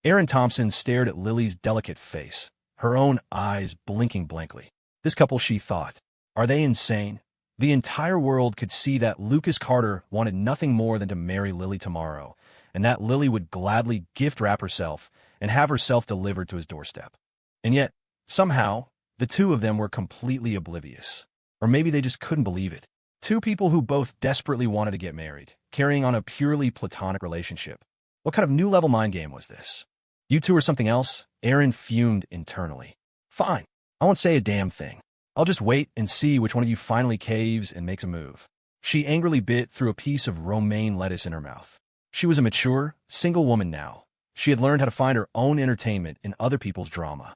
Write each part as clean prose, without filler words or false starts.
Erin Thompson stared at Lily's delicate face, her own eyes blinking blankly. This couple, she thought. Are they insane? The entire world could see that Lucas Carter wanted nothing more than to marry Lily tomorrow, and that Lily would gladly gift-wrap herself and have herself delivered to his doorstep. And yet, somehow, the two of them were completely oblivious. Or maybe they just couldn't believe it. Two people who both desperately wanted to get married, carrying on a purely platonic relationship. What kind of new-level mind game was this? You two are something else? Erin fumed internally. Fine. I won't say a damn thing. I'll just wait and see which one of you finally caves and makes a move. She angrily bit through a piece of romaine lettuce in her mouth. She was a mature, single woman now. She had learned how to find her own entertainment in other people's drama.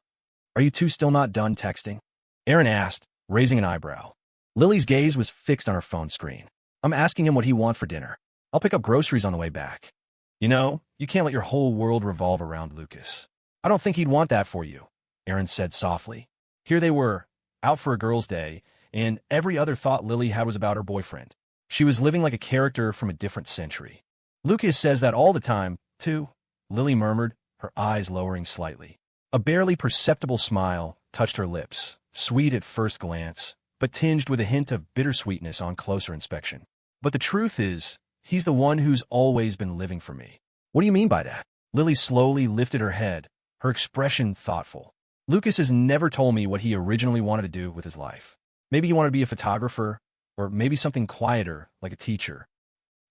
Are you two still not done texting? Erin asked, raising an eyebrow. Lily's gaze was fixed on her phone screen. I'm asking him what he wants for dinner. I'll pick up groceries on the way back. You know, you can't let your whole world revolve around Lucas. I don't think he'd want that for you, Erin said softly. Here they were, out for a girls' day, and every other thought Lily had was about her boyfriend. She was living like a character from a different century. Lucas says that all the time, too, Lily murmured, her eyes lowering slightly. A barely perceptible smile touched her lips, sweet at first glance, but tinged with a hint of bittersweetness on closer inspection. But the truth is, he's the one who's always been living for me. What do you mean by that? Lily slowly lifted her head, her expression thoughtful. Lucas has never told me what he originally wanted to do with his life. Maybe he wanted to be a photographer, or maybe something quieter, like a teacher.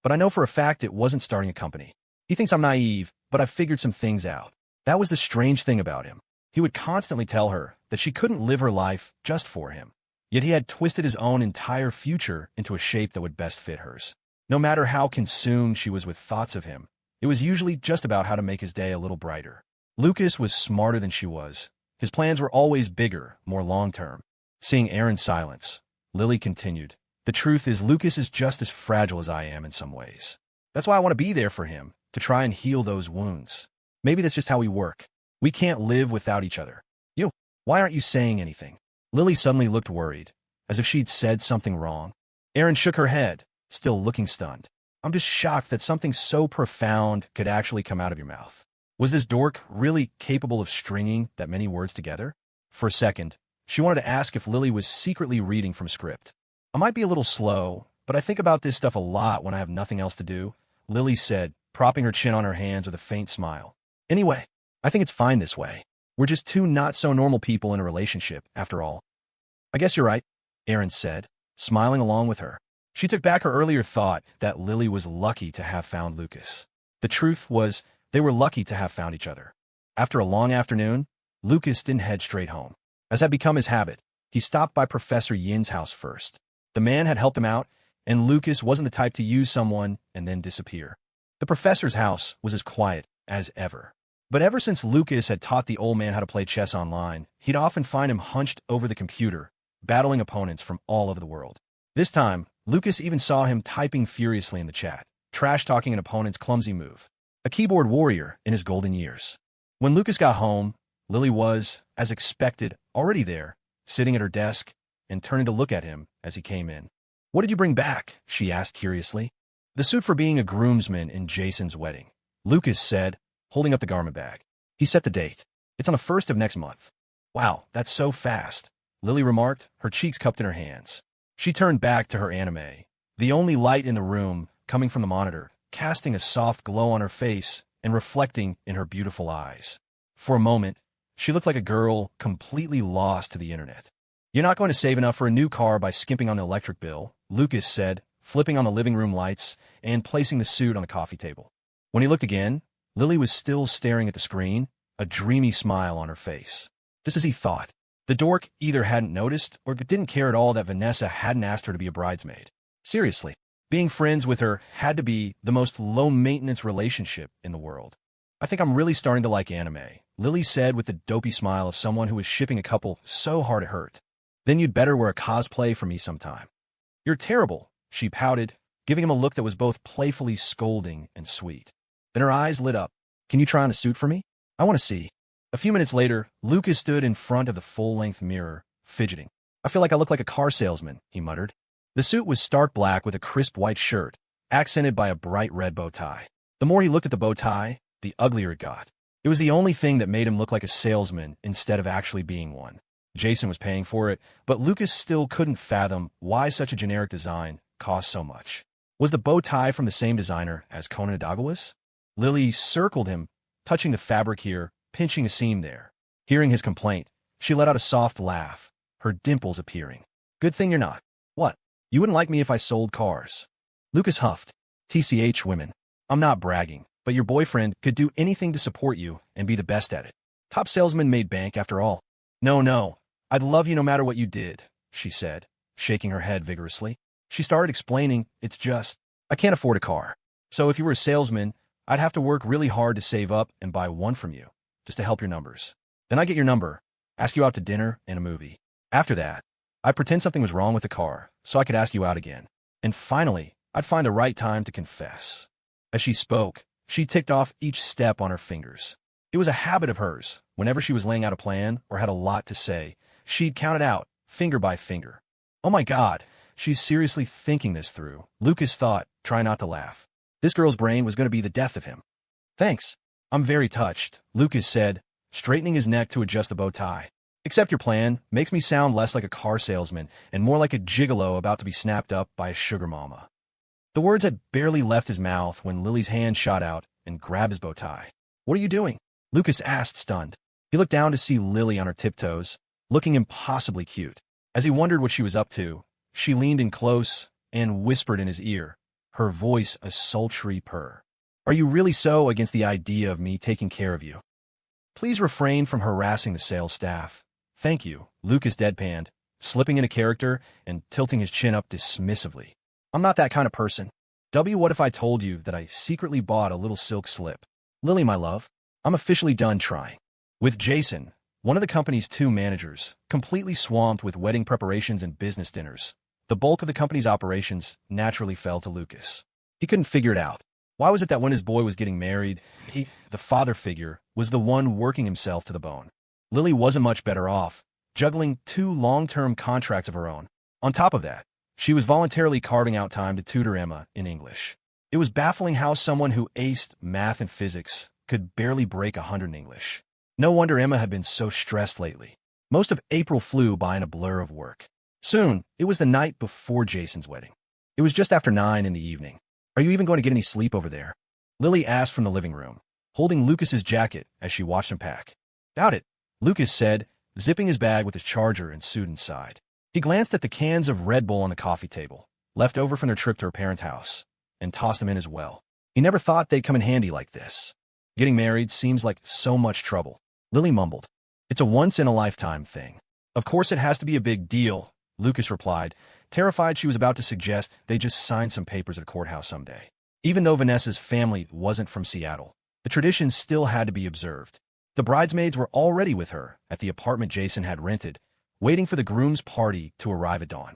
But I know for a fact it wasn't starting a company. He thinks I'm naive, but I've figured some things out. That was the strange thing about him. He would constantly tell her that she couldn't live her life just for him. Yet he had twisted his own entire future into a shape that would best fit hers. No matter how consumed she was with thoughts of him, it was usually just about how to make his day a little brighter. Lucas was smarter than she was. His plans were always bigger, more long-term. Seeing Erin's silence, Lily continued, The truth is Lucas is just as fragile as I am in some ways. That's why I want to be there for him, to try and heal those wounds. Maybe that's just how we work. We can't live without each other. You, why aren't you saying anything? Lily suddenly looked worried, as if she'd said something wrong. Erin shook her head, still looking stunned. I'm just shocked that something so profound could actually come out of your mouth. Was this dork really capable of stringing that many words together? For a second, she wanted to ask if Lily was secretly reading from script. I might be a little slow, but I think about this stuff a lot when I have nothing else to do, Lily said, propping her chin on her hands with a faint smile. Anyway, I think it's fine this way. We're just two not-so-normal people in a relationship, after all. I guess you're right, Erin said, smiling along with her. She took back her earlier thought that Lily was lucky to have found Lucas. The truth was, they were lucky to have found each other. After a long afternoon, Lucas didn't head straight home. As had become his habit, he stopped by Professor Yin's house first. The man had helped him out, and Lucas wasn't the type to use someone and then disappear. The professor's house was as quiet as ever. But ever since Lucas had taught the old man how to play chess online, he'd often find him hunched over the computer, battling opponents from all over the world. This time, Lucas even saw him typing furiously in the chat, trash-talking an opponent's clumsy move. A keyboard warrior in his golden years. When Lucas got home, Lily was, as expected, already there, sitting at her desk, and turning to look at him as he came in. What did you bring back? She asked curiously. The suit for being a groomsman in Jason's wedding, Lucas said, holding up the garment bag. He set the date. It's on the 1st of next month. Wow, that's so fast, Lily remarked, her cheeks cupped in her hands. She turned back to her anime, the only light in the room coming from the monitor, casting a soft glow on her face and reflecting in her beautiful eyes. For a moment, she looked like a girl completely lost to the internet. You're not going to save enough for a new car by skimping on the electric bill, Lucas said, flipping on the living room lights and placing the suit on the coffee table. When he looked again, Lily was still staring at the screen, a dreamy smile on her face. Just as he thought. The dork either hadn't noticed or didn't care at all that Vanessa hadn't asked her to be a bridesmaid. Seriously. Being friends with her had to be the most low-maintenance relationship in the world. I think I'm really starting to like anime, Lily said with the dopey smile of someone who is shipping a couple so hard it hurt. Then you'd better wear a cosplay for me sometime. You're terrible, she pouted, giving him a look that was both playfully scolding and sweet. Then her eyes lit up. Can you try on a suit for me? I want to see. A few minutes later, Lucas stood in front of the full-length mirror, fidgeting. I feel like I look like a car salesman, he muttered. The suit was stark black with a crisp white shirt, accented by a bright red bow tie. The more he looked at the bow tie, the uglier it got. It was the only thing that made him look like a salesman instead of actually being one. Jason was paying for it, but Lucas still couldn't fathom why such a generic design cost so much. Was the bow tie from the same designer as Conan Douglas? Lily circled him, touching the fabric here, pinching a seam there. Hearing his complaint, she let out a soft laugh, her dimples appearing. Good thing you're not. What? You wouldn't like me if I sold cars. Lucas huffed. TCH women. I'm not bragging, but your boyfriend could do anything to support you and be the best at it. Top salesman made bank after all. No, I'd love you no matter what you did, she said, shaking her head vigorously. She started explaining, it's just, I can't afford a car. So if you were a salesman, I'd have to work really hard to save up and buy one from you, just to help your numbers. Then I get your number, ask you out to dinner and a movie. After that, I'd pretend something was wrong with the car, so I could ask you out again. And finally, I'd find the right time to confess. As she spoke, she ticked off each step on her fingers. It was a habit of hers. Whenever she was laying out a plan or had a lot to say, she'd count it out, finger by finger. Oh my God, she's seriously thinking this through, Lucas thought, trying not to laugh. This girl's brain was going to be the death of him. Thanks. I'm very touched, Lucas said, straightening his neck to adjust the bow tie. Except your plan makes me sound less like a car salesman and more like a gigolo about to be snapped up by a sugar mama. The words had barely left his mouth when Lily's hand shot out and grabbed his bow tie. What are you doing? Lucas asked, stunned. He looked down to see Lily on her tiptoes, looking impossibly cute. As he wondered what she was up to, she leaned in close and whispered in his ear, her voice a sultry purr. Are you really so against the idea of me taking care of you? Please refrain from harassing the sales staff. Thank you, Lucas deadpanned, slipping into character and tilting his chin up dismissively. I'm not that kind of person. What if I told you that I secretly bought a little silk slip? Lily, my love, I'm officially done trying. With Jason, one of the company's 2 managers, completely swamped with wedding preparations and business dinners, the bulk of the company's operations naturally fell to Lucas. He couldn't figure it out. Why was it that when his boy was getting married, he, the father figure, was the one working himself to the bone? Lily wasn't much better off, juggling 2 long-term contracts of her own. On top of that, she was voluntarily carving out time to tutor Emma in English. It was baffling how someone who aced math and physics could barely break 100 in English. No wonder Emma had been so stressed lately. Most of April flew by in a blur of work. Soon, it was the night before Jason's wedding. It was just after 9 in the evening. Are you even going to get any sleep over there? Lily asked from the living room, holding Lucas's jacket as she watched him pack. Doubt it, Lucas said, zipping his bag with his charger and suit inside. He glanced at the cans of Red Bull on the coffee table, left over from their trip to her parents' house, and tossed them in as well. He never thought they'd come in handy like this. Getting married seems like so much trouble. Lily mumbled. It's a once-in-a-lifetime thing. Of course it has to be a big deal, Lucas replied, terrified she was about to suggest they just sign some papers at a courthouse someday. Even though Vanessa's family wasn't from Seattle, the traditions still had to be observed. The bridesmaids were already with her at the apartment Jason had rented, waiting for the groom's party to arrive at dawn.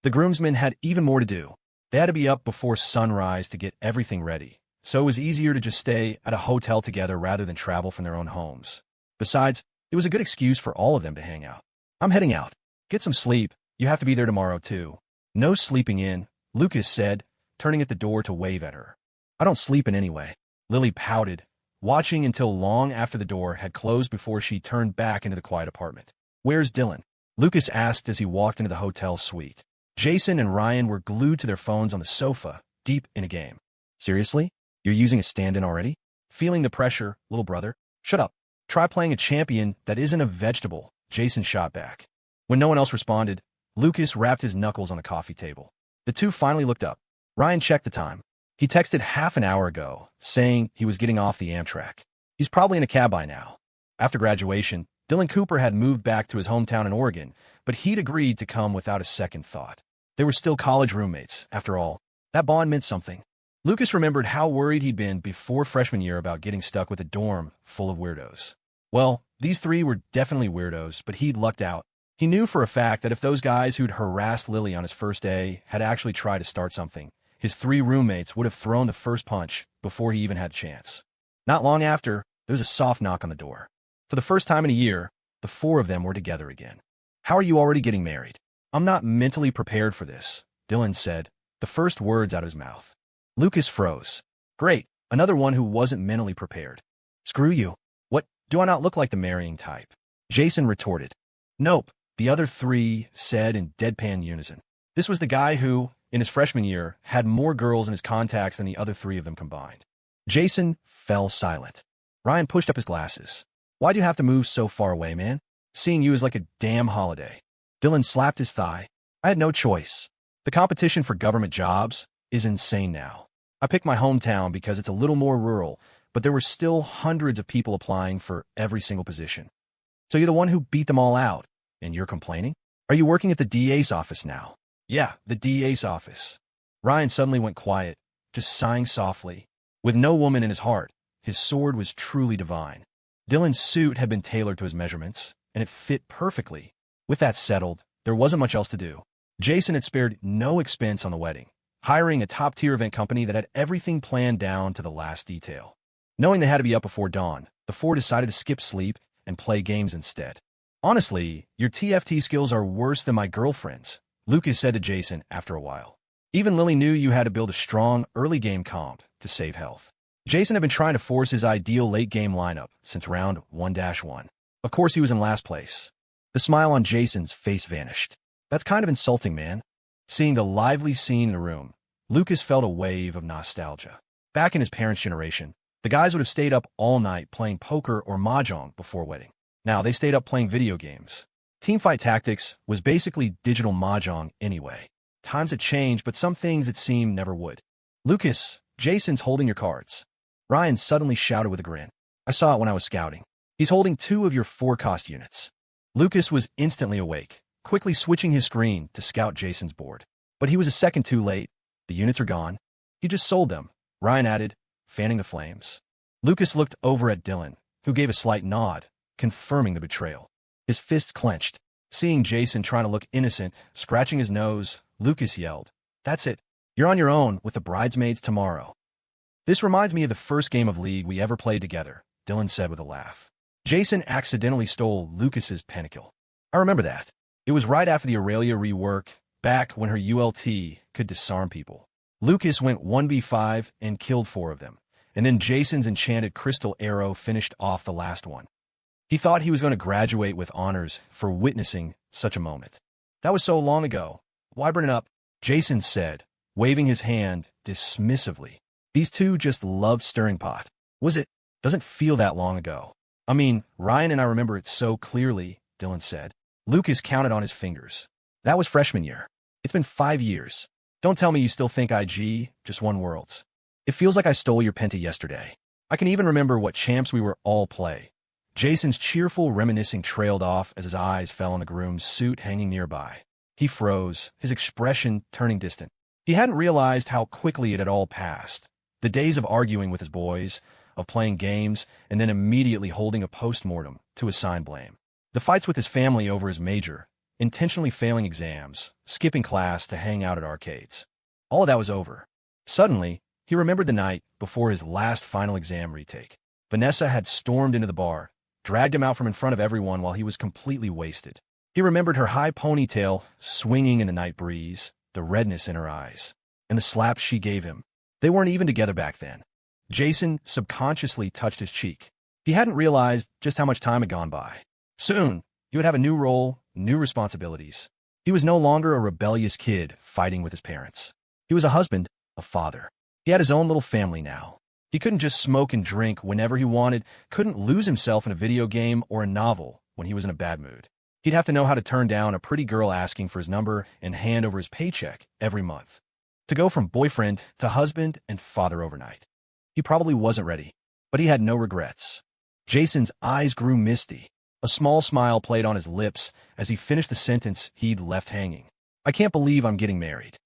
The groomsmen had even more to do. They had to be up before sunrise to get everything ready, so it was easier to just stay at a hotel together rather than travel from their own homes. Besides, it was a good excuse for all of them to hang out. I'm heading out. Get some sleep. You have to be there tomorrow, too. No sleeping in, Lucas said, turning at the door to wave at her. I don't sleep in anyway. Lily pouted, watching until long after the door had closed before she turned back into the quiet apartment. Where's Dylan? Lucas asked as he walked into the hotel suite. Jason and Ryan were glued to their phones on the sofa, deep in a game. Seriously? You're using a stand-in already? Feeling the pressure, little brother? Shut up. Try playing a champion that isn't a vegetable, Jason shot back. When no one else responded, Lucas rapped his knuckles on the coffee table. The two finally looked up. Ryan checked the time. He texted half an hour ago, saying he was getting off the Amtrak. He's probably in a cab by now. After graduation, Dylan Cooper had moved back to his hometown in Oregon, but he'd agreed to come without a second thought. They were still college roommates, after all. That bond meant something. Lucas remembered how worried he'd been before freshman year about getting stuck with a dorm full of weirdos. Well, these 3 were definitely weirdos, but he'd lucked out. He knew for a fact that if those guys who'd harassed Lily on his first day had actually tried to start something, his 3 roommates would have thrown the first punch before he even had a chance. Not long after, there was a soft knock on the door. For the first time in a year, the 4 of them were together again. How are you already getting married? I'm not mentally prepared for this, Dylan said, the first words out of his mouth. Lucas froze. Great, another one who wasn't mentally prepared. Screw you. Do I not look like the marrying type? Jason retorted. Nope, the other three said in deadpan unison. This was the guy who, in his freshman year, had more girls in his contacts than the other three of them combined. Jason fell silent. Ryan pushed up his glasses. Why do you have to move so far away, man? Seeing you is like a damn holiday. Dylan slapped his thigh. I had no choice. The competition for government jobs is insane now. I picked my hometown because it's a little more rural, but there were still hundreds of people applying for every single position. So you're the one who beat them all out, and you're complaining? Are you working at the DA's office now? Yeah, the DA's office. Ryan suddenly went quiet, just sighing softly. With no woman in his heart, his sword was truly divine. Dylan's suit had been tailored to his measurements, and it fit perfectly. With that settled, there wasn't much else to do. Jason had spared no expense on the wedding, hiring a top-tier event company that had everything planned down to the last detail. Knowing they had to be up before dawn, the four decided to skip sleep and play games instead. Honestly, your TFT skills are worse than my girlfriend's, Lucas said to Jason after a while. Even Lily knew you had to build a strong early game comp to save health. Jason had been trying to force his ideal late-game lineup since round 1-1. Of course, he was in last place. The smile on Jason's face vanished. That's kind of insulting, man. Seeing the lively scene in the room, Lucas felt a wave of nostalgia. Back in his parents' generation, the guys would have stayed up all night playing poker or mahjong before wedding. Now, they stayed up playing video games. Teamfight Tactics was basically digital mahjong anyway. Times had changed, but some things it seemed never would. Lucas, Jason's holding your cards. Ryan suddenly shouted with a grin. I saw it when I was scouting. He's holding 2 of your 4-cost units. Lucas was instantly awake, quickly switching his screen to scout Jason's board. But he was a second too late. The units are gone. You just sold them, Ryan added, fanning the flames. Lucas looked over at Dylan, who gave a slight nod, confirming the betrayal. His fists clenched. Seeing Jason trying to look innocent, scratching his nose, Lucas yelled, That's it. You're on your own with the bridesmaids tomorrow. This reminds me of the first game of League we ever played together, Dylan said with a laugh. Jason accidentally stole Lucas's pentacle. I remember that. It was right after the Aurelia rework, back when her ULT could disarm people. Lucas went 1v5 and killed 4 of them, and then Jason's enchanted crystal arrow finished off the last one. He thought he was going to graduate with honors for witnessing such a moment. That was so long ago. Why bring it up? Jason said, waving his hand dismissively. These two just loved stirring pot. Was it? Doesn't feel that long ago. I mean, Ryan and I remember it so clearly, Dylan said. Lucas counted on his fingers. That was freshman year. It's been 5 years. Don't tell me you still think IG just won Worlds. It feels like I stole your penta yesterday. I can even remember what champs we were all play. Jason's cheerful reminiscing trailed off as his eyes fell on the groom's suit hanging nearby. He froze, his expression turning distant. He hadn't realized how quickly it had all passed. The days of arguing with his boys, of playing games, and then immediately holding a post-mortem to assign blame. The fights with his family over his major, intentionally failing exams, skipping class to hang out at arcades. All of that was over. Suddenly, he remembered the night before his last final exam retake. Vanessa had stormed into the bar, dragged him out from in front of everyone while he was completely wasted. He remembered her high ponytail swinging in the night breeze, the redness in her eyes, and the slaps she gave him. They weren't even together back then. Jason subconsciously touched his cheek. He hadn't realized just how much time had gone by. Soon, he would have a new role, new responsibilities. He was no longer a rebellious kid fighting with his parents. He was a husband, a father. He had his own little family now. He couldn't just smoke and drink whenever he wanted, couldn't lose himself in a video game or a novel when he was in a bad mood. He'd have to know how to turn down a pretty girl asking for his number and hand over his paycheck every month. To go from boyfriend to husband and father overnight. He probably wasn't ready, but he had no regrets. Jason's eyes grew misty. A small smile played on his lips as he finished the sentence he'd left hanging. I can't believe I'm getting married.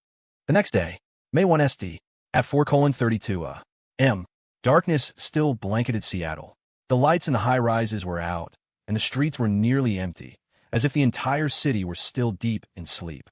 The next day, May 1 ST, at 4:32 a.m., darkness still blanketed Seattle. The lights in the high-rises were out, and the streets were nearly empty, as if the entire city were still deep in sleep.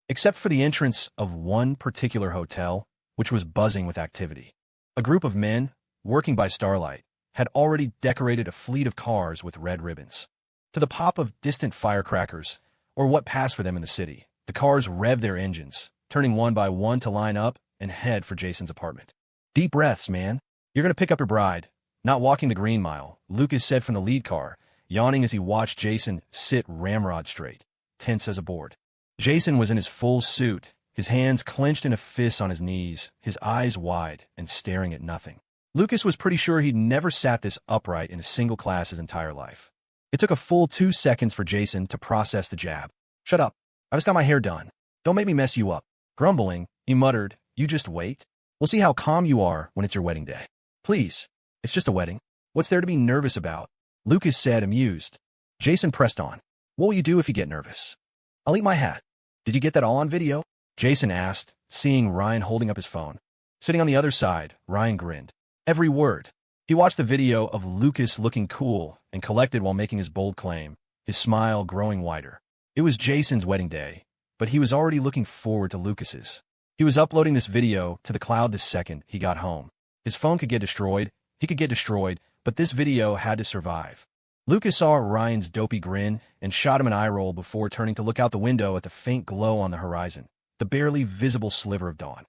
Except for the entrance of one particular hotel, which was buzzing with activity. A group of men, working by starlight, had already decorated a fleet of cars with red ribbons. To the pop of distant firecrackers, or what passed for them in the city, the cars revved their engines, turning one by one to line up and head for Jason's apartment. Deep breaths, man. You're going to pick up your bride, Not walking the green mile, Lucas said from the lead car, yawning as he watched Jason sit ramrod straight, tense as a board. Jason was in his full suit, his hands clenched in a fist on his knees, his eyes wide and staring at nothing. Lucas was pretty sure he'd never sat this upright in a single class his entire life. It took a full 2 seconds for Jason to process the jab. "Shut up. I just got my hair done. Don't make me mess you up." Grumbling, he muttered, "You just wait. We'll see how calm you are when it's your wedding day. Please. It's just a wedding. What's there to be nervous about?" Lucas said, amused. Jason pressed on. "What will you do if you get nervous?" "I'll eat my hat." "Did you get that all on video?" Jason asked, seeing Ryan holding up his phone. Sitting on the other side, Ryan grinned. Every word. He watched the video of Lucas looking cool and collected while making his bold claim, his smile growing wider. It was Jason's wedding day, but he was already looking forward to Lucas's. He was uploading this video to the cloud the second he got home. His phone could get destroyed, he could get destroyed, but this video had to survive. Lucas saw Ryan's dopey grin and shot him an eye roll before turning to look out the window at the faint glow on the horizon, the barely visible sliver of dawn.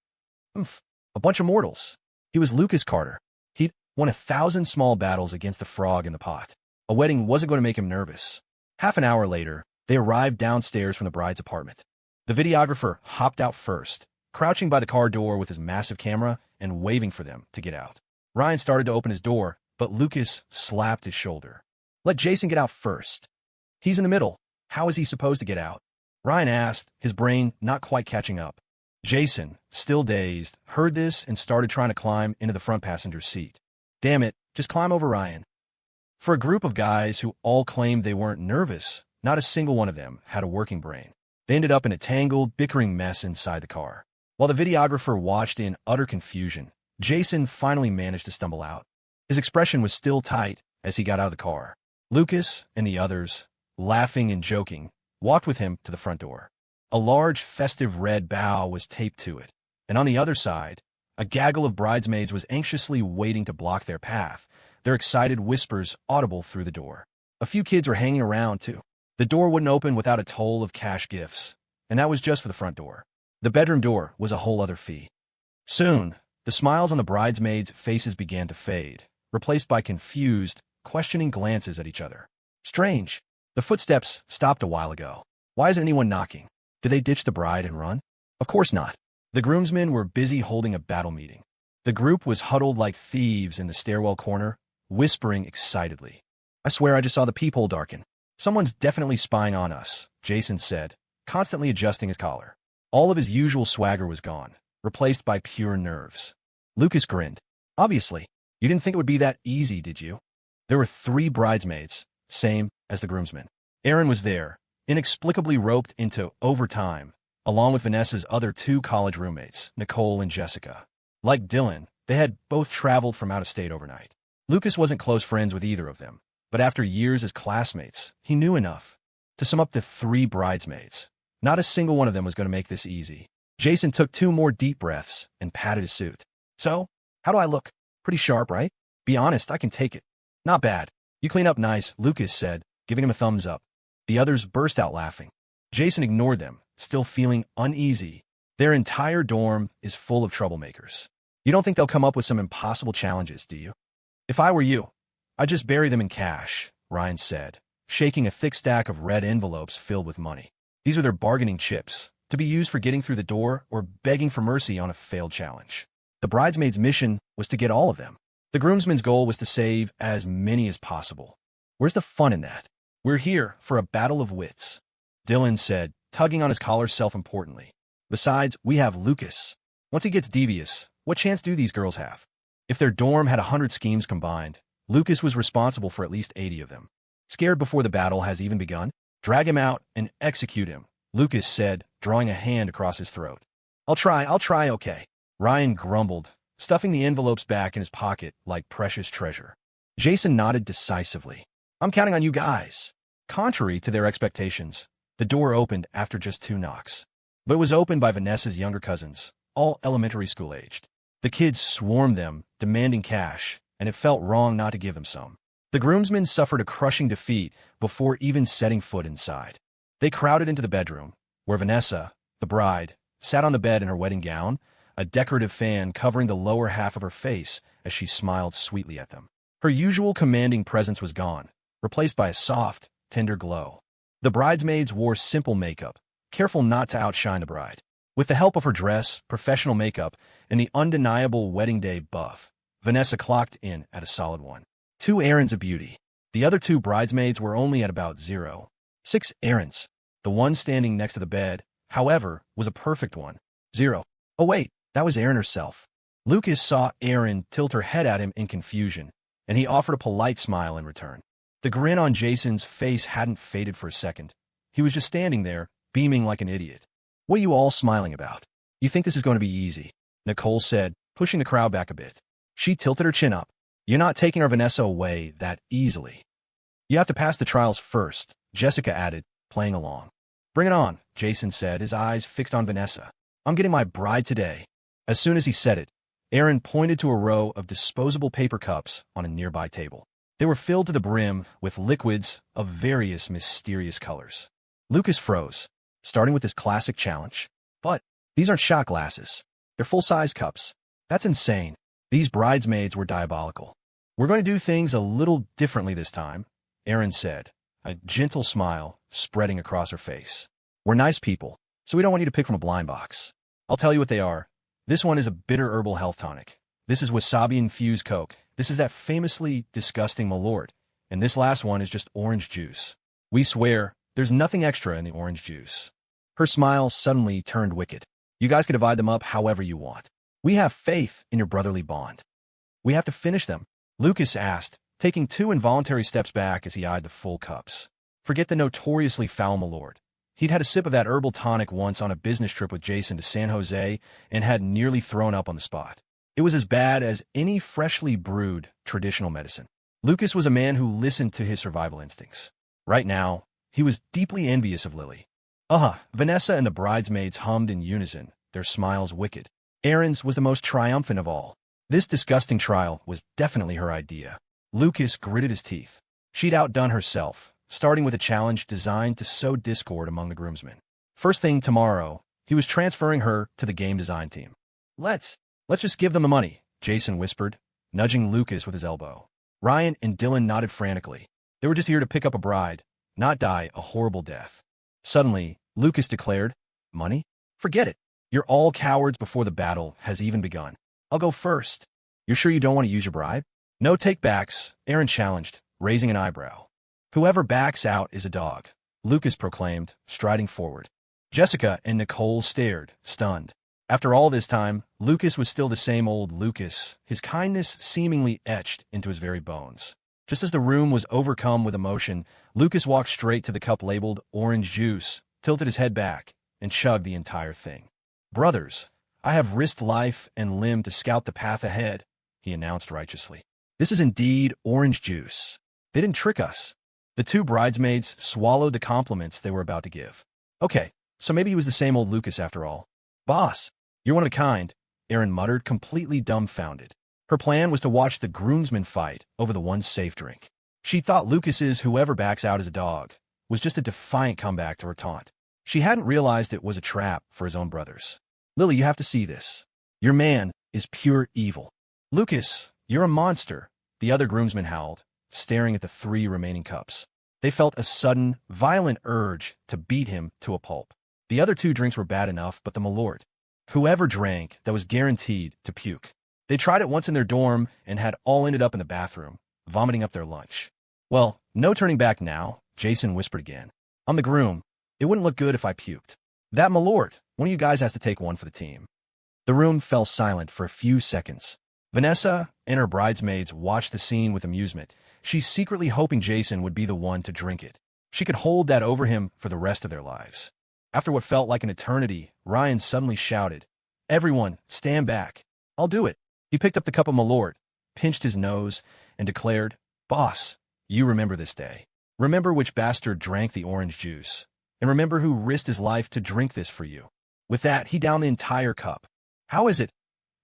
A bunch of mortals. He was Lucas Carter. He'd won 1,000 small battles against the frog in the pot. A wedding wasn't going to make him nervous. Half an hour later, they arrived downstairs from the bride's apartment. The videographer hopped out first, crouching by the car door with his massive camera and waving for them to get out. Ryan started to open his door, but Lucas slapped his shoulder. "Let Jason get out first." "He's in the middle. How is he supposed to get out?" Ryan asked, his brain not quite catching up. Jason, still dazed, heard this and started trying to climb into the front passenger's seat. "Damn it, just climb over Ryan." For a group of guys who all claimed they weren't nervous, not a single one of them had a working brain. They ended up in a tangled, bickering mess inside the car. While the videographer watched in utter confusion, Jason finally managed to stumble out. His expression was still tight as he got out of the car. Lucas and the others, laughing and joking, walked with him to the front door. A large, festive red bow was taped to it, and on the other side, a gaggle of bridesmaids was anxiously waiting to block their path, their excited whispers audible through the door. A few kids were hanging around, too. The door wouldn't open without a toll of cash gifts, and that was just for the front door. The bedroom door was a whole other fee. Soon, the smiles on the bridesmaids' faces began to fade, replaced by confused, questioning glances at each other. Strange. The footsteps stopped a while ago. Why isn't anyone knocking? Did they ditch the bride and run? Of course not. The groomsmen were busy holding a battle meeting. The group was huddled like thieves in the stairwell corner, whispering excitedly. "I swear I just saw the peephole darken. Someone's definitely spying on us," Jason said, constantly adjusting his collar. All of his usual swagger was gone, replaced by pure nerves. Lucas grinned. "Obviously. You didn't think it would be that easy, did you?" There were 3 bridesmaids, same as the groomsmen. Aaron was there, inexplicably roped into overtime, along with Vanessa's other 2 college roommates, Nicole and Jessica. Like Dylan, they had both traveled from out of state overnight. Lucas wasn't close friends with either of them, but after years as classmates, he knew enough. To sum up the 3 bridesmaids, not a single one of them was going to make this easy. Jason took 2 more deep breaths and patted his suit. "So, how do I look? Pretty sharp, right? Be honest, I can take it." "Not bad. You clean up nice," Lucas said, giving him a thumbs up. The others burst out laughing. Jason ignored them, still feeling uneasy. Their entire dorm is full of troublemakers. You don't think they'll come up with some impossible challenges, do you? "If I were you, I'd just bury them in cash," Ryan said, shaking a thick stack of red envelopes filled with money. These are their bargaining chips, to be used for getting through the door or begging for mercy on a failed challenge. The bridesmaids' mission was to get all of them. The groomsmen's goal was to save as many as possible. Where's the fun in that? "We're here for a battle of wits," Dylan said, tugging on his collar self-importantly. "Besides, we have Lucas. Once he gets devious, what chance do these girls have?" If their dorm had 100 schemes combined, Lucas was responsible for at least 80 of them. "Scared before the battle has even begun? Drag him out and execute him," Lucas said, drawing a hand across his throat. I'll try, okay," Ryan grumbled, stuffing the envelopes back in his pocket like precious treasure. Jason nodded decisively. "I'm counting on you guys." Contrary to their expectations, the door opened after just 2 knocks. But it was opened by Vanessa's younger cousins, all elementary school-aged. The kids swarmed them, demanding cash, and it felt wrong not to give them some. The groomsmen suffered a crushing defeat before even setting foot inside. They crowded into the bedroom, where Vanessa, the bride, sat on the bed in her wedding gown, a decorative fan covering the lower half of her face as she smiled sweetly at them. Her usual commanding presence was gone, replaced by a soft, tender glow. The bridesmaids wore simple makeup, careful not to outshine the bride. With the help of her dress, professional makeup, and the undeniable wedding day buff, Vanessa clocked in at a solid 1. 2 errands of beauty. The other 2 bridesmaids were only at about 0. 6 errands. The one standing next to the bed, however, was a perfect one. 0. Oh wait, that was Erin herself. Lucas saw Erin tilt her head at him in confusion, and he offered a polite smile in return. The grin on Jason's face hadn't faded for a second. He was just standing there, beaming like an idiot. What are you all smiling about? You think this is going to be easy? Nicole said, pushing the crowd back a bit. She tilted her chin up. You're not taking our Vanessa away that easily. You have to pass the trials first, Jessica added, playing along. Bring it on, Jason said, his eyes fixed on Vanessa. I'm getting my bride today. As soon as he said it, Erin pointed to a row of disposable paper cups on a nearby table. They were filled to the brim with liquids of various mysterious colors. Lucas froze, starting with his classic challenge. But these aren't shot glasses. They're full-size cups. That's insane. These bridesmaids were diabolical. We're going to do things a little differently this time, Erin said, a gentle smile spreading across her face. We're nice people, so we don't want you to pick from a blind box. I'll tell you what they are. This one is a bitter herbal health tonic. This is wasabi-infused Coke. This is that famously disgusting Malort. And this last one is just orange juice. We swear, there's nothing extra in the orange juice. Her smile suddenly turned wicked. You guys can divide them up however you want. We have faith in your brotherly bond. We have to finish them, Lucas asked, taking 2 involuntary steps back as he eyed the full cups. Forget the notoriously foul Malort. He'd had a sip of that herbal tonic once on a business trip with Jason to San Jose and had nearly thrown up on the spot. It was as bad as any freshly brewed traditional medicine. Lucas was a man who listened to his survival instincts. Right now, he was deeply envious of Lily. Vanessa and the bridesmaids hummed in unison, their smiles wicked. Erin's was the most triumphant of all. This disgusting trial was definitely her idea. Lucas gritted his teeth. She'd outdone herself, starting with a challenge designed to sow discord among the groomsmen. First thing tomorrow, he was transferring her to the game design team. Let's just give them the money, Jason whispered, nudging Lucas with his elbow. Ryan and Dylan nodded frantically. They were just here to pick up a bride, not die a horrible death. Suddenly, Lucas declared, Money? Forget it. You're all cowards before the battle has even begun. I'll go first. You're sure you don't want to use your bribe? No take-backs, Erin challenged, raising an eyebrow. Whoever backs out is a dog, Lucas proclaimed, striding forward. Jessica and Nicole stared, stunned. After all this time, Lucas was still the same old Lucas, his kindness seemingly etched into his very bones. Just as the room was overcome with emotion, Lucas walked straight to the cup labeled orange juice, tilted his head back, and chugged the entire thing. Brothers, I have risked life and limb to scout the path ahead, he announced righteously. This is indeed orange juice. They didn't trick us. The 2 bridesmaids swallowed the compliments they were about to give. Okay, so maybe he was the same old Lucas after all. Boss, you're one of a kind, Erin muttered, completely dumbfounded. Her plan was to watch the groomsmen fight over the one safe drink. She thought Lucas's whoever backs out as a dog was just a defiant comeback to her taunt. She hadn't realized it was a trap for his own brothers. Lily, you have to see this. Your man is pure evil. Lucas, you're a monster, the other groomsmen howled, staring at the 3 remaining cups. They felt a sudden, violent urge to beat him to a pulp. The other 2 drinks were bad enough, but the Malort. Whoever drank, that was guaranteed to puke. They tried it once in their dorm and had all ended up in the bathroom, vomiting up their lunch. Well, no turning back now, Jason whispered again. I'm the groom. It wouldn't look good if I puked. That Malort, one of you guys has to take one for the team. The room fell silent for a few seconds. Vanessa and her bridesmaids watched the scene with amusement. She's secretly hoping Jason would be the one to drink it. She could hold that over him for the rest of their lives. After what felt like an eternity, Ryan suddenly shouted, Everyone, stand back. I'll do it. He picked up the cup of Malort, pinched his nose, and declared, Boss, you remember this day. Remember which bastard drank the orange juice. And remember who risked his life to drink this for you. With that, he downed the entire cup. How is it?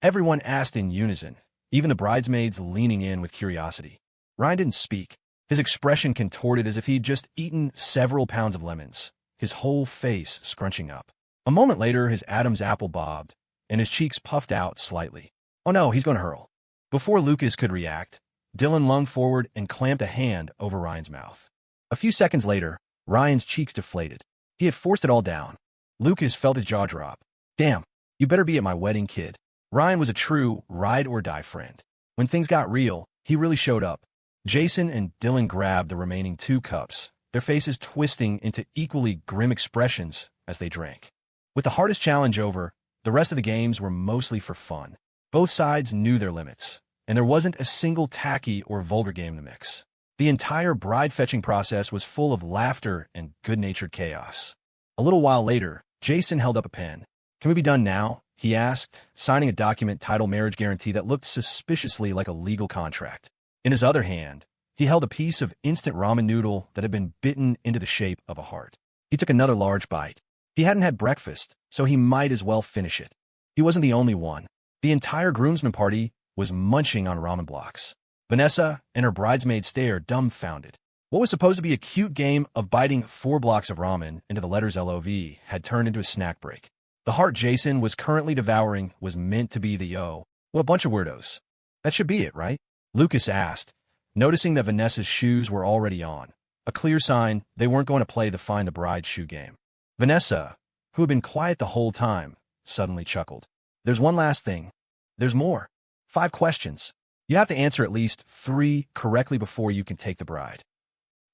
Everyone asked in unison, even the bridesmaids leaning in with curiosity. Ryan didn't speak. His expression contorted as if he'd just eaten several pounds of lemons, his whole face scrunching up. A moment later, his Adam's apple bobbed, and his cheeks puffed out slightly. Oh no, he's going to hurl. Before Lucas could react, Dylan lunged forward and clamped a hand over Ryan's mouth. A few seconds later, Ryan's cheeks deflated. He had forced it all down. Lucas felt his jaw drop. Damn, you better be at my wedding, kid. Ryan was a true ride-or-die friend. When things got real, he really showed up. Jason and Dylan grabbed the remaining 2 cups, their faces twisting into equally grim expressions as they drank. With the hardest challenge over, the rest of the games were mostly for fun. Both sides knew their limits, and there wasn't a single tacky or vulgar game to mix. The entire bride-fetching process was full of laughter and good-natured chaos. A little while later, Jason held up a pen. Can we be done now? He asked, signing a document titled Marriage Guarantee that looked suspiciously like a legal contract. In his other hand, he held a piece of instant ramen noodle that had been bitten into the shape of a heart. He took another large bite. He hadn't had breakfast, so he might as well finish it. He wasn't the only one. The entire groomsmen party was munching on ramen blocks. Vanessa and her bridesmaid stared dumbfounded. What was supposed to be a cute game of biting 4 blocks of ramen into the letters LOV had turned into a snack break. The heart Jason was currently devouring was meant to be the yo. What a bunch of weirdos. That should be it, right? Lucas asked, noticing that Vanessa's shoes were already on, a clear sign they weren't going to play the Find the Bride shoe game. Vanessa, who had been quiet the whole time, suddenly chuckled. There's one last thing. There's more. 5 questions. You have to answer at least 3 correctly before you can take the bride.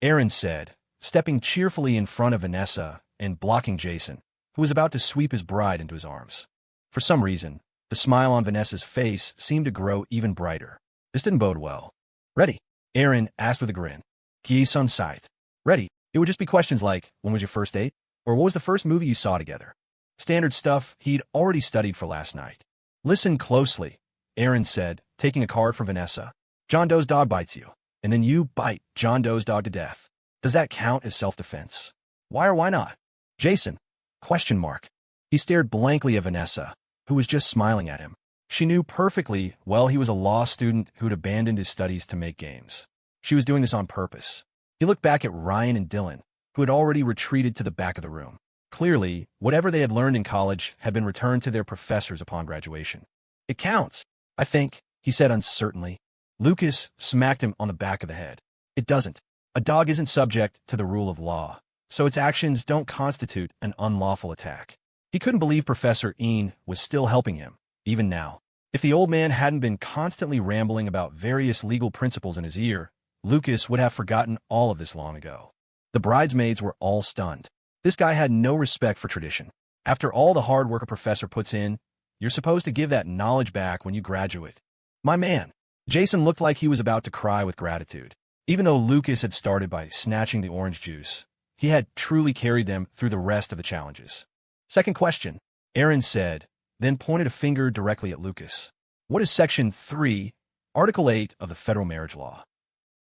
Aaron said, stepping cheerfully in front of Vanessa and blocking Jason, who was about to sweep his bride into his arms. For some reason, the smile on Vanessa's face seemed to grow even brighter. This didn't bode well. Ready? Aaron asked with a grin. Geese on sight. Ready. It would just be questions like, when was your first date? Or what was the first movie you saw together? Standard stuff he'd already studied for last night. Listen closely, Aaron said, taking a card from Vanessa. John Doe's dog bites you, and then you bite John Doe's dog to death. Does that count as self-defense? Why or why not? Jason? Question mark. He stared blankly at Vanessa, who was just smiling at him. She knew perfectly well he was a law student who'd abandoned his studies to make games. She was doing this on purpose. He looked back at Ryan and Dylan, who had already retreated to the back of the room. Clearly, whatever they had learned in college had been returned to their professors upon graduation. It counts, I think, he said uncertainly. Lucas smacked him on the back of the head. It doesn't. A dog isn't subject to the rule of law, so its actions don't constitute an unlawful attack. He couldn't believe Professor Ian was still helping him, even now. If the old man hadn't been constantly rambling about various legal principles in his ear, Lucas would have forgotten all of this long ago. The bridesmaids were all stunned. This guy had no respect for tradition. After all the hard work a professor puts in, you're supposed to give that knowledge back when you graduate. My man. Jason looked like he was about to cry with gratitude. Even though Lucas had started by snatching the orange juice, he had truly carried them through the rest of the challenges. Second question, Aaron said, then pointed a finger directly at Lucas. What is Section 3, Article 8 of the Federal Marriage Law?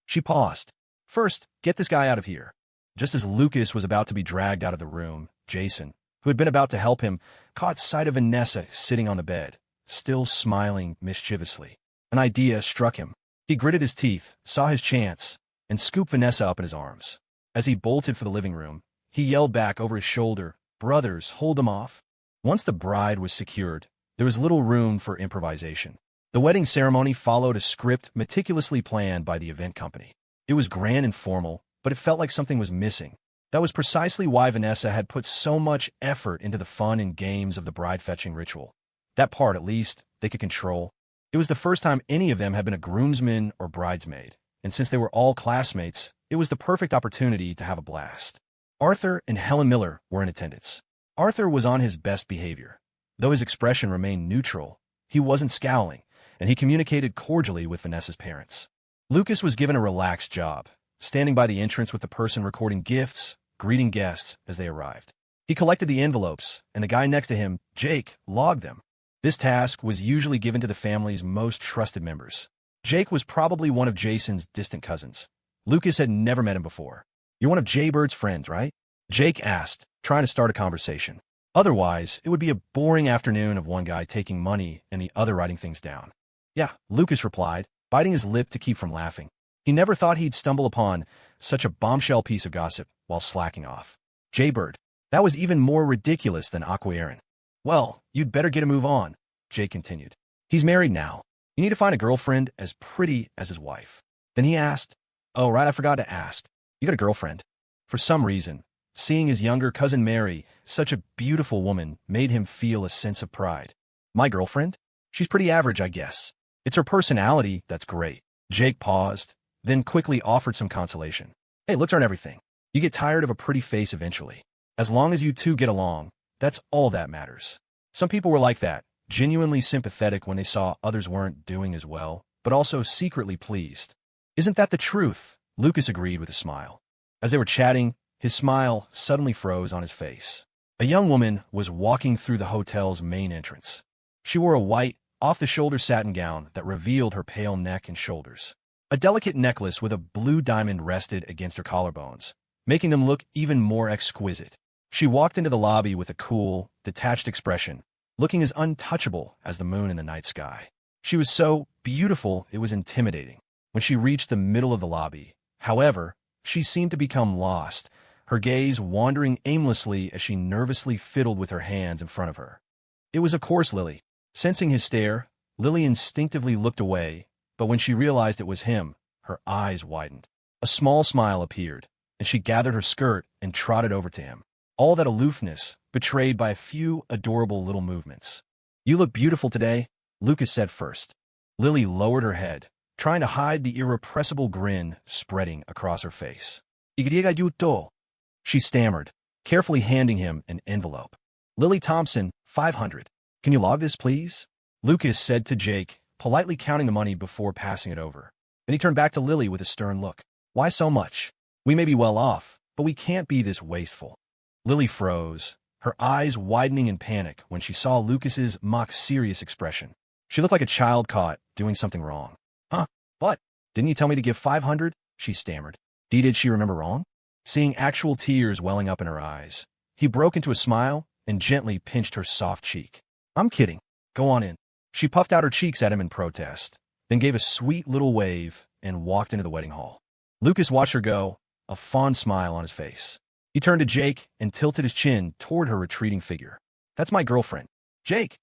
She paused. First, get this guy out of here. Just as Lucas was about to be dragged out of the room, Jason, who had been about to help him, caught sight of Vanessa sitting on the bed, still smiling mischievously. An idea struck him. He gritted his teeth, saw his chance, and scooped Vanessa up in his arms. As he bolted for the living room, he yelled back over his shoulder, "Brothers, hold them off." Once the bride was secured, there was little room for improvisation. The wedding ceremony followed a script meticulously planned by the event company. It was grand and formal, but it felt like something was missing. That was precisely why Vanessa had put so much effort into the fun and games of the bride-fetching ritual. That part, at least, they could control. It was the first time any of them had been a groomsman or bridesmaid, and since they were all classmates, it was the perfect opportunity to have a blast. Arthur and Helen Miller were in attendance. Arthur was on his best behavior. Though his expression remained neutral, he wasn't scowling, and he communicated cordially with Vanessa's parents. Lucas was given a relaxed job, standing by the entrance with the person recording gifts, greeting guests as they arrived. He collected the envelopes, and the guy next to him, Jake, logged them. This task was usually given to the family's most trusted members. Jake was probably one of Jason's distant cousins. Lucas had never met him before. "You're one of Jaybird's friends, right?" Jake asked, trying to start a conversation. Otherwise, it would be a boring afternoon of one guy taking money and the other writing things down. "Yeah," Lucas replied, biting his lip to keep from laughing. He never thought he'd stumble upon such a bombshell piece of gossip while slacking off. Jaybird. That was even more ridiculous than Aqua Aaron. "Well, you'd better get a move on," Jake continued. "He's married now. You need to find a girlfriend as pretty as his wife." Then he asked, "Oh, right, I forgot to ask. You got a girlfriend?" For some reason, seeing his younger cousin marry such a beautiful woman made him feel a sense of pride. "My girlfriend? She's pretty average, I guess. It's her personality that's great." Jake paused, then quickly offered some consolation. "Hey, looks aren't everything. You get tired of a pretty face eventually. As long as you two get along, that's all that matters." Some people were like that, genuinely sympathetic when they saw others weren't doing as well, but also secretly pleased. "Isn't that the truth?" Lucas agreed with a smile. As they were chatting, his smile suddenly froze on his face. A young woman was walking through the hotel's main entrance. She wore a white, off-the-shoulder satin gown that revealed her pale neck and shoulders. A delicate necklace with a blue diamond rested against her collarbones, making them look even more exquisite. She walked into the lobby with a cool, detached expression, looking as untouchable as the moon in the night sky. She was so beautiful it was intimidating. When she reached the middle of the lobby, however, she seemed to become lost, her gaze wandering aimlessly as she nervously fiddled with her hands in front of her. It was, of course, Lily. Sensing his stare, Lily instinctively looked away, but when she realized it was him, her eyes widened. A small smile appeared, and she gathered her skirt and trotted over to him. All that aloofness betrayed by a few adorable little movements. "You look beautiful today," Lucas said first. Lily lowered her head, trying to hide the irrepressible grin spreading across her face. "Igriega, she stammered, carefully handing him an envelope. "Lily Thompson, 500. Can you log this, please?" Lucas said to Jake, politely counting the money before passing it over. Then he turned back to Lily with a stern look. "Why so much? We may be well off, but we can't be this wasteful." Lily froze, her eyes widening in panic when she saw Lucas's mock-serious expression. She looked like a child caught doing something wrong. "Huh? What? Didn't you tell me to give 500? She stammered. Did she remember wrong? Seeing actual tears welling up in her eyes, he broke into a smile and gently pinched her soft cheek. "I'm kidding. Go on in." She puffed out her cheeks at him in protest, then gave a sweet little wave and walked into the wedding hall. Lucas watched her go, a fond smile on his face. He turned to Jake and tilted his chin toward her retreating figure. "That's my girlfriend." "Jake,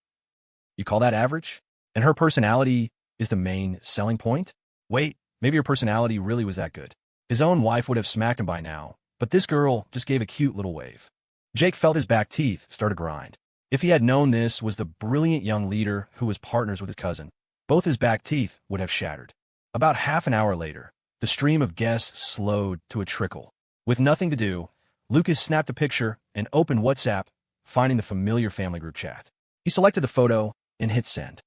you call that average? And her personality is the main selling point?" "Wait, maybe her personality really was that good." His own wife would have smacked him by now, but this girl just gave a cute little wave. Jake felt his back teeth start to grind. If he had known this was the brilliant young leader who was partners with his cousin, both his back teeth would have shattered. About half an hour later, the stream of guests slowed to a trickle. With nothing to do, Lucas snapped a picture and opened WhatsApp, finding the familiar family group chat. He selected the photo and hit send.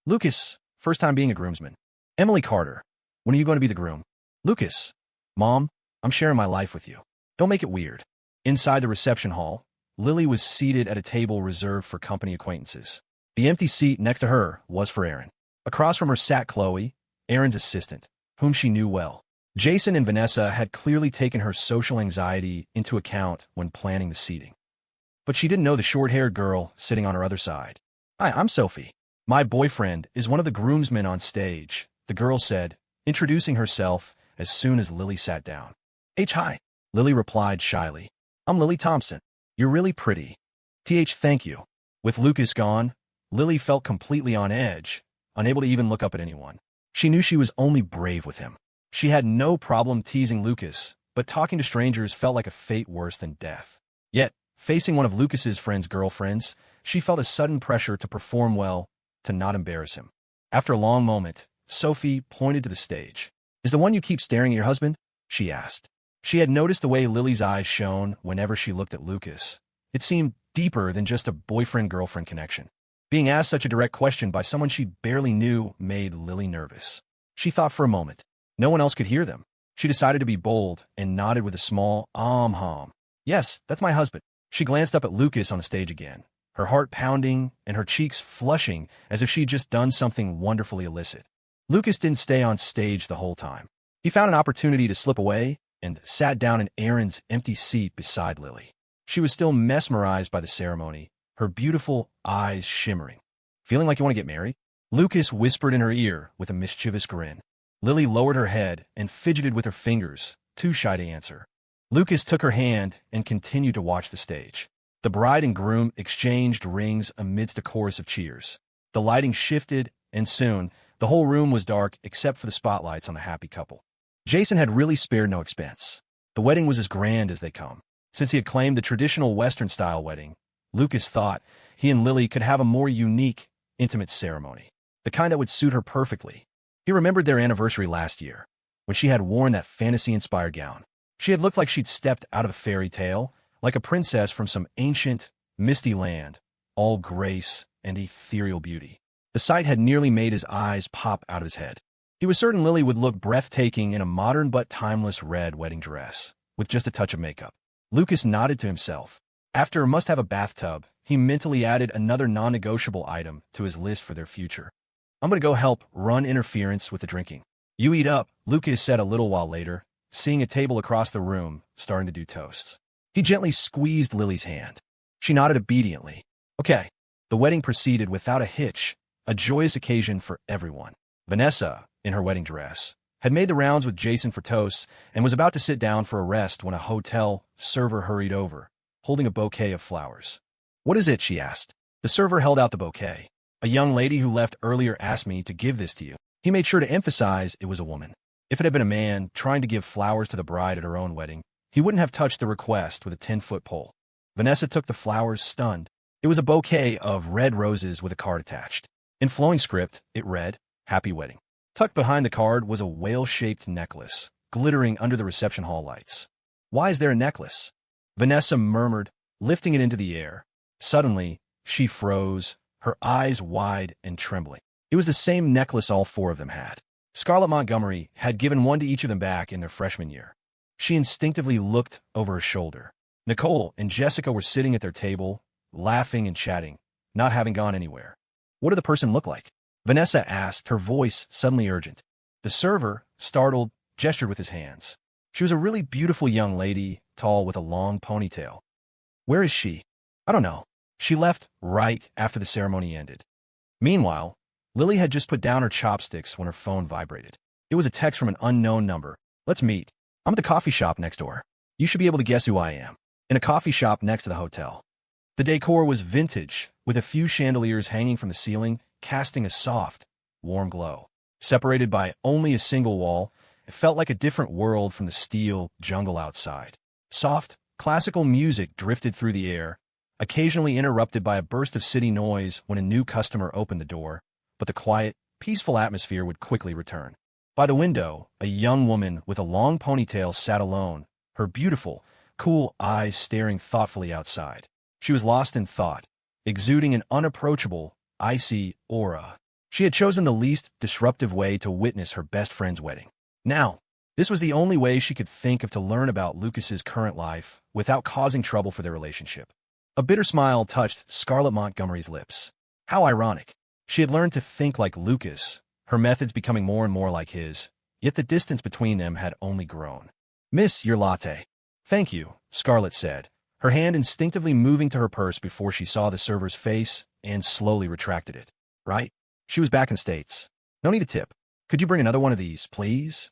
"Lucas, first time being a groomsman. Emily Carter, when are you going to be the groom?" "Lucas, Mom, I'm sharing my life with you. Don't make it weird." Inside the reception hall, Lily was seated at a table reserved for company acquaintances. The empty seat next to her was for Aaron. Across from her sat Chloe, Aaron's assistant, whom she knew well. Jason and Vanessa had clearly taken her social anxiety into account when planning the seating. But she didn't know the short-haired girl sitting on her other side. "Hi, I'm Sophie. My boyfriend is one of the groomsmen on stage," the girl said, introducing herself as soon as Lily sat down. "Hi," Lily replied shyly. "I'm Lily Thompson. You're really pretty." Thank you." With Lucas gone, Lily felt completely on edge, unable to even look up at anyone. She knew she was only brave with him. She had no problem teasing Lucas, but talking to strangers felt like a fate worse than death. Yet, facing one of Lucas's friends' girlfriends, she felt a sudden pressure to perform well, to not embarrass him. After a long moment, Sophie pointed to the stage. "Is the one you keep staring at your husband?" she asked. She had noticed the way Lily's eyes shone whenever she looked at Lucas. It seemed deeper than just a boyfriend-girlfriend connection. Being asked such a direct question by someone she barely knew made Lily nervous. She thought for a moment. No one else could hear them. She decided to be bold and nodded with a small hum. "Yes, that's my husband." She glanced up at Lucas on the stage again, her heart pounding and her cheeks flushing as if she'd just done something wonderfully illicit. Lucas didn't stay on stage the whole time. He found an opportunity to slip away and sat down in Aaron's empty seat beside Lily. She was still mesmerized by the ceremony, her beautiful eyes shimmering. "Feeling like you want to get married?" Lucas whispered in her ear with a mischievous grin. Lily lowered her head and fidgeted with her fingers, too shy to answer. Lucas took her hand and continued to watch the stage. The bride and groom exchanged rings amidst a chorus of cheers. The lighting shifted, and soon, the whole room was dark except for the spotlights on the happy couple. Jason had really spared no expense. The wedding was as grand as they come. Since he had claimed the traditional Western-style wedding, Lucas thought he and Lily could have a more unique, intimate ceremony, the kind that would suit her perfectly. He remembered their anniversary last year, when she had worn that fantasy-inspired gown. She had looked like she'd stepped out of a fairy tale, like a princess from some ancient, misty land, all grace and ethereal beauty. The sight had nearly made his eyes pop out of his head. He was certain Lily would look breathtaking in a modern but timeless red wedding dress, with just a touch of makeup. Lucas nodded to himself. After must-have a bathtub, he mentally added another non-negotiable item to his list for their future. I'm going to go help run interference with the drinking. You eat up, Lucas said a little while later, seeing a table across the room starting to do toasts. He gently squeezed Lily's hand. She nodded obediently. Okay. The wedding proceeded without a hitch, a joyous occasion for everyone. Vanessa, in her wedding dress, had made the rounds with Jason for toasts and was about to sit down for a rest when a hotel server hurried over, holding a bouquet of flowers. What is it? She asked. The server held out the bouquet. A young lady who left earlier asked me to give this to you. He made sure to emphasize it was a woman. If it had been a man trying to give flowers to the bride at her own wedding, he wouldn't have touched the request with a 10-foot pole. Vanessa took the flowers, stunned. It was a bouquet of red roses with a card attached. In flowing script, it read, "Happy Wedding." Tucked behind the card was a whale-shaped necklace, glittering under the reception hall lights. Why is there a necklace? Vanessa murmured, lifting it into the air. Suddenly, she froze, her eyes wide and trembling. It was the same necklace all four of them had. Scarlett Montgomery had given one to each of them back in their freshman year. She instinctively looked over her shoulder. Nicole and Jessica were sitting at their table, laughing and chatting, not having gone anywhere. What did the person look like? Vanessa asked, her voice suddenly urgent. The server, startled, gestured with his hands. She was a really beautiful young lady, tall with a long ponytail. Where is she? I don't know. She left right after the ceremony ended. Meanwhile, Lily had just put down her chopsticks when her phone vibrated. It was a text from an unknown number. Let's meet. I'm at the coffee shop next door. You should be able to guess who I am. In a coffee shop next to the hotel. The decor was vintage, with a few chandeliers hanging from the ceiling, casting a soft, warm glow. Separated by only a single wall, it felt like a different world from the steel jungle outside. Soft, classical music drifted through the air, occasionally interrupted by a burst of city noise when a new customer opened the door, but the quiet, peaceful atmosphere would quickly return. By the window, a young woman with a long ponytail sat alone, her beautiful, cool eyes staring thoughtfully outside. She was lost in thought, exuding an unapproachable, icy aura. She had chosen the least disruptive way to witness her best friend's wedding. Now, this was the only way she could think of to learn about Lucas's current life without causing trouble for their relationship. A bitter smile touched Scarlett Montgomery's lips. How ironic. She had learned to think like Lucas, her methods becoming more and more like his, yet the distance between them had only grown. Miss, your latte. Thank you, Scarlett said, her hand instinctively moving to her purse before she saw the server's face and slowly retracted it. Right? She was back in States. No need to tip. Could you bring another one of these, please?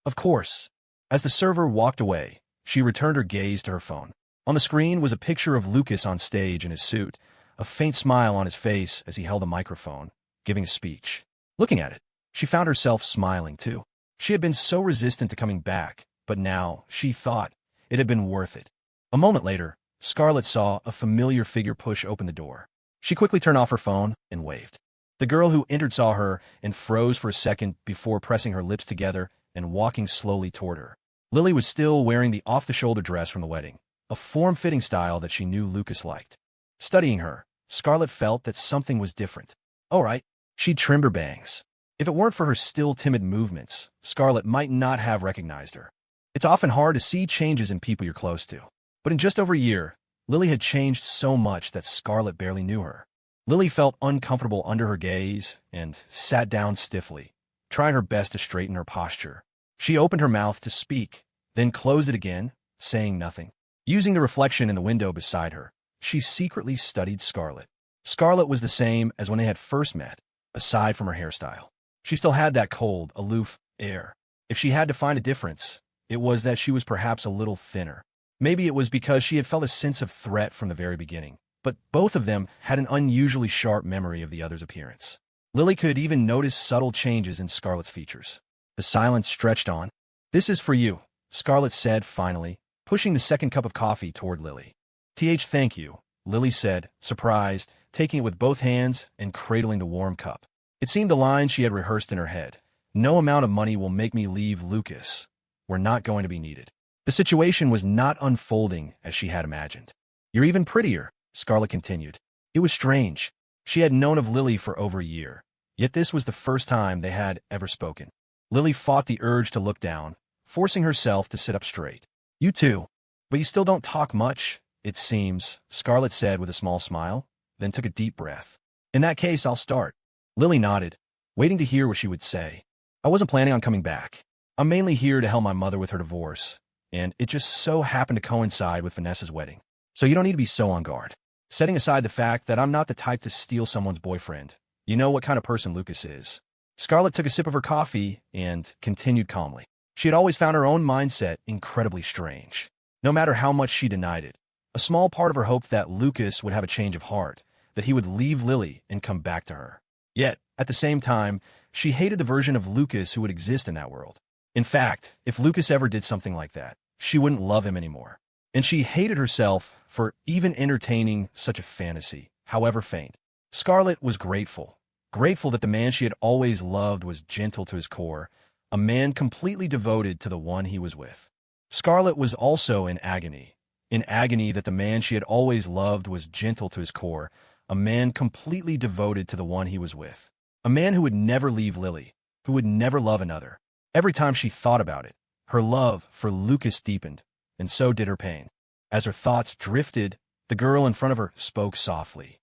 Of course. As the server walked away, she returned her gaze to her phone. On the screen was a picture of Lucas on stage in his suit, a faint smile on his face as he held a microphone, giving a speech. Looking at it, she found herself smiling too. She had been so resistant to coming back, but now, she thought, it had been worth it. A moment later, Scarlett saw a familiar figure push open the door. She quickly turned off her phone and waved. The girl who entered saw her and froze for a second before pressing her lips together and walking slowly toward her. Lily was still wearing the off-the-shoulder dress from the wedding, a form-fitting style that she knew Lucas liked. Studying her, Scarlett felt that something was different. All right, she'd trimmed her bangs. If it weren't for her still timid movements, Scarlett might not have recognized her. It's often hard to see changes in people you're close to. But in just over a year, Lily had changed so much that Scarlett barely knew her. Lily felt uncomfortable under her gaze and sat down stiffly, trying her best to straighten her posture. She opened her mouth to speak, then closed it again, saying nothing. Using the reflection in the window beside her, she secretly studied Scarlett. Scarlett was the same as when they had first met, aside from her hairstyle. She still had that cold, aloof air. If she had to find a difference, it was that she was perhaps a little thinner. Maybe it was because she had felt a sense of threat from the very beginning, but both of them had an unusually sharp memory of the other's appearance. Lily could even notice subtle changes in Scarlett's features. The silence stretched on. This is for you, Scarlett said finally, pushing the second cup of coffee toward Lily. Thank you, Lily said, surprised, taking it with both hands and cradling the warm cup. It seemed a line she had rehearsed in her head. No amount of money will make me leave Lucas. We're not going to be needed. The situation was not unfolding as she had imagined. You're even prettier, Scarlett continued. It was strange. She had known of Lily for over a year, yet this was the first time they had ever spoken. Lily fought the urge to look down, forcing herself to sit up straight. You too. But you still don't talk much, it seems, Scarlett said with a small smile, then took a deep breath. In that case, I'll start. Lily nodded, waiting to hear what she would say. I wasn't planning on coming back. I'm mainly here to help my mother with her divorce, and it just so happened to coincide with Vanessa's wedding. So you don't need to be so on guard. Setting aside the fact that I'm not the type to steal someone's boyfriend, you know what kind of person Lucas is. Scarlett took a sip of her coffee and continued calmly. She had always found her own mindset incredibly strange. No matter how much she denied it, a small part of her hoped that Lucas would have a change of heart, that he would leave Lily and come back to her. Yet, at the same time, she hated the version of Lucas who would exist in that world. In fact, if Lucas ever did something like that, she wouldn't love him anymore. And she hated herself for even entertaining such a fantasy, however faint. Scarlett was grateful that the man she had always loved was gentle to his core, a man completely devoted to the one he was with. Scarlett was also in agony that the man she had always loved was gentle to his core, a man completely devoted to the one he was with. A man who would never leave Lily, who would never love another. Every time she thought about it, her love for Lucas deepened, and so did her pain. As her thoughts drifted, the girl in front of her spoke softly.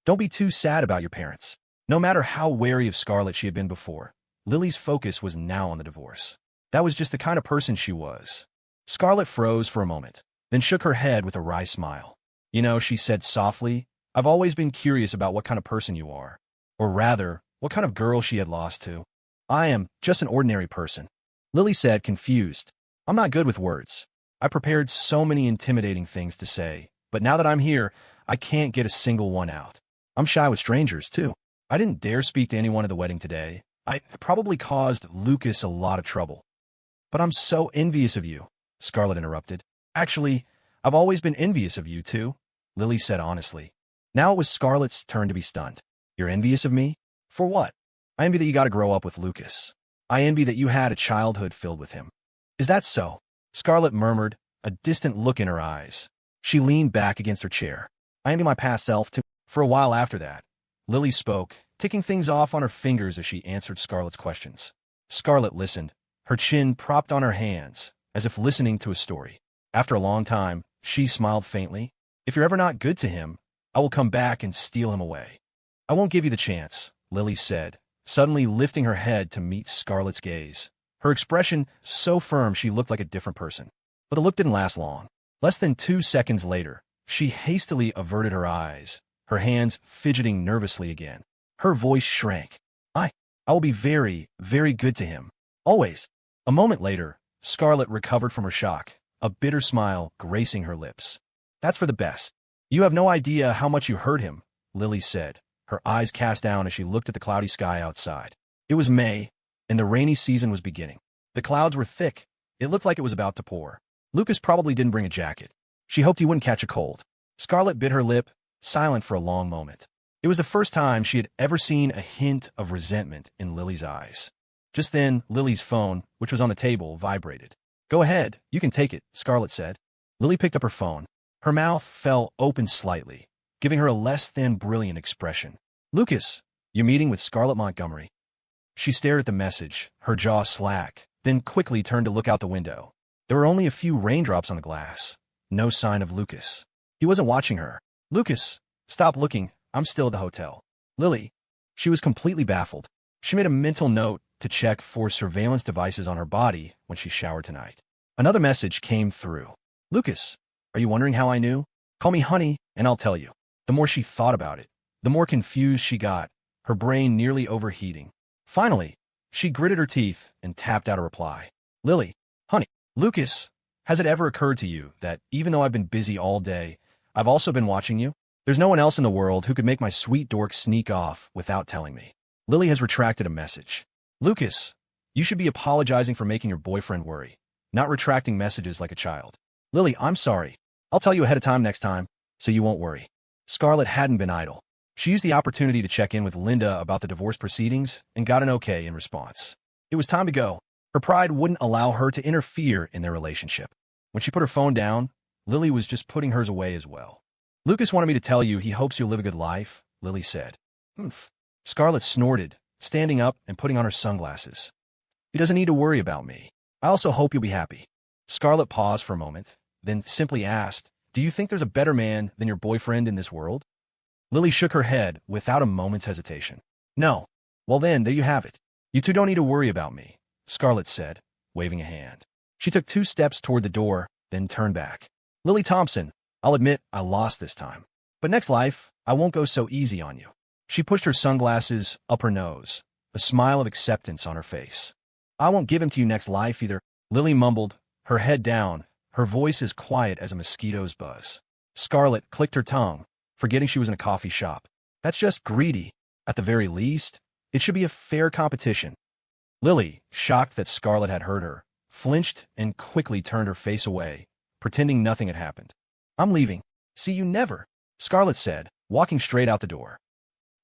Don't be too sad about your parents. No matter how wary of Scarlett she had been before, Lily's focus was now on the divorce. That was just the kind of person she was. Scarlett froze for a moment, then shook her head with a wry smile. She said softly, I've always been curious about what kind of person you are. Or rather, what kind of girl she had lost to. I am just an ordinary person. Lily said, confused. I'm not good with words. I prepared so many intimidating things to say, but now that I'm here, I can't get a single one out. I'm shy with strangers, too. I didn't dare speak to anyone at the wedding today. I probably caused Lucas a lot of trouble. But I'm so envious of you, Scarlett interrupted. Actually, I've always been envious of you, too, Lily said honestly. Now it was Scarlett's turn to be stunned. You're envious of me? For what? I envy that you got to grow up with Lucas. I envy that you had a childhood filled with him. Is that so? Scarlett murmured, a distant look in her eyes. She leaned back against her chair. I envy my past self, too. For a while after that, Lily spoke, ticking things off on her fingers as she answered Scarlett's questions. Scarlett listened, her chin propped on her hands, as if listening to a story. After a long time, she smiled faintly. If you're ever not good to him, I will come back and steal him away. I won't give you the chance, Lily said, suddenly lifting her head to meet Scarlett's gaze. Her expression so firm she looked like a different person. But the look didn't last long. Less than 2 seconds later, she hastily averted her eyes, her hands fidgeting nervously again. Her voice shrank. I will be very, very good to him. Always. A moment later, Scarlett recovered from her shock, a bitter smile gracing her lips. That's for the best. You have no idea how much you hurt him, Lily said, her eyes cast down as she looked at the cloudy sky outside. It was May, and the rainy season was beginning. The clouds were thick. It looked like it was about to pour. Lucas probably didn't bring a jacket. She hoped he wouldn't catch a cold. Scarlett bit her lip, silent for a long moment. It was the first time she had ever seen a hint of resentment in Lily's eyes. Just then, Lily's phone, which was on the table, vibrated. Go ahead, you can take it, Scarlett said. Lily picked up her phone. Her mouth fell open slightly, giving her a less than brilliant expression. Lucas, you're meeting with Scarlett Montgomery. She stared at the message, her jaw slack, then quickly turned to look out the window. There were only a few raindrops on the glass. No sign of Lucas. He wasn't watching her. Lucas, stop looking. I'm still at the hotel. Lily. She was completely baffled. She made a mental note to check for surveillance devices on her body when she showered tonight. Another message came through. Lucas, are you wondering how I knew? Call me honey, and I'll tell you. The more she thought about it, the more confused she got, her brain nearly overheating. Finally, she gritted her teeth and tapped out a reply. Lily, honey, Lucas, has it ever occurred to you that even though I've been busy all day, I've also been watching you? There's no one else in the world who could make my sweet dork sneak off without telling me. Lily has retracted a message. Lucas, You should be apologizing for making your boyfriend worry, not retracting messages like a child. Lily, I'm sorry. I'll tell you ahead of time next time, so you won't worry. Scarlett hadn't been idle. She used the opportunity to check in with Linda about the divorce proceedings and got an okay in response. It was time to go. Her pride wouldn't allow her to interfere in their relationship. When she put her phone down, Lily was just putting hers away as well. Lucas wanted me to tell you he hopes you'll live a good life, Lily said. Humph. Scarlett snorted, standing up and putting on her sunglasses. He doesn't need to worry about me. I also hope you'll be happy. Scarlett paused for a moment, then simply asked, do you think there's a better man than your boyfriend in this world? Lily shook her head without a moment's hesitation. No. Well then, there you have it. You two don't need to worry about me, Scarlett said, waving a hand. She took 2 steps toward the door, then turned back. Lily Thompson, I'll admit I lost this time. But next life, I won't go so easy on you. She pushed her sunglasses up her nose, a smile of acceptance on her face. I won't give him to you next life either, Lily mumbled, her head down, her voice as quiet as a mosquito's buzz. Scarlett clicked her tongue, forgetting she was in a coffee shop. That's just greedy. At the very least, it should be a fair competition. Lily, shocked that Scarlett had heard her, flinched and quickly turned her face away, pretending nothing had happened. I'm leaving. See you never, Scarlett said, walking straight out the door.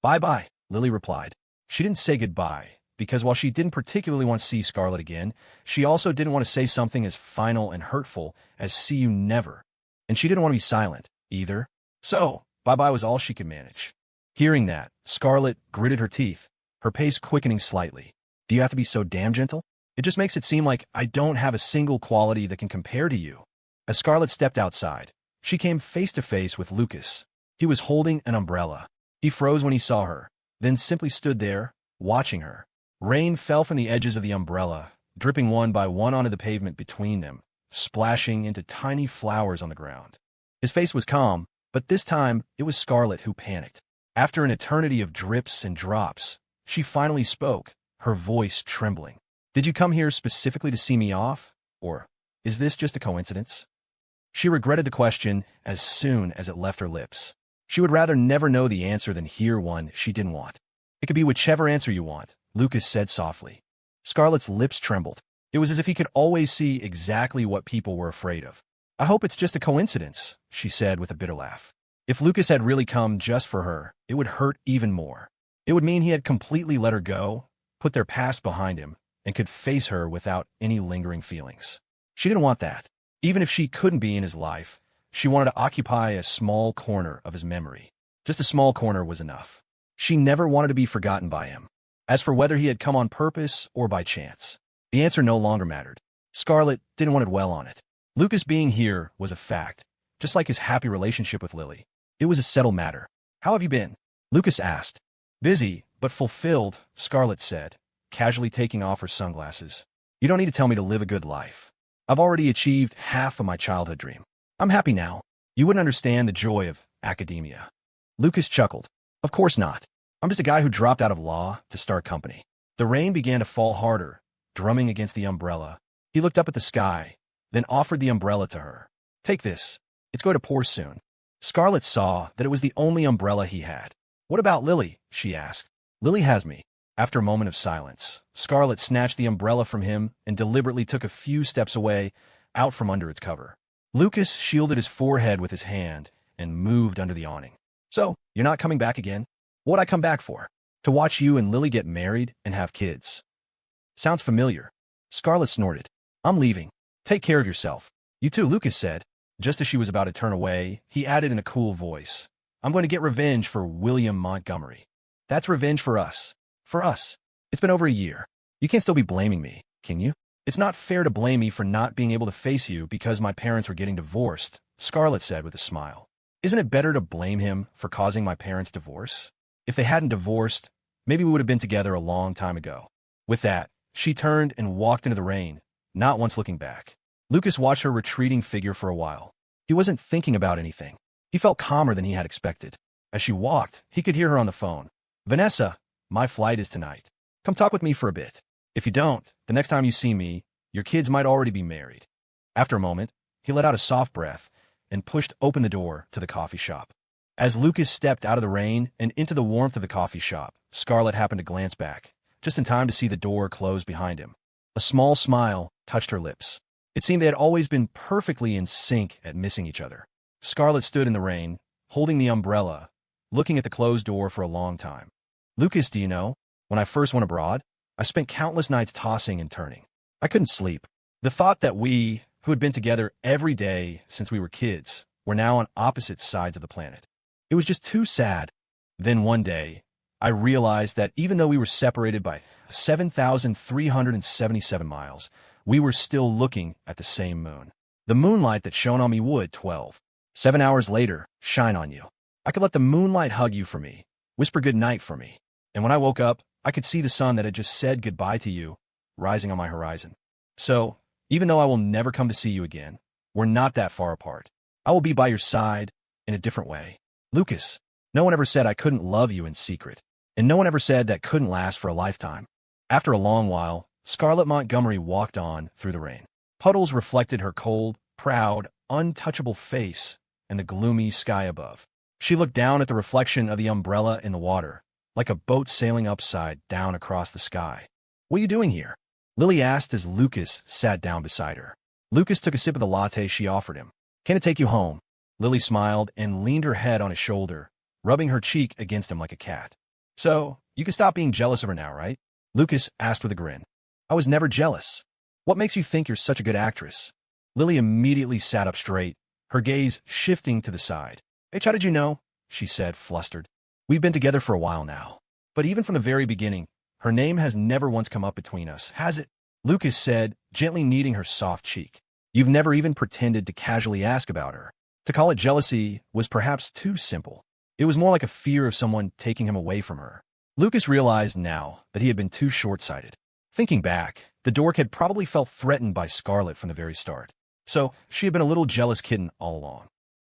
Bye-bye, Lily replied. She didn't say goodbye, because while she didn't particularly want to see Scarlett again, she also didn't want to say something as final and hurtful as see you never. And she didn't want to be silent, either. So, bye-bye was all she could manage. Hearing that, Scarlett gritted her teeth, her pace quickening slightly. Do you have to be so damn gentle? It just makes it seem like I don't have a single quality that can compare to you. As Scarlett stepped outside, she came face to face with Lucas. He was holding an umbrella. He froze when he saw her, then simply stood there, watching her. Rain fell from the edges of the umbrella, dripping one by one onto the pavement between them, splashing into tiny flowers on the ground. His face was calm, but this time it was Scarlett who panicked. After an eternity of drips and drops, she finally spoke, her voice trembling. Did you come here specifically to see me off, or is this just a coincidence? She regretted the question as soon as it left her lips. She would rather never know the answer than hear one she didn't want. It could be whichever answer you want, Lucas said softly. Scarlett's lips trembled. It was as if he could always see exactly what people were afraid of. I hope it's just a coincidence, she said with a bitter laugh. If Lucas had really come just for her, it would hurt even more. It would mean he had completely let her go, put their past behind him, and could face her without any lingering feelings. She didn't want that. Even if she couldn't be in his life, she wanted to occupy a small corner of his memory. Just a small corner was enough. She never wanted to be forgotten by him. As for whether he had come on purpose or by chance, the answer no longer mattered. Scarlett didn't want to dwell on it. Lucas being here was a fact, just like his happy relationship with Lily. It was a settled matter. How have you been? Lucas asked. Busy, but fulfilled, Scarlett said, casually taking off her sunglasses. You don't need to tell me to live a good life. I've already achieved half of my childhood dream. I'm happy now. You wouldn't understand the joy of academia. Lucas chuckled. Of course not. I'm just a guy who dropped out of law to start company. The rain began to fall harder, drumming against the umbrella. He looked up at the sky, then offered the umbrella to her. Take this. It's going to pour soon. Scarlett saw that it was the only umbrella he had. What about Lily? She asked. Lily has me. After a moment of silence, Scarlett snatched the umbrella from him and deliberately took a few steps away, out from under its cover. Lucas shielded his forehead with his hand and moved under the awning. So, you're not coming back again? What'd I come back for? To watch you and Lily get married and have kids. Sounds familiar. Scarlett snorted. I'm leaving. Take care of yourself. You too, Lucas said. Just as she was about to turn away, he added in a cool voice. I'm going to get revenge for William Montgomery. That's revenge for us. For us. It's been over a year. You can't still be blaming me, can you? It's not fair to blame me for not being able to face you because my parents were getting divorced, Scarlett said with a smile. Isn't it better to blame him for causing my parents' divorce? If they hadn't divorced, maybe we would have been together a long time ago. With that, she turned and walked into the rain, not once looking back. Lucas watched her retreating figure for a while. He wasn't thinking about anything. He felt calmer than he had expected. As she walked, he could hear her on the phone. Vanessa, my flight is tonight. Come talk with me for a bit. If you don't, the next time you see me, your kids might already be married. After a moment, he let out a soft breath and pushed open the door to the coffee shop. As Lucas stepped out of the rain and into the warmth of the coffee shop, Scarlett happened to glance back, just in time to see the door close behind him. A small smile touched her lips. It seemed they had always been perfectly in sync at missing each other. Scarlett stood in the rain, holding the umbrella, looking at the closed door for a long time. Lucas, do you know, when I first went abroad, I spent countless nights tossing and turning. I couldn't sleep. The thought that we, who had been together every day since we were kids, were now on opposite sides of the planet. It was just too sad. Then one day, I realized that even though we were separated by 7,377 miles, we were still looking at the same moon. The moonlight that shone on me would, 12. 7 hours later, shine on you. I could let the moonlight hug you for me, whisper good night for me. And when I woke up, I could see the sun that had just said goodbye to you, rising on my horizon. So, even though I will never come to see you again, we're not that far apart. I will be by your side in a different way. Lucas, no one ever said I couldn't love you in secret, and no one ever said that couldn't last for a lifetime. After a long while, Scarlett Montgomery walked on through the rain. Puddles reflected her cold, proud, untouchable face and the gloomy sky above. She looked down at the reflection of the umbrella in the water, like a boat sailing upside down across the sky. What are you doing here? Lily asked as Lucas sat down beside her. Lucas took a sip of the latte she offered him. Can it take you home? Lily smiled and leaned her head on his shoulder, rubbing her cheek against him like a cat. So, you can stop being jealous of her now, right? Lucas asked with a grin. I was never jealous. What makes you think you're such a good actress? Lily immediately sat up straight, her gaze shifting to the side. H, how did you know? She said, flustered. We've been together for a while now. But even from the very beginning, her name has never once come up between us, has it? Lucas said, gently kneading her soft cheek. You've never even pretended to casually ask about her. To call it jealousy was perhaps too simple. It was more like a fear of someone taking him away from her. Lucas realized now that he had been too short-sighted. Thinking back, the dork had probably felt threatened by Scarlett from the very start. So, she had been a little jealous kitten all along.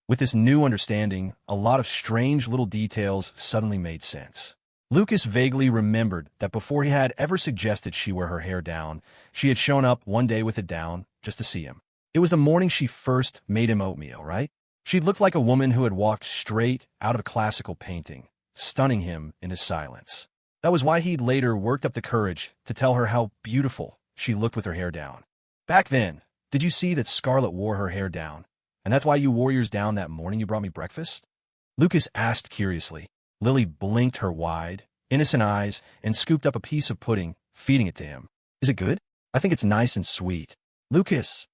With this new understanding, a lot of strange little details suddenly made sense. Lucas vaguely remembered that before he had ever suggested she wear her hair down, she had shown up one day with it down just to see him. It was the morning she first made him oatmeal, right? She looked like a woman who had walked straight out of a classical painting, stunning him in his silence. That was why he'd later worked up the courage to tell her how beautiful she looked with her hair down. Back then, did you see that Scarlett wore her hair down? And that's why you wore yours down that morning you brought me breakfast? Lucas asked curiously. Lily blinked her wide, innocent eyes and scooped up a piece of pudding, feeding it to him. Is it good? I think it's nice and sweet. Lucas.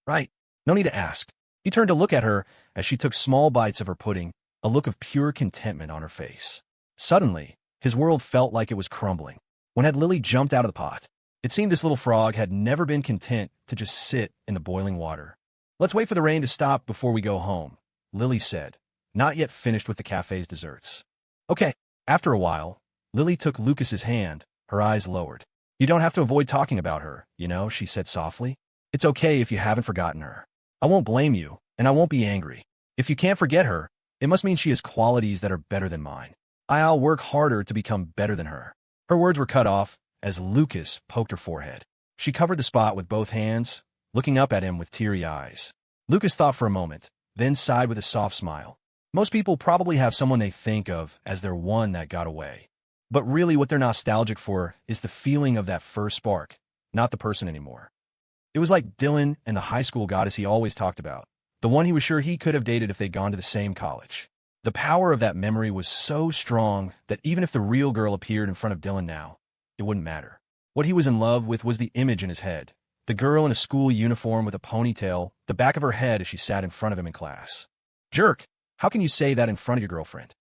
Right. No need to ask. He turned to look at her as she took small bites of her pudding, a look of pure contentment on her face. Suddenly, his world felt like it was crumbling. When had Lily jumped out of the pot? It seemed this little frog had never been content to just sit in the boiling water. Let's wait for the rain to stop before we go home, Lily said, not yet finished with the cafe's desserts. Okay. After a while, Lily took Lucas's hand, her eyes lowered. You don't have to avoid talking about her, you know, she said softly. It's okay if you haven't forgotten her. I won't blame you, and I won't be angry. If you can't forget her, it must mean she has qualities that are better than mine. I'll work harder to become better than her. Her words were cut off as Lucas poked her forehead. She covered the spot with both hands, looking up at him with teary eyes. Lucas thought for a moment, then sighed with a soft smile. Most people probably have someone they think of as their one that got away. But really what they're nostalgic for is the feeling of that first spark, not the person anymore. It was like Dylan and the high school goddess he always talked about, the one he was sure he could have dated if they'd gone to the same college. The power of that memory was so strong that even if the real girl appeared in front of Dylan now, it wouldn't matter. What he was in love with was the image in his head. The girl in a school uniform with a ponytail, the back of her head as she sat in front of him in class. Jerk, how can you say that in front of your girlfriend?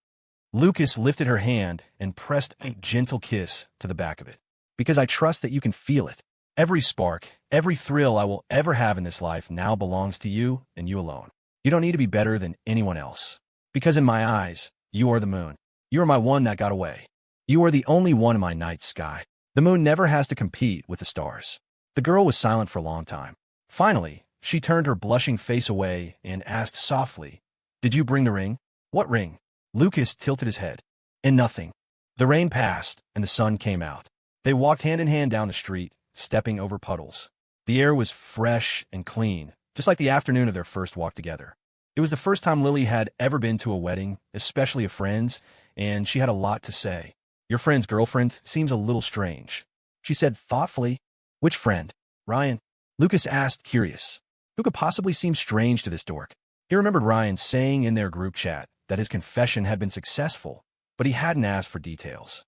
Lucas lifted her hand and pressed a gentle kiss to the back of it. Because I trust that you can feel it. Every spark, every thrill I will ever have in this life now belongs to you and you alone. You don't need to be better than anyone else. Because in my eyes, you are the moon. You are my one that got away. You are the only one in my night sky. The moon never has to compete with the stars. The girl was silent for a long time. Finally, she turned her blushing face away and asked softly, Did you bring the ring? What ring? Lucas tilted his head. And nothing. The rain passed and the sun came out. They walked hand in hand down the street, stepping over puddles. The air was fresh and clean, just like the afternoon of their first walk together. It was the first time Lily had ever been to a wedding, especially a friend's, and she had a lot to say. Your friend's girlfriend seems a little strange, she said thoughtfully. Which friend? Ryan? Lucas asked, curious. Who could possibly seem strange to this dork? He remembered Ryan saying in their group chat that his confession had been successful, but he hadn't asked for details.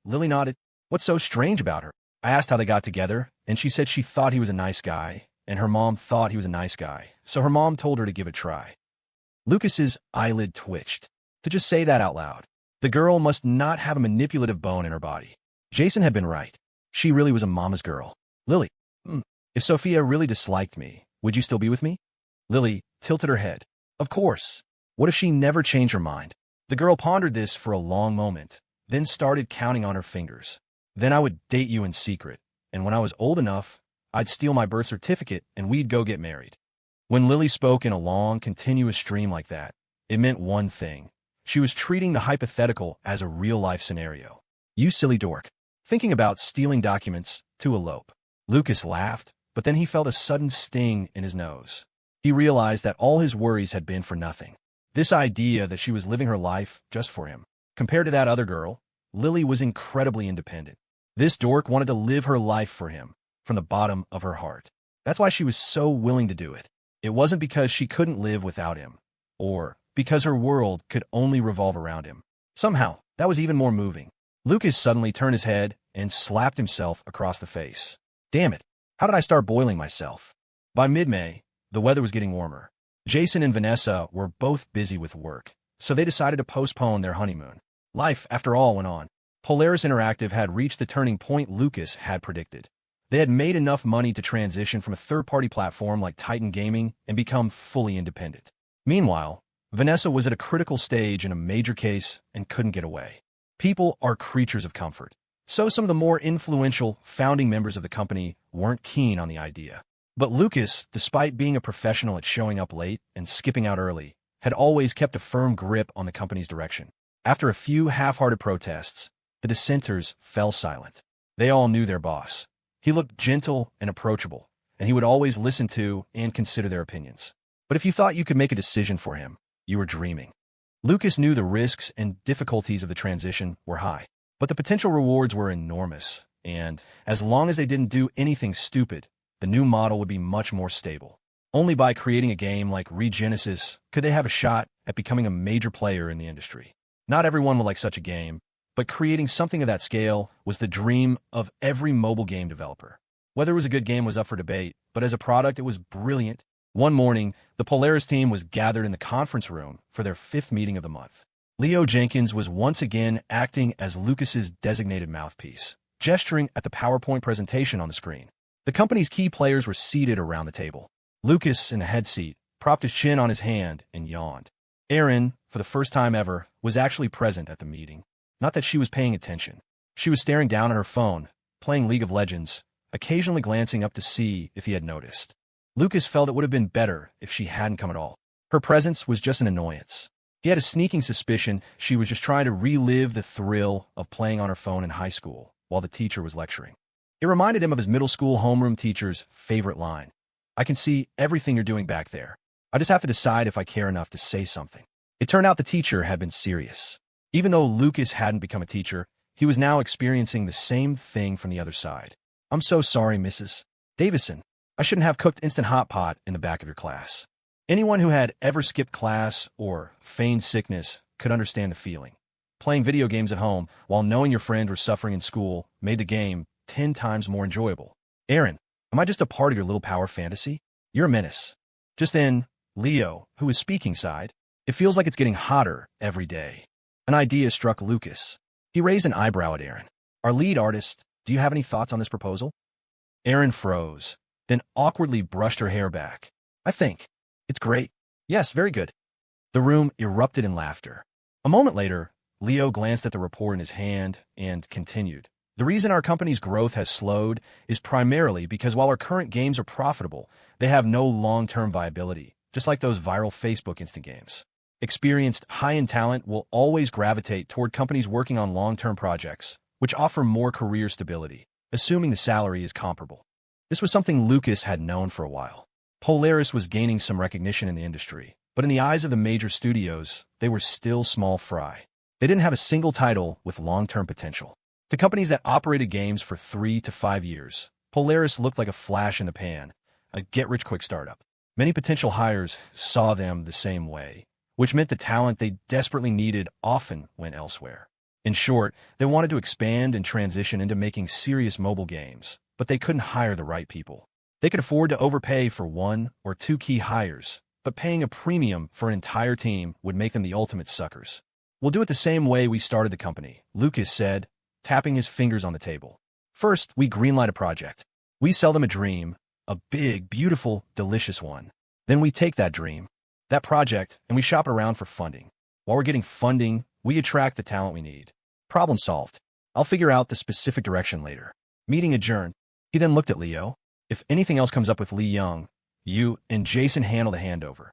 Lily nodded. What's so strange about her? I asked how they got together, and she said she thought he was a nice guy, and her mom thought he was a nice guy, so her mom told her to give it a try. Lucas's eyelid twitched. To just say that out loud. The girl must not have a manipulative bone in her body. Jason had been right. She really was a mama's girl. Lily, if Sophia really disliked me, would you still be with me? Lily tilted her head. Of course. What if she never changed her mind? The girl pondered this for a long moment, then started counting on her fingers. Then I would date you in secret, and when I was old enough, I'd steal my birth certificate and we'd go get married. When Lily spoke in a long, continuous stream like that, it meant one thing. She was treating the hypothetical as a real-life scenario. You silly dork. Thinking about stealing documents to elope. Lucas laughed, but then he felt a sudden sting in his nose. He realized that all his worries had been for nothing. This idea that she was living her life just for him. Compared to that other girl, Lily was incredibly independent. This dork wanted to live her life for him, from the bottom of her heart. That's why she was so willing to do it. It wasn't because she couldn't live without him, or because her world could only revolve around him. Somehow, that was even more moving. Lucas suddenly turned his head and slapped himself across the face. Damn it, how did I start boiling myself? By mid-May, the weather was getting warmer. Jason and Vanessa were both busy with work, so they decided to postpone their honeymoon. Life, after all, went on. Polaris Interactive had reached the turning point Lucas had predicted. They had made enough money to transition from a third-party platform like Titan Gaming and become fully independent. Meanwhile, Vanessa was at a critical stage in a major case and couldn't get away. People are creatures of comfort. So some of the more influential founding members of the company weren't keen on the idea. But Lucas, despite being a professional at showing up late and skipping out early, had always kept a firm grip on the company's direction. After a few half-hearted protests, the dissenters fell silent. They all knew their boss. He looked gentle and approachable, and he would always listen to and consider their opinions. But if you thought you could make a decision for him, you were dreaming. Lucas knew the risks and difficulties of the transition were high, but the potential rewards were enormous, and as long as they didn't do anything stupid, the new model would be much more stable. Only by creating a game like Regenesis could they have a shot at becoming a major player in the industry. Not everyone would like such a game, but creating something of that scale was the dream of every mobile game developer. Whether it was a good game was up for debate, but as a product it was brilliant. One morning, the Polaris team was gathered in the conference room for their 5th meeting of the month. Leo Jenkins was once again acting as Lucas's designated mouthpiece, gesturing at the PowerPoint presentation on the screen. The company's key players were seated around the table. Lucas, in the head seat, propped his chin on his hand and yawned. Erin, for the first time ever, was actually present at the meeting. Not that she was paying attention. She was staring down at her phone, playing League of Legends, occasionally glancing up to see if he had noticed. Lucas felt it would have been better if she hadn't come at all. Her presence was just an annoyance. He had a sneaking suspicion she was just trying to relive the thrill of playing on her phone in high school while the teacher was lecturing. It reminded him of his middle school homeroom teacher's favorite line. I can see everything you're doing back there. I just have to decide if I care enough to say something. It turned out the teacher had been serious. Even though Lucas hadn't become a teacher, he was now experiencing the same thing from the other side. I'm so sorry, Mrs. Davison. I shouldn't have cooked Instant Hot Pot in the back of your class. Anyone who had ever skipped class or feigned sickness could understand the feeling. Playing video games at home while knowing your friends were suffering in school made the game 10 times more enjoyable. Erin, am I just a part of your little power fantasy? You're a menace. Just then, Leo, who was speaking, sighed. It feels like it's getting hotter every day. An idea struck Lucas. He raised an eyebrow at Erin. Our lead artist, do you have any thoughts on this proposal? Erin froze, then awkwardly brushed her hair back. I think. It's great. Yes, very good. The room erupted in laughter. A moment later, Leo glanced at the report in his hand and continued. The reason our company's growth has slowed is primarily because while our current games are profitable, they have no long-term viability, just like those viral Facebook instant games. Experienced, high-end talent will always gravitate toward companies working on long-term projects, which offer more career stability, assuming the salary is comparable. This was something Lucas had known for a while. Polaris was gaining some recognition in the industry, but in the eyes of the major studios, they were still small fry. They didn't have a single title with long-term potential. To companies that operated games for 3 to 5 years, Polaris looked like a flash in the pan, a get-rich-quick startup. Many potential hires saw them the same way, which meant the talent they desperately needed often went elsewhere. In short, they wanted to expand and transition into making serious mobile games, but they couldn't hire the right people. They could afford to overpay for one or two key hires, but paying a premium for an entire team would make them the ultimate suckers. "We'll do it the same way we started the company," Lucas said, tapping his fingers on the table. "First, we greenlight a project. We sell them a dream, a big, beautiful, delicious one. Then we take that dream, that project, and we shop it around for funding. While we're getting funding, we attract the talent we need. Problem solved. I'll figure out the specific direction later." Meeting adjourned. He then looked at Leo. "If anything else comes up with Lee Young, you and Jason handle the handover."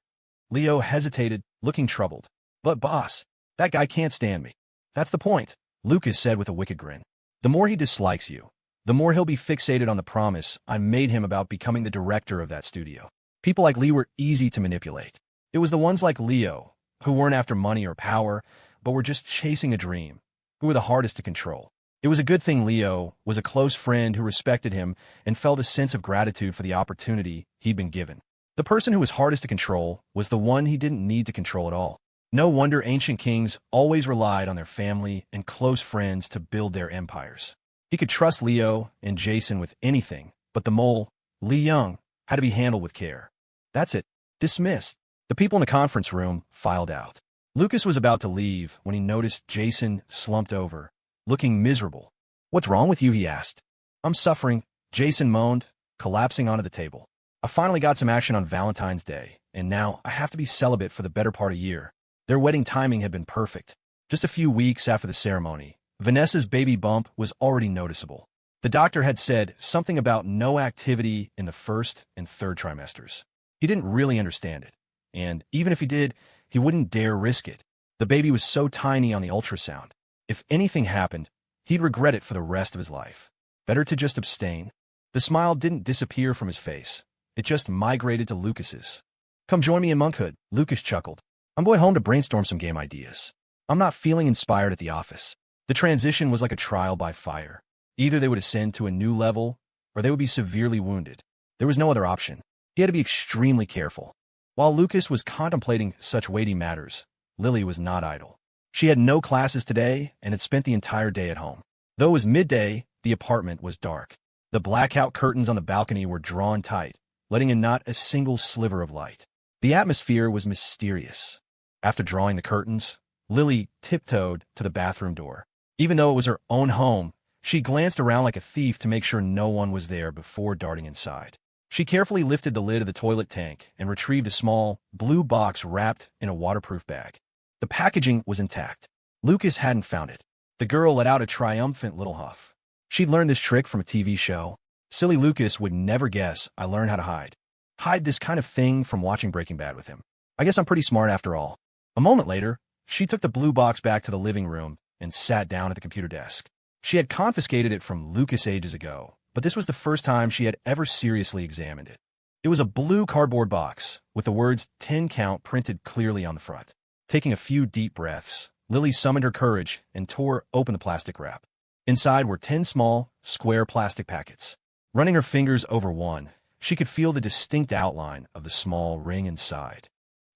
Leo hesitated, looking troubled. "But boss, that guy can't stand me." "That's the point," Lucas said with a wicked grin. "The more he dislikes you, the more he'll be fixated on the promise I made him about becoming the director of that studio." People like Lee were easy to manipulate. It was the ones like Leo, who weren't after money or power, but were just chasing a dream, who were the hardest to control. It was a good thing Leo was a close friend who respected him and felt a sense of gratitude for the opportunity he'd been given. The person who was hardest to control was the one he didn't need to control at all. No wonder ancient kings always relied on their family and close friends to build their empires. He could trust Leo and Jason with anything, but the mole, Lee Young, had to be handled with care. That's it. Dismissed. The people in the conference room filed out. Lucas was about to leave when he noticed Jason slumped over, looking miserable. "What's wrong with you?" he asked. "I'm suffering," Jason moaned, collapsing onto the table. "I finally got some action on Valentine's Day, and now I have to be celibate for the better part of a year." Their wedding timing had been perfect. Just a few weeks after the ceremony, Vanessa's baby bump was already noticeable. The doctor had said something about no activity in the first and third trimesters. He didn't really understand it, and even if he did, he wouldn't dare risk it. The baby was so tiny on the ultrasound. If anything happened, he'd regret it for the rest of his life. Better to just abstain. The smile didn't disappear from his face. It just migrated to Lucas's. "Come join me in monkhood," Lucas chuckled. "I'm going home to brainstorm some game ideas. I'm not feeling inspired at the office." The transition was like a trial by fire. Either they would ascend to a new level, or they would be severely wounded. There was no other option. He had to be extremely careful. While Lucas was contemplating such weighty matters, Lily was not idle. She had no classes today and had spent the entire day at home. Though it was midday, the apartment was dark. The blackout curtains on the balcony were drawn tight, letting in not a single sliver of light. The atmosphere was mysterious. After drawing the curtains, Lily tiptoed to the bathroom door. Even though it was her own home, she glanced around like a thief to make sure no one was there before darting inside. She carefully lifted the lid of the toilet tank and retrieved a small, blue box wrapped in a waterproof bag. The packaging was intact. Lucas hadn't found it. The girl let out a triumphant little huff. She'd learned this trick from a TV show. Silly Lucas would never guess I learned how to hide. Hide this kind of thing from watching Breaking Bad with him. I guess I'm pretty smart after all. A moment later, she took the blue box back to the living room and sat down at the computer desk. She had confiscated it from Lucas ages ago, but this was the first time she had ever seriously examined it. It was a blue cardboard box with the words 10 count printed clearly on the front. Taking a few deep breaths, Lily summoned her courage and tore open the plastic wrap. Inside were 10 small, square plastic packets. Running her fingers over one, she could feel the distinct outline of the small ring inside.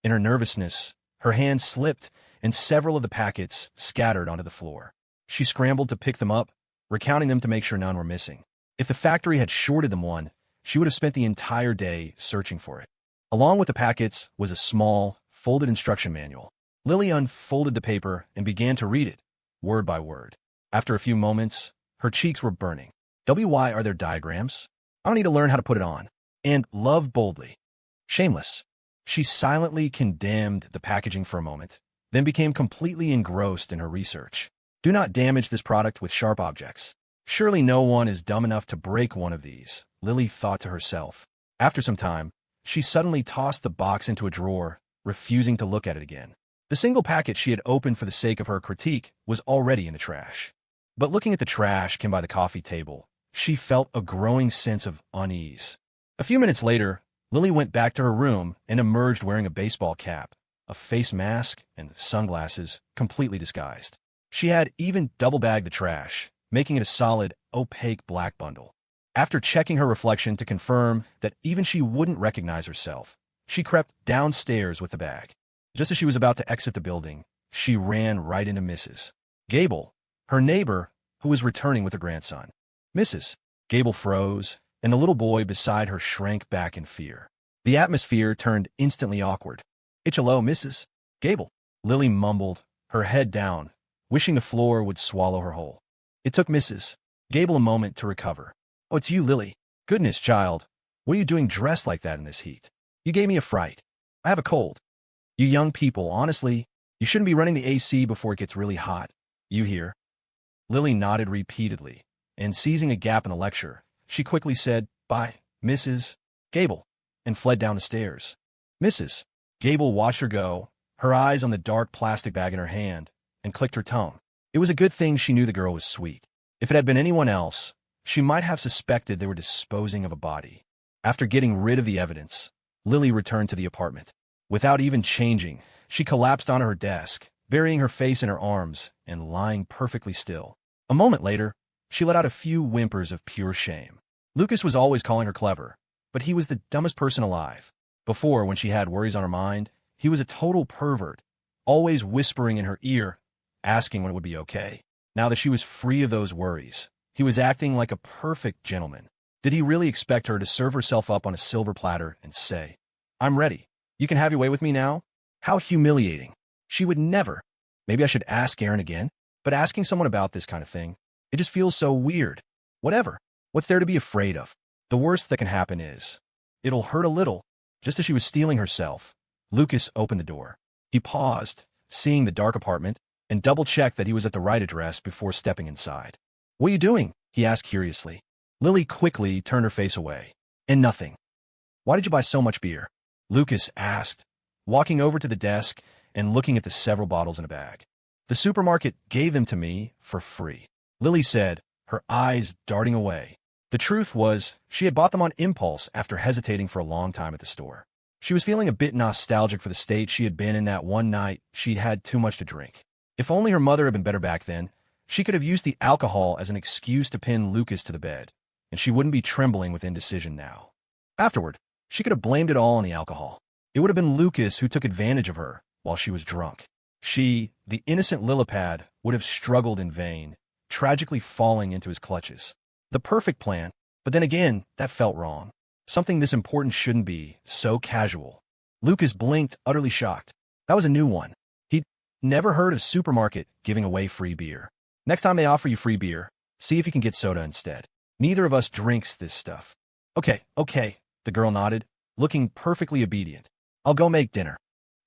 In her nervousness, her hand slipped and several of the packets scattered onto the floor. She scrambled to pick them up, recounting them to make sure none were missing. If the factory had shorted them one, she would have spent the entire day searching for it. Along with the packets was a small, folded instruction manual. Lily unfolded the paper and began to read it, word by word. After a few moments, her cheeks were burning. "WY are there diagrams? I don't need to learn how to put it on." And "love boldly." Shameless. She silently condemned the packaging for a moment, then became completely engrossed in her research. Do not damage this product with sharp objects. Surely no one is dumb enough to break one of these, Lily thought to herself. After some time, she suddenly tossed the box into a drawer, refusing to look at it again. The single packet she had opened for the sake of her critique was already in the trash. But looking at the trash can by the coffee table, she felt a growing sense of unease. A few minutes later, Lily went back to her room and emerged wearing a baseball cap, a face mask, and sunglasses, completely disguised. She had even double-bagged the trash, making it a solid, opaque black bundle. After checking her reflection to confirm that even she wouldn't recognize herself, she crept downstairs with the bag. Just as she was about to exit the building, she ran right into Mrs. Gable, her neighbor, who was returning with her grandson. Mrs. Gable froze, and the little boy beside her shrank back in fear. The atmosphere turned instantly awkward. "Hello, Mrs. Gable," Lily mumbled, her head down, wishing the floor would swallow her whole. It took Mrs. Gable a moment to recover. "Oh, it's you, Lily. Goodness, child. What are you doing dressed like that in this heat? You gave me a fright. I have a cold. You young people, honestly, you shouldn't be running the AC before it gets really hot. You hear?" Lily nodded repeatedly, and seizing a gap in the lecture, she quickly said, "Bye, Mrs. Gable," and fled down the stairs. Mrs. Gable watched her go, her eyes on the dark plastic bag in her hand, and clicked her tongue. It was a good thing she knew the girl was sweet. If it had been anyone else, she might have suspected they were disposing of a body. After getting rid of the evidence, Lily returned to the apartment. Without even changing, she collapsed onto her desk, burying her face in her arms and lying perfectly still. A moment later, she let out a few whimpers of pure shame. Lucas was always calling her clever, but he was the dumbest person alive. Before, when she had worries on her mind, he was a total pervert, always whispering in her ear, asking when it would be okay. Now that she was free of those worries, he was acting like a perfect gentleman. Did he really expect her to serve herself up on a silver platter and say, "I'm ready. You can have your way with me now"? How humiliating. She would never. Maybe I should ask Aaron again, but asking someone about this kind of thing, it just feels so weird. Whatever. What's there to be afraid of? The worst that can happen is, it'll hurt a little. Just as she was steeling herself, Lucas opened the door. He paused, seeing the dark apartment, and double-checked that he was at the right address before stepping inside. "What are you doing?" he asked curiously. Lily quickly turned her face away. "And nothing." "Why did you buy so much beer?" Lucas asked, walking over to the desk and looking at the several bottles in a bag. "The supermarket gave them to me for free," Lily said, her eyes darting away. The truth was, she had bought them on impulse after hesitating for a long time at the store. She was feeling a bit nostalgic for the state she had been in that one night she'd had too much to drink. If only her mother had been better back then, she could have used the alcohol as an excuse to pin Lucas to the bed, and she wouldn't be trembling with indecision now. Afterward, she could have blamed it all on the alcohol. It would have been Lucas who took advantage of her while she was drunk. She, the innocent Lillipad, would have struggled in vain, tragically falling into his clutches. The perfect plan, but then again, that felt wrong. Something this important shouldn't be so casual. Lucas blinked, utterly shocked. That was a new one. He'd never heard of a supermarket giving away free beer. "Next time they offer you free beer, see if you can get soda instead. Neither of us drinks this stuff." Okay, the girl nodded, looking perfectly obedient. "I'll go make dinner."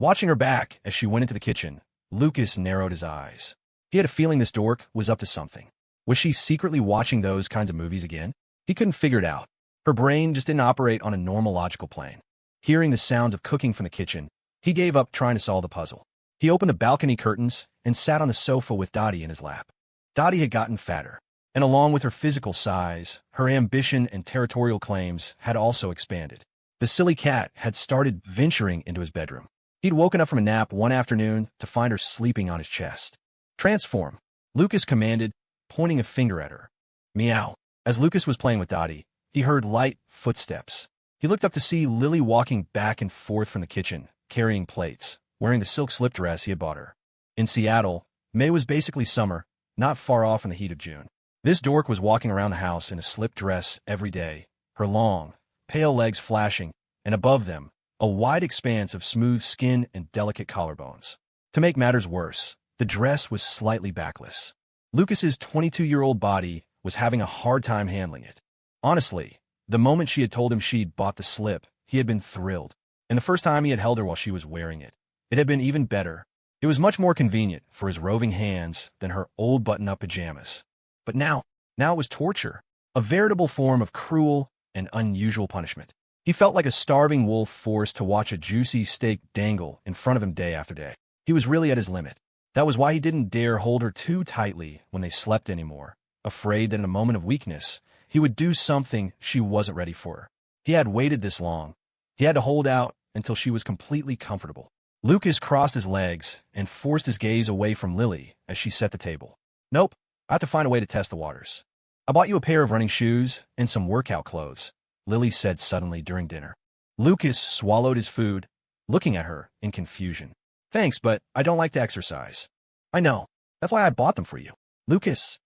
Watching her back as she went into the kitchen, Lucas narrowed his eyes. He had a feeling this dork was up to something. Was she secretly watching those kinds of movies again? He couldn't figure it out. Her brain just didn't operate on a normal logical plane. Hearing the sounds of cooking from the kitchen, he gave up trying to solve the puzzle. He opened the balcony curtains and sat on the sofa with Dottie in his lap. Dottie had gotten fatter, and along with her physical size, her ambition and territorial claims had also expanded. The silly cat had started venturing into his bedroom. He'd woken up from a nap one afternoon to find her sleeping on his chest. "Transform," Lucas commanded, pointing a finger at her. Meow. As Lucas was playing with Dottie, he heard light footsteps. He looked up to see Lily walking back and forth from the kitchen, carrying plates, wearing the silk slip dress he had bought her. In Seattle, May was basically summer, not far off in the heat of June. This dork was walking around the house in a slip dress every day, her long, pale legs flashing, and above them, a wide expanse of smooth skin and delicate collarbones. To make matters worse, the dress was slightly backless. Lucas's 22-year-old body was having a hard time handling it. Honestly, the moment she had told him she'd bought the slip, he had been thrilled. And the first time he had held her while she was wearing it, it had been even better. It was much more convenient for his roving hands than her old button-up pajamas. But now it was torture, a veritable form of cruel and unusual punishment. He felt like a starving wolf forced to watch a juicy steak dangle in front of him day after day. He was really at his limit. That was why he didn't dare hold her too tightly when they slept anymore, afraid that in a moment of weakness, he would do something she wasn't ready for. He had waited this long. He had to hold out until she was completely comfortable. Lucas crossed his legs and forced his gaze away from Lily as she set the table. "Nope, I have to find a way to test the waters." I bought you a pair of running shoes and some workout clothes, Lily said suddenly during dinner. Lucas swallowed his food, looking at her in confusion. Thanks, but I don't like to exercise. I know. That's why I bought them for you. Lucas,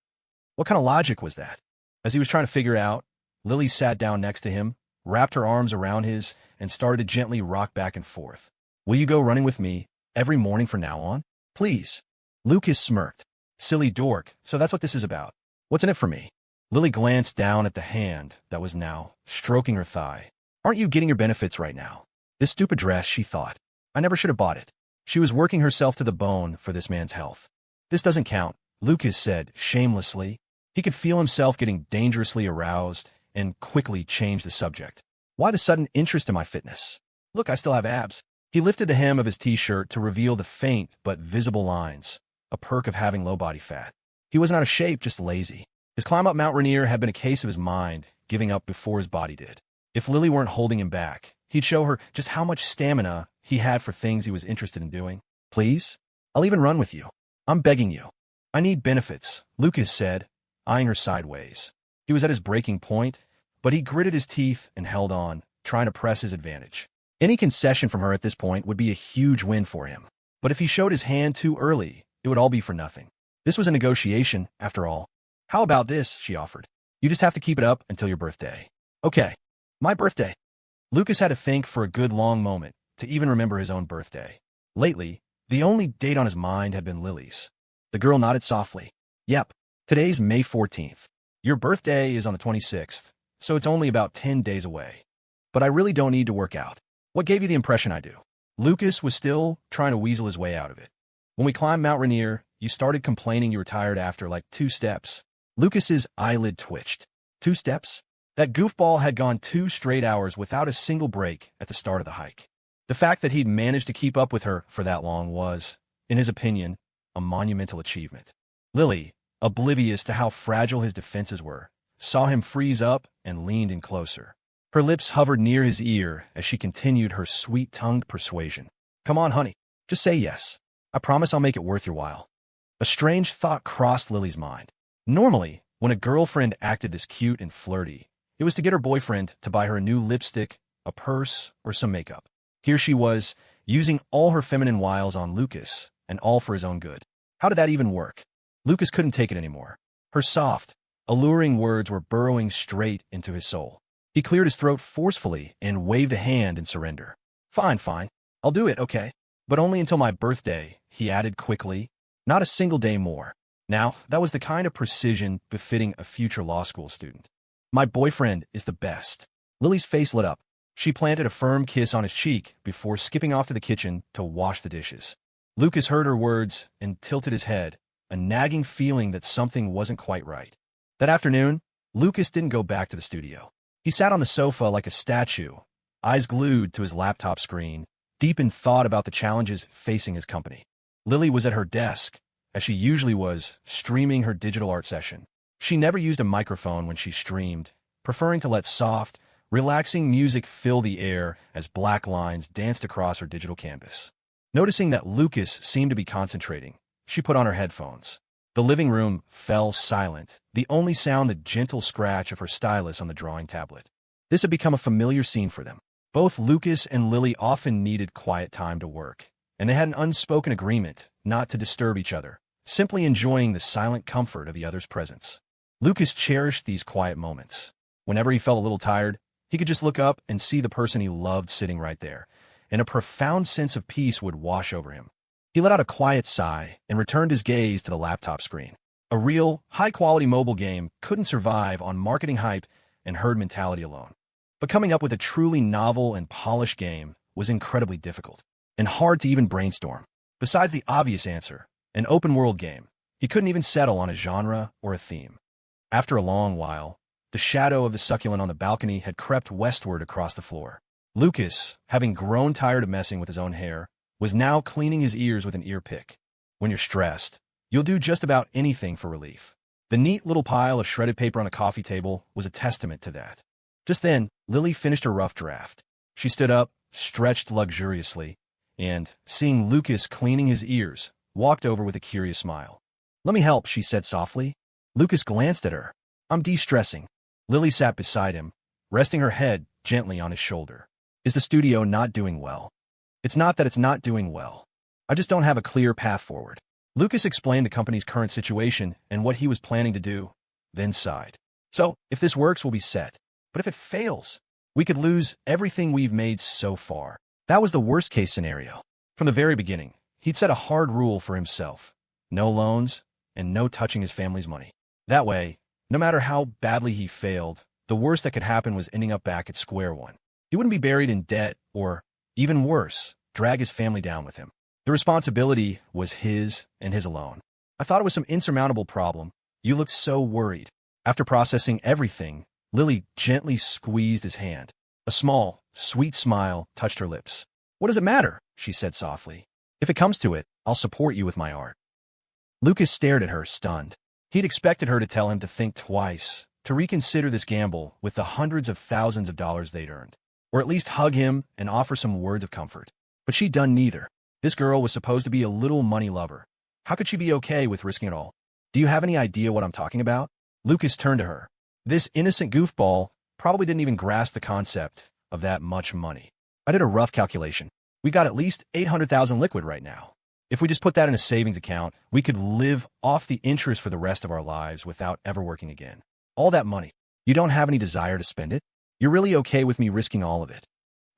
what kind of logic was that? As he was trying to figure out, Lily sat down next to him, wrapped her arms around his, and started to gently rock back and forth. Will you go running with me every morning from now on? Please. Lucas smirked. Silly dork, so that's what this is about. What's in it for me? Lily glanced down at the hand that was now stroking her thigh. Aren't you getting your benefits right now? This stupid dress, she thought. I never should have bought it. She was working herself to the bone for this man's health. This doesn't count, Lucas said shamelessly. He could feel himself getting dangerously aroused and quickly changed the subject. Why the sudden interest in my fitness? Look, I still have abs. He lifted the hem of his t-shirt to reveal the faint but visible lines, a perk of having low body fat. He wasn't out of shape, just lazy. His climb up Mount Rainier had been a case of his mind giving up before his body did. If Lily weren't holding him back, he'd show her just how much stamina he had for things he was interested in doing. Please? I'll even run with you. I'm begging you. I need benefits, Lucas said, eyeing her sideways. He was at his breaking point, but he gritted his teeth and held on, trying to press his advantage. Any concession from her at this point would be a huge win for him. But if he showed his hand too early, it would all be for nothing. This was a negotiation, after all. How about this, she offered. You just have to keep it up until your birthday. Okay. My birthday. Lucas had to think for a good long moment to even remember his own birthday. Lately, the only date on his mind had been Lily's. The girl nodded softly. Yep, today's May 14th. Your birthday is on the 26th, so it's only about 10 days away. But I really don't need to work out. What gave you the impression I do? Lucas was still trying to weasel his way out of it. When we climbed Mount Rainier, you started complaining you were tired after like 2 steps. Lucas's eyelid twitched. 2 steps? That goofball had gone 2 straight hours without a single break at the start of the hike. The fact that he'd managed to keep up with her for that long was, in his opinion, a monumental achievement. Lily, oblivious to how fragile his defenses were, saw him freeze up and leaned in closer. Her lips hovered near his ear as she continued her sweet-tongued persuasion. Come on, honey. Just say yes. I promise I'll make it worth your while. A strange thought crossed Lily's mind. Normally, when a girlfriend acted this cute and flirty, it was to get her boyfriend to buy her a new lipstick, a purse, or some makeup. Here she was, using all her feminine wiles on Lucas, and all for his own good. How did that even work? Lucas couldn't take it anymore. Her soft, alluring words were burrowing straight into his soul. He cleared his throat forcefully and waved a hand in surrender. Fine, fine. I'll do it, okay? But only until my birthday, he added quickly. Not a single day more. Now, that was the kind of precision befitting a future law school student. My boyfriend is the best. Lily's face lit up. She planted a firm kiss on his cheek before skipping off to the kitchen to wash the dishes. Lucas heard her words and tilted his head, a nagging feeling that something wasn't quite right. That afternoon, Lucas didn't go back to the studio. He sat on the sofa like a statue, eyes glued to his laptop screen, deep in thought about the challenges facing his company. Lily was at her desk, as she usually was, streaming her digital art session. She never used a microphone when she streamed, preferring to let soft, relaxing music fill the air as black lines danced across her digital canvas. Noticing that Lucas seemed to be concentrating, she put on her headphones. The living room fell silent, the only sound the gentle scratch of her stylus on the drawing tablet. This had become a familiar scene for them. Both Lucas and Lily often needed quiet time to work, and they had an unspoken agreement not to disturb each other, simply enjoying the silent comfort of the other's presence. Lucas cherished these quiet moments. Whenever he felt a little tired, he could just look up and see the person he loved sitting right there, and a profound sense of peace would wash over him. He let out a quiet sigh and returned his gaze to the laptop screen. A real, high-quality mobile game couldn't survive on marketing hype and herd mentality alone. But coming up with a truly novel and polished game was incredibly difficult, and hard to even brainstorm. Besides the obvious answer, an open-world game, he couldn't even settle on a genre or a theme. After a long while, the shadow of the succulent on the balcony had crept westward across the floor. Lucas, having grown tired of messing with his own hair, was now cleaning his ears with an ear pick. When you're stressed, you'll do just about anything for relief. The neat little pile of shredded paper on the coffee table was a testament to that. Just then, Lily finished her rough draft. She stood up, stretched luxuriously, and, seeing Lucas cleaning his ears, walked over with a curious smile. Let me help, she said softly. Lucas glanced at her. I'm de-stressing. Lily sat beside him, resting her head gently on his shoulder. Is the studio not doing well? It's not that it's not doing well. I just don't have a clear path forward. Lucas explained the company's current situation and what he was planning to do, then sighed. So, if this works, we'll be set. But if it fails, we could lose everything we've made so far. That was the worst-case scenario. From the very beginning, he'd set a hard rule for himself. No loans, and no touching his family's money. That way, no matter how badly he failed, the worst that could happen was ending up back at square one. He wouldn't be buried in debt or, even worse, drag his family down with him. The responsibility was his and his alone. I thought it was some insurmountable problem. You looked so worried. After processing everything, Lily gently squeezed his hand. A small, sweet smile touched her lips. What does it matter? She said softly. If it comes to it, I'll support you with my art. Lucas stared at her, stunned. He'd expected her to tell him to think twice, to reconsider this gamble with the hundreds of thousands of dollars they'd earned, or at least hug him and offer some words of comfort. But she'd done neither. This girl was supposed to be a little money lover. How could she be okay with risking it all? Do you have any idea what I'm talking about? Lucas turned to her. This innocent goofball probably didn't even grasp the concept of that much money. I did a rough calculation. We got at least $800,000 liquid right now. If we just put that in a savings account, we could live off the interest for the rest of our lives without ever working again. All that money. You don't have any desire to spend it? You're really okay with me risking all of it?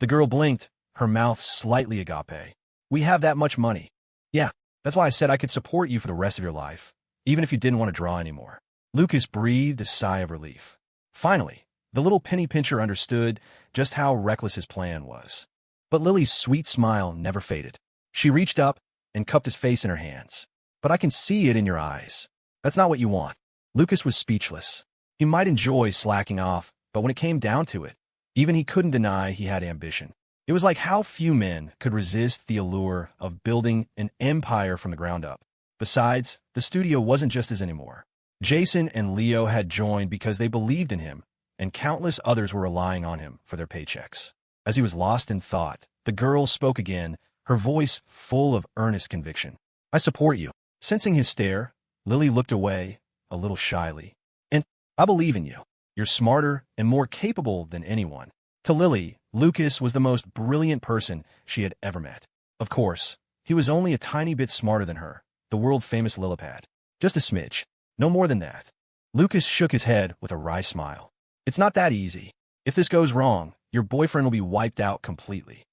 The girl blinked, her mouth slightly agape. We have that much money. Yeah, that's why I said I could support you for the rest of your life, even if you didn't want to draw anymore. Lucas breathed a sigh of relief. Finally, the little penny pincher understood just how reckless his plan was. But Lily's sweet smile never faded. She reached up and cupped his face in her hands. But I can see it in your eyes. That's not what you want. Lucas was speechless. He might enjoy slacking off, but when it came down to it, even he couldn't deny he had ambition. It was like how few men could resist the allure of building an empire from the ground up. Besides, the studio wasn't just his anymore. Jason and Leo had joined because they believed in him, and countless others were relying on him for their paychecks. As he was lost in thought, the girl spoke again, her voice full of earnest conviction. I support you. Sensing his stare, Lily looked away, a little shyly. And I believe in you. You're smarter and more capable than anyone. To Lily, Lucas was the most brilliant person she had ever met. Of course, he was only a tiny bit smarter than her, the world-famous Lillipad. Just a smidge. No more than that. Lucas shook his head with a wry smile. It's not that easy. If this goes wrong, your boyfriend will be wiped out completely.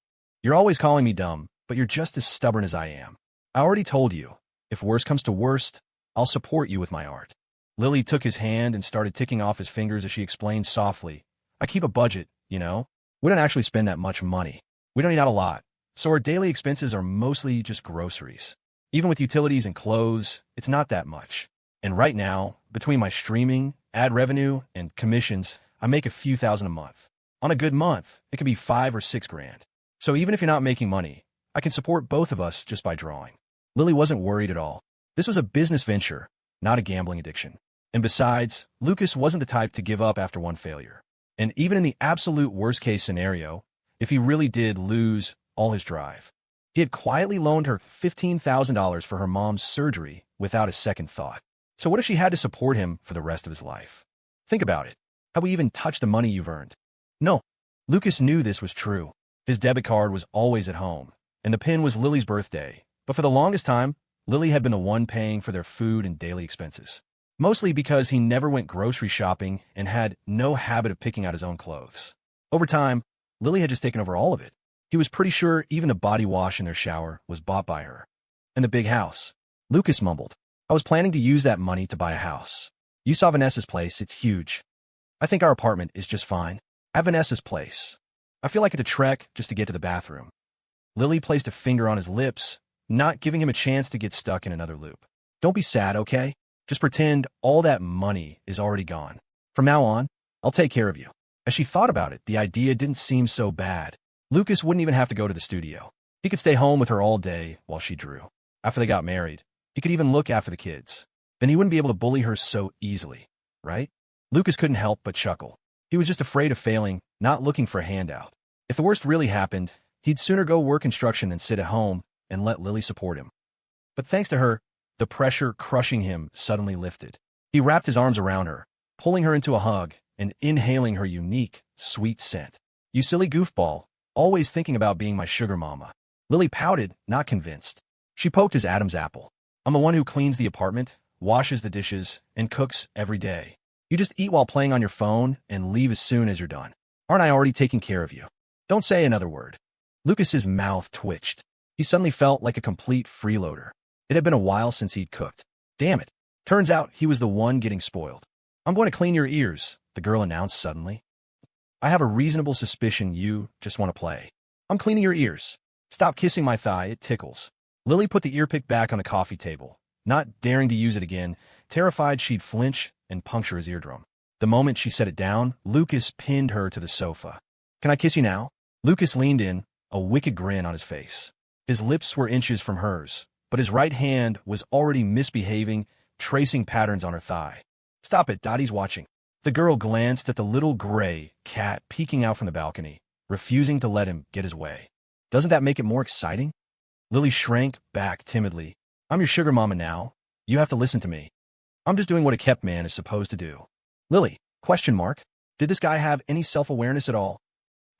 You're always calling me dumb, but you're just as stubborn as I am. I already told you, if worst comes to worst, I'll support you with my art. Lily took his hand and started ticking off his fingers as she explained softly. I keep a budget, you know? We don't actually spend that much money. We don't eat out a lot, so our daily expenses are mostly just groceries. Even with utilities and clothes, it's not that much. And right now, between my streaming, ad revenue, and commissions, I make a few thousand a month. On a good month, it could be $5 or $6 grand. So even if you're not making money, I can support both of us just by drawing. Lily wasn't worried at all. This was a business venture, not a gambling addiction. And besides, Lucas wasn't the type to give up after one failure. And even in the absolute worst-case scenario, if he really did lose all his drive, he had quietly loaned her $15,000 for her mom's surgery without a second thought. So what if she had to support him for the rest of his life? Think about it. Have we even touched the money you've earned? No. Lucas knew this was true. His debit card was always at home, and the PIN was Lily's birthday. But for the longest time, Lily had been the one paying for their food and daily expenses. Mostly because he never went grocery shopping and had no habit of picking out his own clothes. Over time, Lily had just taken over all of it. He was pretty sure even the body wash in their shower was bought by her. And the big house. Lucas mumbled. I was planning to use that money to buy a house. You saw Vanessa's place, it's huge. I think our apartment is just fine. At Vanessa's place. I feel like it's a trek just to get to the bathroom. Lily placed a finger on his lips, not giving him a chance to get stuck in another loop. Don't be sad, okay? Just pretend all that money is already gone. From now on, I'll take care of you. As she thought about it, the idea didn't seem so bad. Lucas wouldn't even have to go to the studio. He could stay home with her all day while she drew. After they got married, he could even look after the kids. Then he wouldn't be able to bully her so easily, right? Lucas couldn't help but chuckle. He was just afraid of failing, not looking for a handout. If the worst really happened, he'd sooner go work construction than sit at home and let Lily support him. But thanks to her, the pressure crushing him suddenly lifted. He wrapped his arms around her, pulling her into a hug and inhaling her unique, sweet scent. "You silly goofball, always thinking about being my sugar mama." Lily pouted, not convinced. She poked his Adam's apple. "I'm the one who cleans the apartment, washes the dishes, and cooks every day. You just eat while playing on your phone and leave as soon as you're done. Aren't I already taking care of you? Don't say another word." Lucas's mouth twitched. He suddenly felt like a complete freeloader. It had been a while since he'd cooked. Damn it. Turns out he was the one getting spoiled. "I'm going to clean your ears," the girl announced suddenly. "I have a reasonable suspicion you just want to play. I'm cleaning your ears. Stop kissing my thigh, it tickles." Lily put the earpick back on the coffee table, not daring to use it again, terrified she'd flinch and puncture his eardrum. The moment she set it down, Lucas pinned her to the sofa. "Can I kiss you now?" Lucas leaned in, a wicked grin on his face. His lips were inches from hers, but his right hand was already misbehaving, tracing patterns on her thigh. "Stop it, Dottie's watching." The girl glanced at the little gray cat peeking out from the balcony, refusing to let him get his way. "Doesn't that make it more exciting?" Lily shrank back timidly. "I'm your sugar mama now. You have to listen to me. I'm just doing what a kept man is supposed to do." "Lily, question mark. Did this guy have any self-awareness at all?"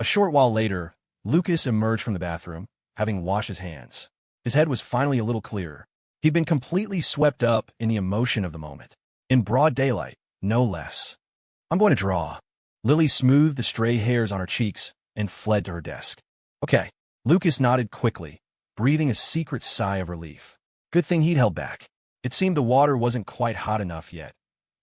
A short while later, Lucas emerged from the bathroom, having washed his hands. His head was finally a little clearer. He'd been completely swept up in the emotion of the moment. In broad daylight, no less. "I'm going to draw." Lily smoothed the stray hairs on her cheeks and fled to her desk. "Okay." Lucas nodded quickly, breathing a secret sigh of relief. Good thing he'd held back. It seemed the water wasn't quite hot enough yet.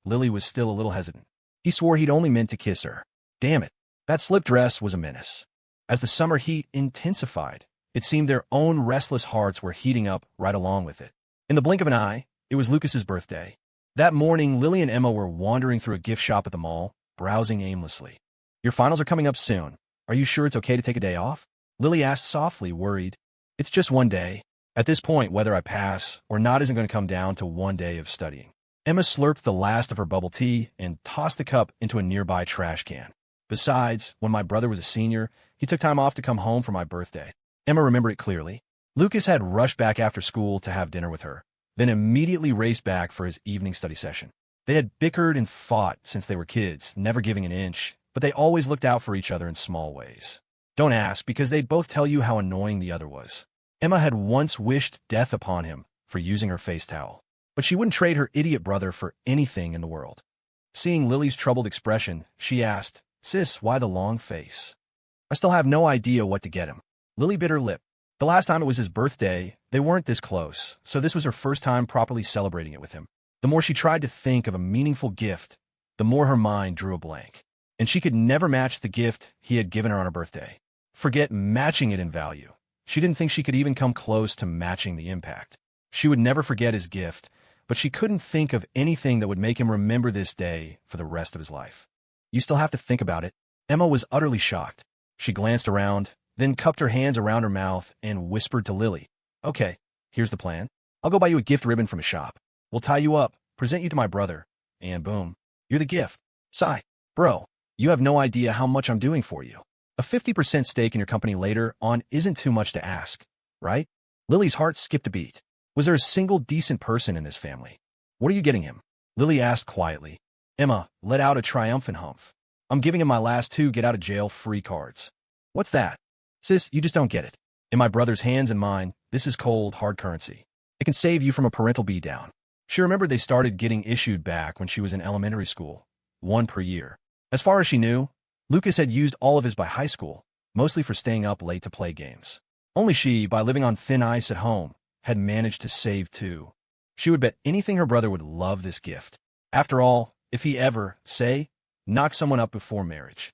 Lily was still a little hesitant. He swore he'd only meant to kiss her. Damn it, that slip dress was a menace. As the summer heat intensified, it seemed their own restless hearts were heating up right along with it. In the blink of an eye, it was Lucas's birthday. That morning, Lily and Emma were wandering through a gift shop at the mall, browsing aimlessly. "Your finals are coming up soon. Are you sure it's okay to take a day off?" Lily asked softly, worried. "It's just one day. At this point, whether I pass or not isn't going to come down to one day of studying." Emma slurped the last of her bubble tea and tossed the cup into a nearby trash can. "Besides, when my brother was a senior, he took time off to come home for my birthday." Emma remembered it clearly. Lucas had rushed back after school to have dinner with her, then immediately raced back for his evening study session. They had bickered and fought since they were kids, never giving an inch, but they always looked out for each other in small ways. Don't ask, because they'd both tell you how annoying the other was. Emma had once wished death upon him for using her face towel, but she wouldn't trade her idiot brother for anything in the world. Seeing Lily's troubled expression, she asked, "Sis, why the long face?" "I still have no idea what to get him." Lily bit her lip. The last time it was his birthday, they weren't this close, so this was her first time properly celebrating it with him. The more she tried to think of a meaningful gift, the more her mind drew a blank. And she could never match the gift he had given her on her birthday. Forget matching it in value. She didn't think she could even come close to matching the impact. She would never forget his gift, but she couldn't think of anything that would make him remember this day for the rest of his life. "You still have to think about it." Emma was utterly shocked. She glanced around, then cupped her hands around her mouth and whispered to Lily, "Okay, here's the plan. I'll go buy you a gift ribbon from a shop. We'll tie you up, present you to my brother, and boom, you're the gift." Sigh. "Bro, you have no idea how much I'm doing for you. A 50% stake in your company later on isn't too much to ask, right?" Lily's heart skipped a beat. Was there a single decent person in this family? "What are you getting him?" Lily asked quietly. Emma let out a triumphant humph. "I'm giving him my last 2 get-out-of-jail-free cards." "What's that?" "Sis, you just don't get it. In my brother's hands and mine, this is cold, hard currency. It can save you from a parental beatdown." She remembered they started getting issued back when she was in elementary school, 1 per year. As far as she knew, Lucas had used all of his by high school, mostly for staying up late to play games. Only she, by living on thin ice at home, had managed to save 2. She would bet anything her brother would love this gift. After all, if he ever, say, knocked someone up before marriage,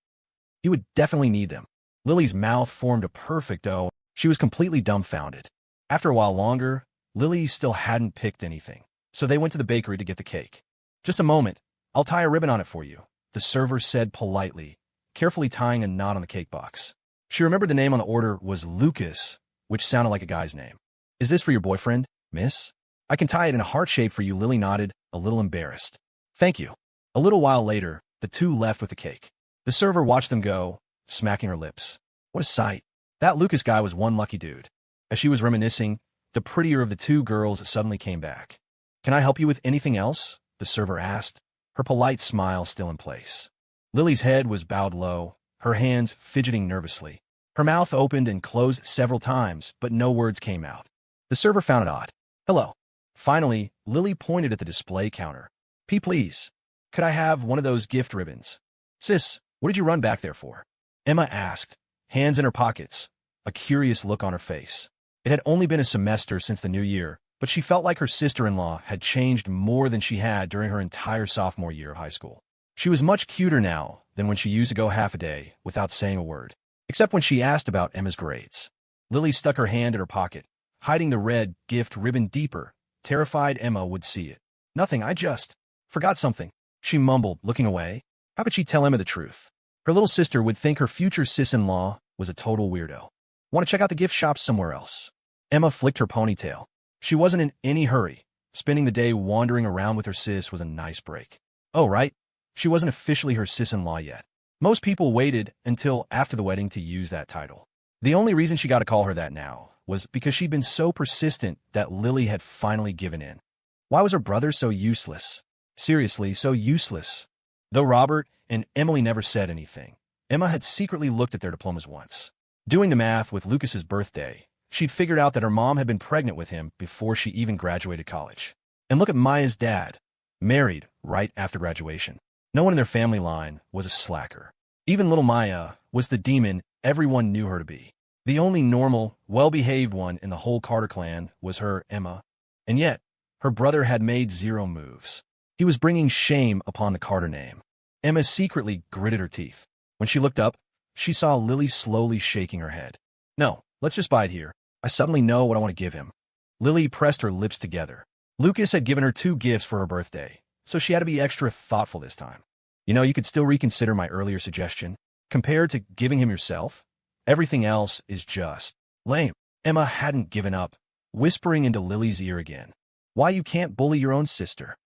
he would definitely need them. Lily's mouth formed a perfect O. She was completely dumbfounded. After a while longer, Lily still hadn't picked anything, so they went to the bakery to get the cake. "Just a moment, I'll tie a ribbon on it for you," the server said politely, carefully tying a knot on the cake box. She remembered the name on the order was Lucas, which sounded like a guy's name. "Is this for your boyfriend, miss?" "I can tie it in a heart shape for you," Lily nodded, a little embarrassed. "Thank you." A little while later, the two left with the cake. The server watched them go, smacking her lips. What a sight. That Lucas guy was one lucky dude. As she was reminiscing, the prettier of the 2 girls suddenly came back. "Can I help you with anything else?" the server asked, her polite smile still in place. Lily's head was bowed low, her hands fidgeting nervously. Her mouth opened and closed several times, but no words came out. The server found it odd. "Hello." Finally, Lily pointed at the display counter. "P, please. Could I have one of those gift ribbons?" "Sis, what did you run back there for?" Emma asked, hands in her pockets, a curious look on her face. It had only been a semester since the new year, but she felt like her sister-in-law had changed more than she had during her entire sophomore year of high school. She was much cuter now than when she used to go half a day without saying a word, except when she asked about Emma's grades. Lily stuck her hand in her pocket, hiding the red gift ribbon deeper, terrified Emma would see it. "Nothing, I just forgot something," she mumbled, looking away. How could she tell Emma the truth? Her little sister would think her future sis-in-law was a total weirdo. "Want to check out the gift shop somewhere else?" Emma flicked her ponytail. She wasn't in any hurry. Spending the day wandering around with her sis was a nice break. Oh, right. She wasn't officially her sis-in-law yet. Most people waited until after the wedding to use that title. The only reason she got to call her that now was because she'd been so persistent that Lily had finally given in. Why was her brother so useless? Seriously, so useless. Though Robert and Emily never said anything, Emma had secretly looked at their diplomas once. Doing the math with Lucas's birthday, she'd figured out that her mom had been pregnant with him before she even graduated college. And look at Maya's dad, married right after graduation. No one in their family line was a slacker. Even little Maya was the demon everyone knew her to be. The only normal, well-behaved one in the whole Carter clan was her, Emma. And yet, her brother had made zero moves. He was bringing shame upon the Carter name. Emma secretly gritted her teeth. When she looked up, she saw Lily slowly shaking her head. "No, let's just bide here. I suddenly know what I want to give him." Lily pressed her lips together. Lucas had given her 2 gifts for her birthday, so she had to be extra thoughtful this time. You could still reconsider my earlier suggestion. Compared to giving him yourself, everything else is just lame." Emma hadn't given up, whispering into Lily's ear again. "Why you can't bully your own sister?"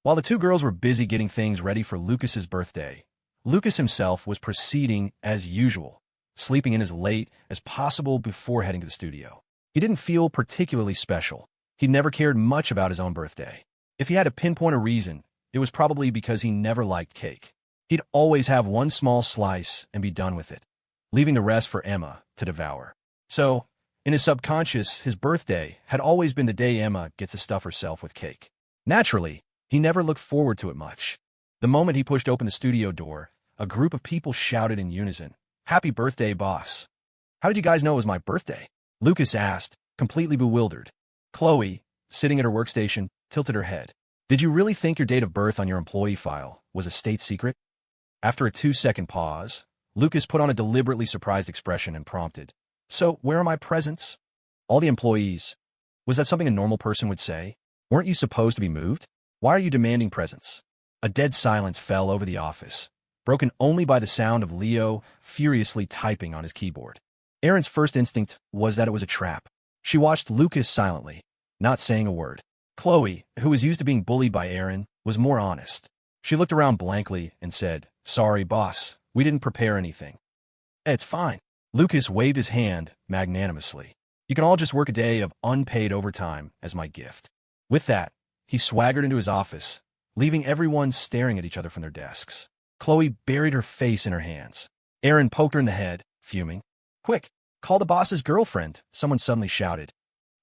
While the 2 girls were busy getting things ready for Lucas's birthday, Lucas himself was proceeding as usual, sleeping in as late as possible before heading to the studio. He didn't feel particularly special. He'd never cared much about his own birthday. If he had to pinpoint a reason, it was probably because he never liked cake. He'd always have one small slice and be done with it, leaving the rest for Emma to devour. So, in his subconscious, his birthday had always been the day Emma gets to stuff herself with cake. Naturally, he never looked forward to it much. The moment he pushed open the studio door, a group of people shouted in unison, "Happy birthday, boss." "How did you guys know it was my birthday?" Lucas asked, completely bewildered. Chloe, sitting at her workstation, tilted her head. "Did you really think your date of birth on your employee file was a state secret?" After a 2-second pause, Lucas put on a deliberately surprised expression and prompted, "So, where are my presents?" "All the employees." Was that something a normal person would say? Weren't you supposed to be moved? Why are you demanding presents? A dead silence fell over the office, broken only by the sound of Leo furiously typing on his keyboard. Erin's first instinct was that it was a trap. She watched Lucas silently, not saying a word. Chloe, who was used to being bullied by Erin, was more honest. She looked around blankly and said, "Sorry, boss, we didn't prepare anything." "It's fine." Lucas waved his hand magnanimously. "You can all just work a day of unpaid overtime as my gift." With that, he swaggered into his office, leaving everyone staring at each other from their desks. Chloe buried her face in her hands. Erin poked her in the head, fuming. "Quick, call the boss's girlfriend," someone suddenly shouted.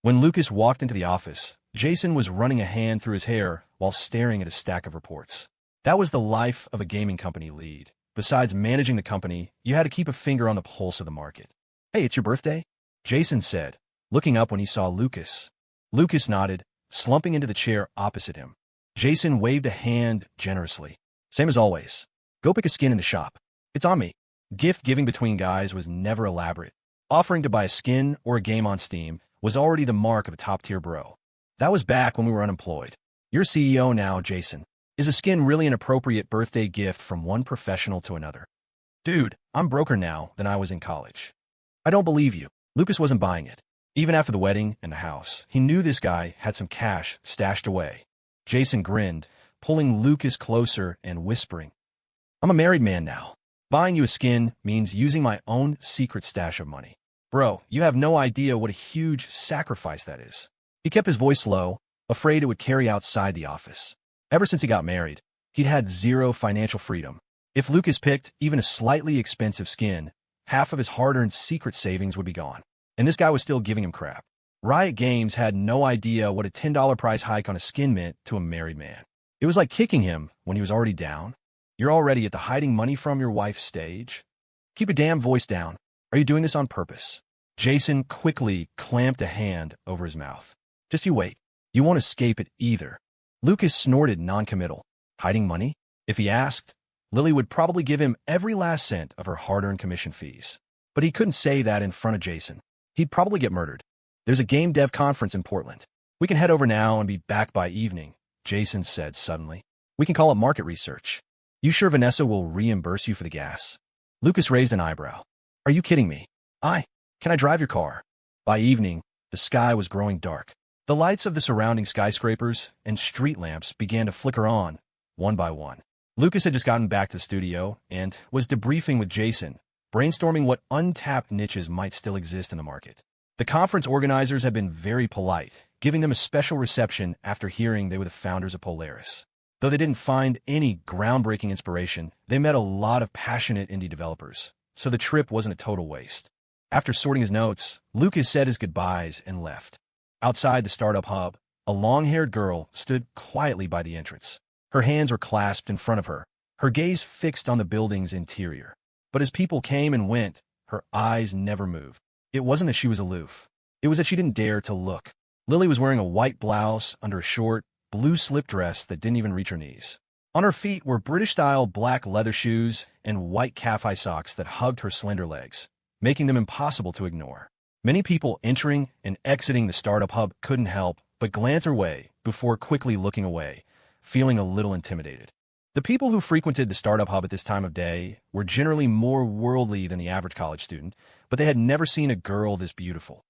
When Lucas walked into the office, Jason was running a hand through his hair while staring at a stack of reports. That was the life of a gaming company lead. Besides managing the company, you had to keep a finger on the pulse of the market. "Hey, it's your birthday?" Jason said, looking up when he saw Lucas. Lucas nodded, slumping into the chair opposite him. Jason waved a hand generously. "Same as always. Go pick a skin in the shop. It's on me." Gift giving between guys was never elaborate. Offering to buy a skin or a game on Steam was already the mark of a top-tier bro. That was back when we were unemployed. "You're CEO now, Jason. Is a skin really an appropriate birthday gift from one professional to another?" "Dude, I'm broker now than I was in college." "I don't believe you." Lucas wasn't buying it. Even after the wedding and the house, he knew this guy had some cash stashed away. Jason grinned, pulling Lucas closer and whispering, "I'm a married man now. Buying you a skin means using my own secret stash of money. Bro, you have no idea what a huge sacrifice that is." He kept his voice low, afraid it would carry outside the office. Ever since he got married, He'd had zero financial freedom. If Lucas picked even a slightly expensive skin, half of his hard-earned secret savings would be gone. And this guy was still giving him crap. Riot Games had no idea what a $10 price hike on a skin meant to a married man. It was like kicking him when he was already down. You're already at the hiding money from your wife stage. Keep your damn voice down. Are you doing this on purpose? Jason quickly clamped a hand over his mouth. Just you wait. You won't escape it either. Lucas snorted noncommittal. Hiding money? If he asked, Lily would probably give him every last cent of her hard-earned commission fees. But he couldn't say that in front of Jason. He'd probably get murdered. There's a game dev conference in Portland. We can head over now and be back by evening, Jason said suddenly. We can call it market research. You sure Vanessa will reimburse you for the gas? Lucas raised an eyebrow. Are you kidding me? Can I drive your car? By evening, the sky was growing dark. The lights of the surrounding skyscrapers and street lamps began to flicker on, one by one. Lucas had just gotten back to the studio and was debriefing with Jason, brainstorming what untapped niches might still exist in the market. The conference organizers had been very polite, giving them a special reception after hearing they were the founders of Polaris. Though they didn't find any groundbreaking inspiration, they met a lot of passionate indie developers, so the trip wasn't a total waste. After sorting his notes, Lucas said his goodbyes and left. Outside the startup hub, a long-haired girl stood quietly by the entrance. Her hands were clasped in front of her, her gaze fixed on the building's interior. But as people came and went, her eyes never moved. It wasn't that she was aloof. It was that she didn't dare to look. Lily was wearing a white blouse under a short, blue slip dress that didn't even reach her knees. On her feet were British-style black leather shoes and white calf-high socks that hugged her slender legs, making them impossible to ignore. Many people entering and exiting the startup hub couldn't help but glance her way before quickly looking away, feeling a little intimidated. The people who frequented the startup hub at this time of day were generally more worldly than the average college student, but they had never seen a girl this beautiful.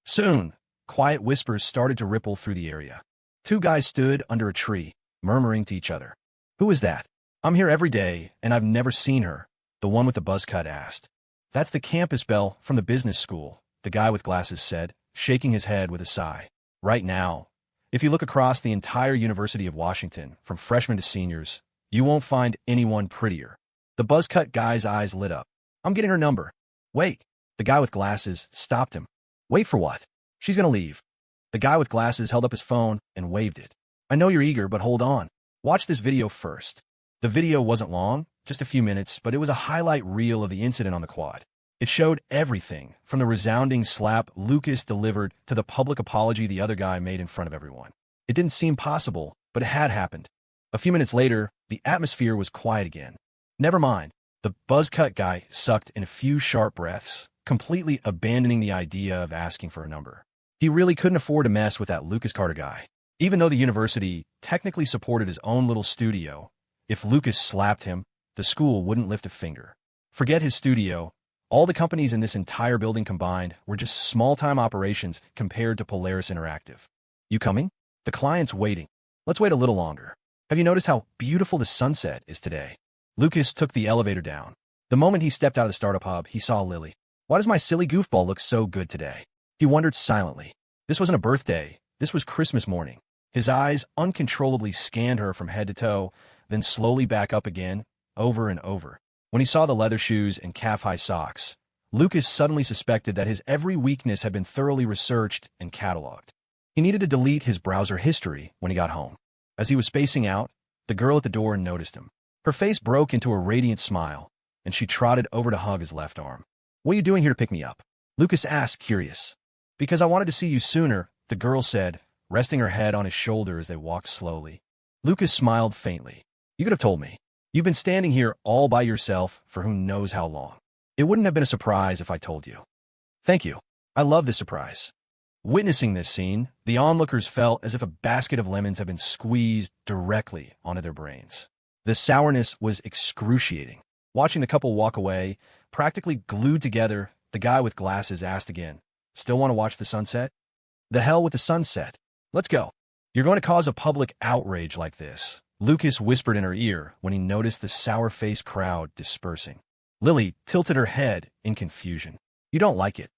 Soon, quiet whispers started to ripple through the area. Two guys stood under a tree, murmuring to each other. Who is that? I'm here every day, and I've never seen her, the one with the buzz cut asked. That's the campus belle from the business school, the guy with glasses said, shaking his head with a sigh. Right now, if you look across the entire University of Washington, from freshmen to seniors, you won't find anyone prettier. The buzz-cut guy's eyes lit up. I'm getting her number. Wait. The guy with glasses stopped him. Wait for what? She's gonna leave. The guy with glasses held up his phone and waved it. I know you're eager, but hold on. Watch this video first. The video wasn't long, just a few minutes, but it was a highlight reel of the incident on the quad. It showed everything, from the resounding slap Lucas delivered to the public apology the other guy made in front of everyone. It didn't seem possible, but it had happened. A few minutes later, the atmosphere was quiet again. Never mind. The buzz-cut guy sucked in a few sharp breaths, completely abandoning the idea of asking for a number. He really couldn't afford to mess with that Lucas Carter guy. Even though the university technically supported his own little studio, if Lucas slapped him, the school wouldn't lift a finger. Forget his studio. All the companies in this entire building combined were just small-time operations compared to Polaris Interactive. You coming? The client's waiting. Let's wait a little longer. Have you noticed how beautiful the sunset is today? Lucas took the elevator down. The moment he stepped out of the startup hub, he saw Lily. Why does my silly goofball look so good today? He wondered silently. This wasn't a birthday. This was Christmas morning. His eyes uncontrollably scanned her from head to toe, then slowly back up again, over and over. When he saw the leather shoes and calf-high socks, Lucas suddenly suspected that his every weakness had been thoroughly researched and cataloged. He needed to delete his browser history when he got home. As he was spacing out, the girl at the door noticed him. Her face broke into a radiant smile, and she trotted over to hug his left arm. What are you doing here to pick me up? Lucas asked, curious. Because I wanted to see you sooner, the girl said, resting her head on his shoulder as they walked slowly. Lucas smiled faintly. You could have told me. You've been standing here all by yourself for who knows how long. It wouldn't have been a surprise if I told you. Thank you. I love this surprise. Witnessing this scene, the onlookers felt as if a basket of lemons had been squeezed directly onto their brains. The sourness was excruciating. Watching the couple walk away, practically glued together, the guy with glasses asked again, "Still want to watch the sunset?" The hell with the sunset. Let's go. You're going to cause a public outrage like this, Lucas whispered in her ear when he noticed the sour-faced crowd dispersing. Lily tilted her head in confusion. You don't like it.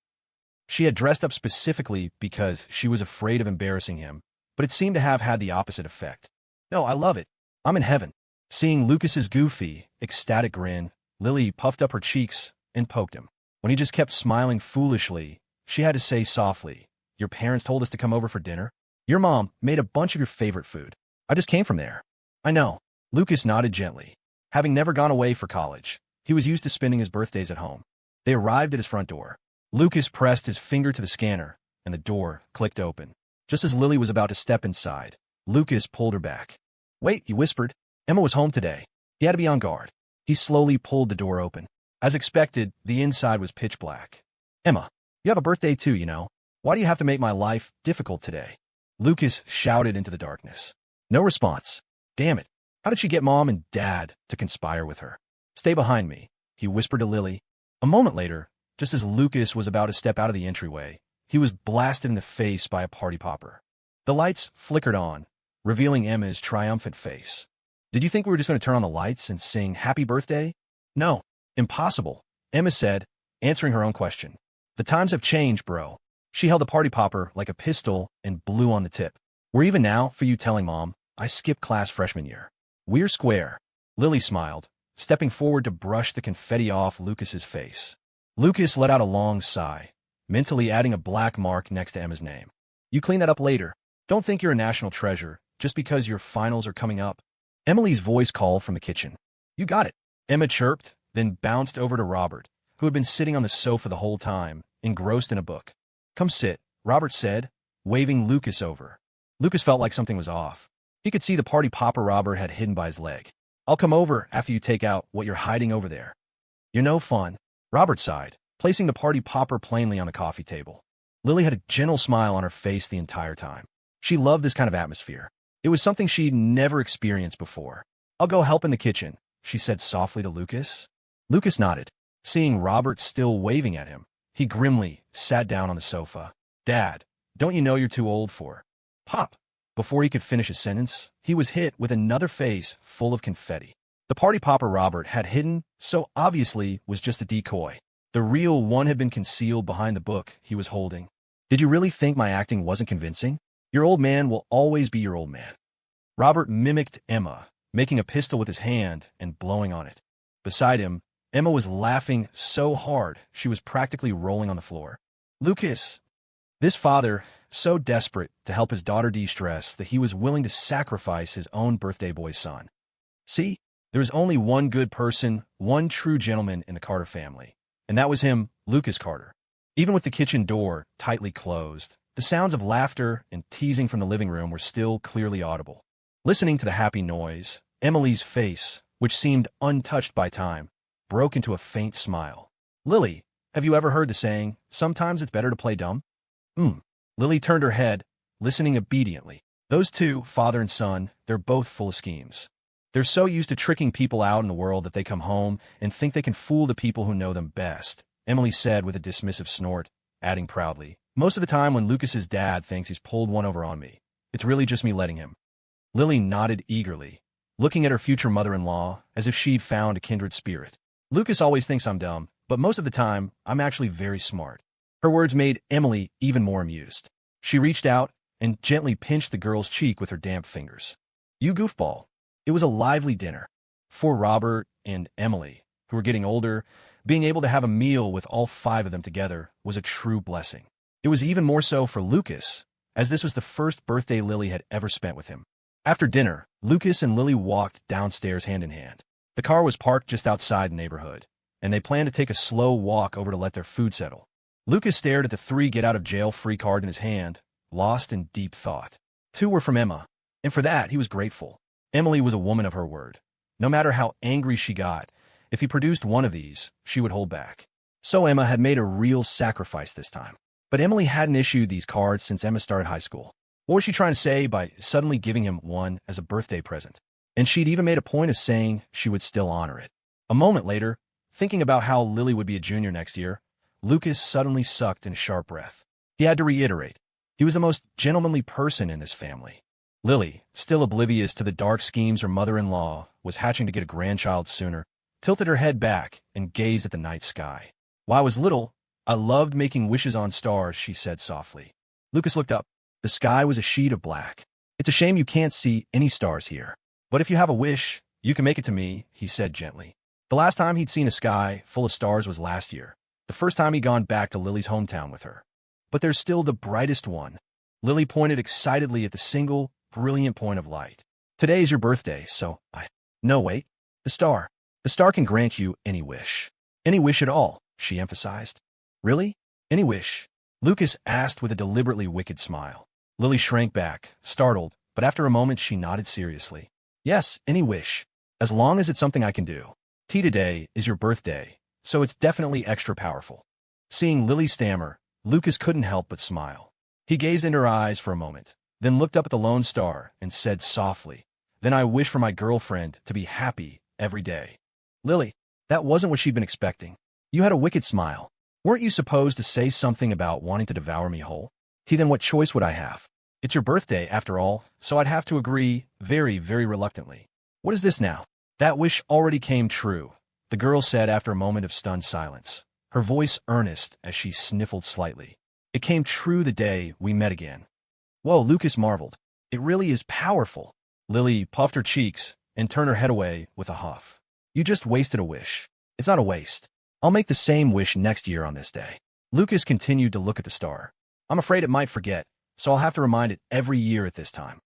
She had dressed up specifically because she was afraid of embarrassing him, but it seemed to have had the opposite effect. No, I love it. I'm in heaven. Seeing Lucas's goofy, ecstatic grin, Lily puffed up her cheeks and poked him. When he just kept smiling foolishly, she had to say softly, "Your parents told us to come over for dinner? Your mom made a bunch of your favorite food. I just came from there." "I know." Lucas nodded gently. Having never gone away for college, he was used to spending his birthdays at home. They arrived at his front door. Lucas pressed his finger to the scanner, and the door clicked open. Just as Lily was about to step inside, Lucas pulled her back. "Wait," he whispered. "Emma was home today. He had to be on guard." He slowly pulled the door open. As expected, the inside was pitch black. "Emma, you have a birthday too, you know. Why do you have to make my life difficult today?" Lucas shouted into the darkness. No response. "Damn it. How did she get Mom and Dad to conspire with her?" "Stay behind me," he whispered to Lily. A moment later, just as Lucas was about to step out of the entryway, he was blasted in the face by a party popper. The lights flickered on, revealing Emma's triumphant face. "Did you think we were just going to turn on the lights and sing happy birthday?" "No. Impossible," Emma said, answering her own question. "The times have changed, bro." She held the party popper like a pistol and blew on the tip. "We're even now for you telling Mom I skipped class freshman year. We're square." Lily smiled, stepping forward to brush the confetti off Lucas's face. Lucas let out a long sigh, mentally adding a black mark next to Emma's name. "You clean that up later. Don't think you're a national treasure just because your finals are coming up." Emily's voice called from the kitchen. "You got it," Emma chirped, then bounced over to Robert, who had been sitting on the sofa the whole time, engrossed in a book. "Come sit," Robert said, waving Lucas over. Lucas felt like something was off. He could see the party popper Robert had hidden by his leg. "I'll come over after you take out what you're hiding over there." "You're no fun," Robert sighed, placing the party popper plainly on the coffee table. Lily had a gentle smile on her face the entire time. She loved this kind of atmosphere. It was something she'd never experienced before. "I'll go help in the kitchen," she said softly to Lucas. Lucas nodded. Seeing Robert still waving at him, he grimly sat down on the sofa. "Dad, don't you know you're too old for—" Pop! Before he could finish his sentence, he was hit with another face full of confetti. The party popper Robert had hidden so obviously was just a decoy. The real one had been concealed behind the book he was holding. "Did you really think my acting wasn't convincing? Your old man will always be your old man." Robert mimicked Emma, making a pistol with his hand and blowing on it. Beside him, Emma was laughing so hard she was practically rolling on the floor. Lucas! This father, so desperate to help his daughter de-stress that he was willing to sacrifice his own birthday boy's son. See, there was only one good person, one true gentleman in the Carter family, and that was him, Lucas Carter. Even with the kitchen door tightly closed, the sounds of laughter and teasing from the living room were still clearly audible. Listening to the happy noise, Emily's face, which seemed untouched by time, broke into a faint smile. "Lily, have you ever heard the saying, sometimes it's better to play dumb?" Lily turned her head, listening obediently. Those two, father and son, they're both full of schemes. They're so used to tricking people out in the world that they come home and think they can fool the people who know them best, Emily said with a dismissive snort, adding proudly, "Most of the time when Lucas's dad thinks he's pulled one over on me, it's really just me letting him." Lily nodded eagerly, looking at her future mother-in-law as if she'd found a kindred spirit. "Lucas always thinks I'm dumb, but most of the time, I'm actually very smart." Her words made Emily even more amused. She reached out and gently pinched the girl's cheek with her damp fingers. "You goofball." It was a lively dinner. For Robert and Emily, who were getting older, being able to have a meal with all five of them together was a true blessing. It was even more so for Lucas, as this was the first birthday Lily had ever spent with him. After dinner, Lucas and Lily walked downstairs hand in hand. The car was parked just outside the neighborhood, and they planned to take a slow walk over to let their food settle. Lucas stared at the 3 get-out-of-jail-free card in his hand, lost in deep thought. 2 were from Emma, and for that he was grateful. Emily was a woman of her word. No matter how angry she got, if he produced one of these, she would hold back. So Emma had made a real sacrifice this time. But Emily hadn't issued these cards since Emma started high school. What was she trying to say by suddenly giving him one as a birthday present? And she'd even made a point of saying she would still honor it. A moment later, thinking about how Lily would be a junior next year, Lucas suddenly sucked in a sharp breath. He had to reiterate, he was the most gentlemanly person in this family. Lily, still oblivious to the dark schemes her mother-in-law was hatching to get a grandchild sooner, tilted her head back and gazed at the night sky. "When I was little, I loved making wishes on stars," she said softly. Lucas looked up. The sky was a sheet of black. "It's a shame you can't see any stars here. But if you have a wish, You can make it to me, he said gently. The last time he'd seen a sky full of stars was last year, the first time he'd gone back to Lily's hometown with her. But there's still the brightest one. Lily pointed excitedly at the single, brilliant point of light. Today's your birthday, so No, wait. The star. The star can grant you any wish. Any wish at all, she emphasized. Really? Any wish? Lucas asked with a deliberately wicked smile. Lily shrank back, startled, but after a moment she nodded seriously. Yes, any wish. As long as it's something I can do. Today is your birthday, so it's definitely extra powerful. Seeing Lily stammer, Lucas couldn't help but smile. He gazed into her eyes for a moment, then looked up at the lone star and said softly, Then I wish for my girlfriend to be happy every day. Lily, that wasn't what she'd been expecting. You had a wicked smile. Weren't you supposed to say something about wanting to devour me whole? Then what choice would I have? It's your birthday, after all, so I'd have to agree very, very reluctantly. What is this now? That wish already came true, the girl said after a moment of stunned silence, her voice earnest as she sniffled slightly. It came true the day we met again. Whoa, Lucas marveled. It really is powerful. Lily puffed her cheeks and turned her head away with a huff. You just wasted a wish. It's not a waste. I'll make the same wish next year on this day. Lucas continued to look at the star. I'm afraid it might forget, so I'll have to remind it every year at this time.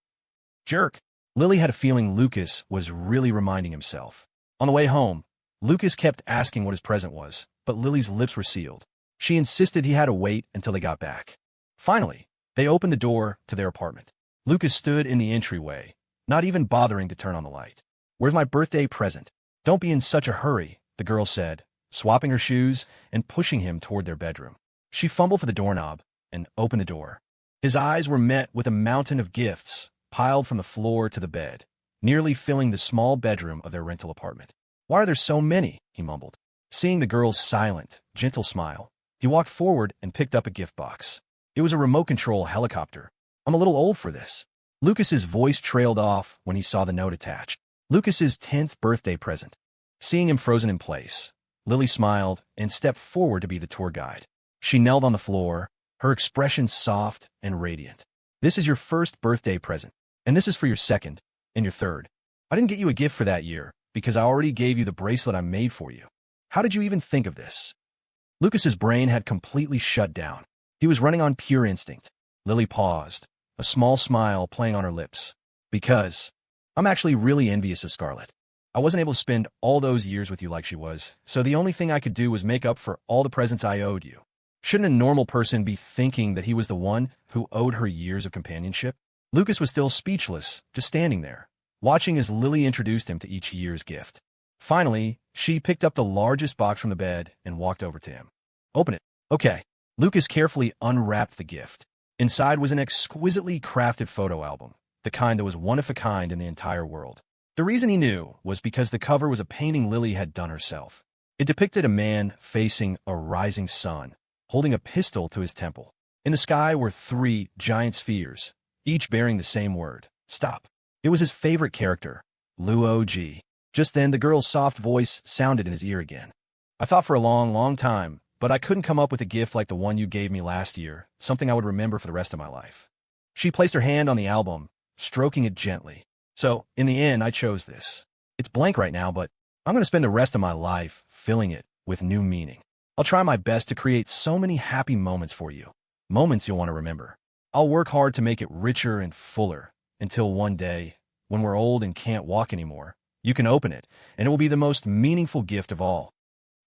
Jerk. Lily had a feeling Lucas was really reminding himself. On the way home, Lucas kept asking what his present was, but Lily's lips were sealed. She insisted he had to wait until they got back. Finally, they opened the door to their apartment. Lucas stood in the entryway, not even bothering to turn on the light. Where's my birthday present? Don't be in such a hurry, the girl said, swapping her shoes and pushing him toward their bedroom. She fumbled for the doorknob and opened the door. His eyes were met with a mountain of gifts, piled from the floor to the bed, nearly filling the small bedroom of their rental apartment. Why are there so many? He mumbled. Seeing the girl's silent, gentle smile, he walked forward and picked up a gift box. It was a remote-control helicopter. I'm a little old for this. Lucas's voice trailed off when he saw the note attached. Lucas's 10th birthday present. Seeing him frozen in place, Lily smiled and stepped forward to be the tour guide. She knelt on the floor, her expression soft and radiant. This is your first birthday present, and this is for your second and your third. I didn't get you a gift for that year because I already gave you the bracelet I made for you. How did you even think of this? Lucas's brain had completely shut down. He was running on pure instinct. Lily paused, a small smile playing on her lips. Because I'm actually really envious of Scarlett. I wasn't able to spend all those years with you like she was, so the only thing I could do was make up for all the presents I owed you. Shouldn't a normal person be thinking that he was the one who owed her years of companionship? Lucas was still speechless, just standing there, watching as Lily introduced him to each year's gift. Finally, she picked up the largest box from the bed and walked over to him. Open it. Okay. Lucas carefully unwrapped the gift. Inside was an exquisitely crafted photo album, the kind that was one of a kind in the entire world. The reason he knew was because the cover was a painting Lily had done herself. It depicted a man facing a rising sun, holding a pistol to his temple. In the sky were 3 giant spheres, each bearing the same word, stop. It was his favorite character, Luo. Just then, the girl's soft voice sounded in his ear again. I thought for a long, long time, but I couldn't come up with a gift like the one you gave me last year, something I would remember for the rest of my life. She placed her hand on the album, stroking it gently. So, in the end, I chose this. It's blank right now, but I'm going to spend the rest of my life filling it with new meaning. I'll try my best to create so many happy moments for you, moments you'll want to remember. I'll work hard to make it richer and fuller, until one day, when we're old and can't walk anymore, you can open it, and it will be the most meaningful gift of all.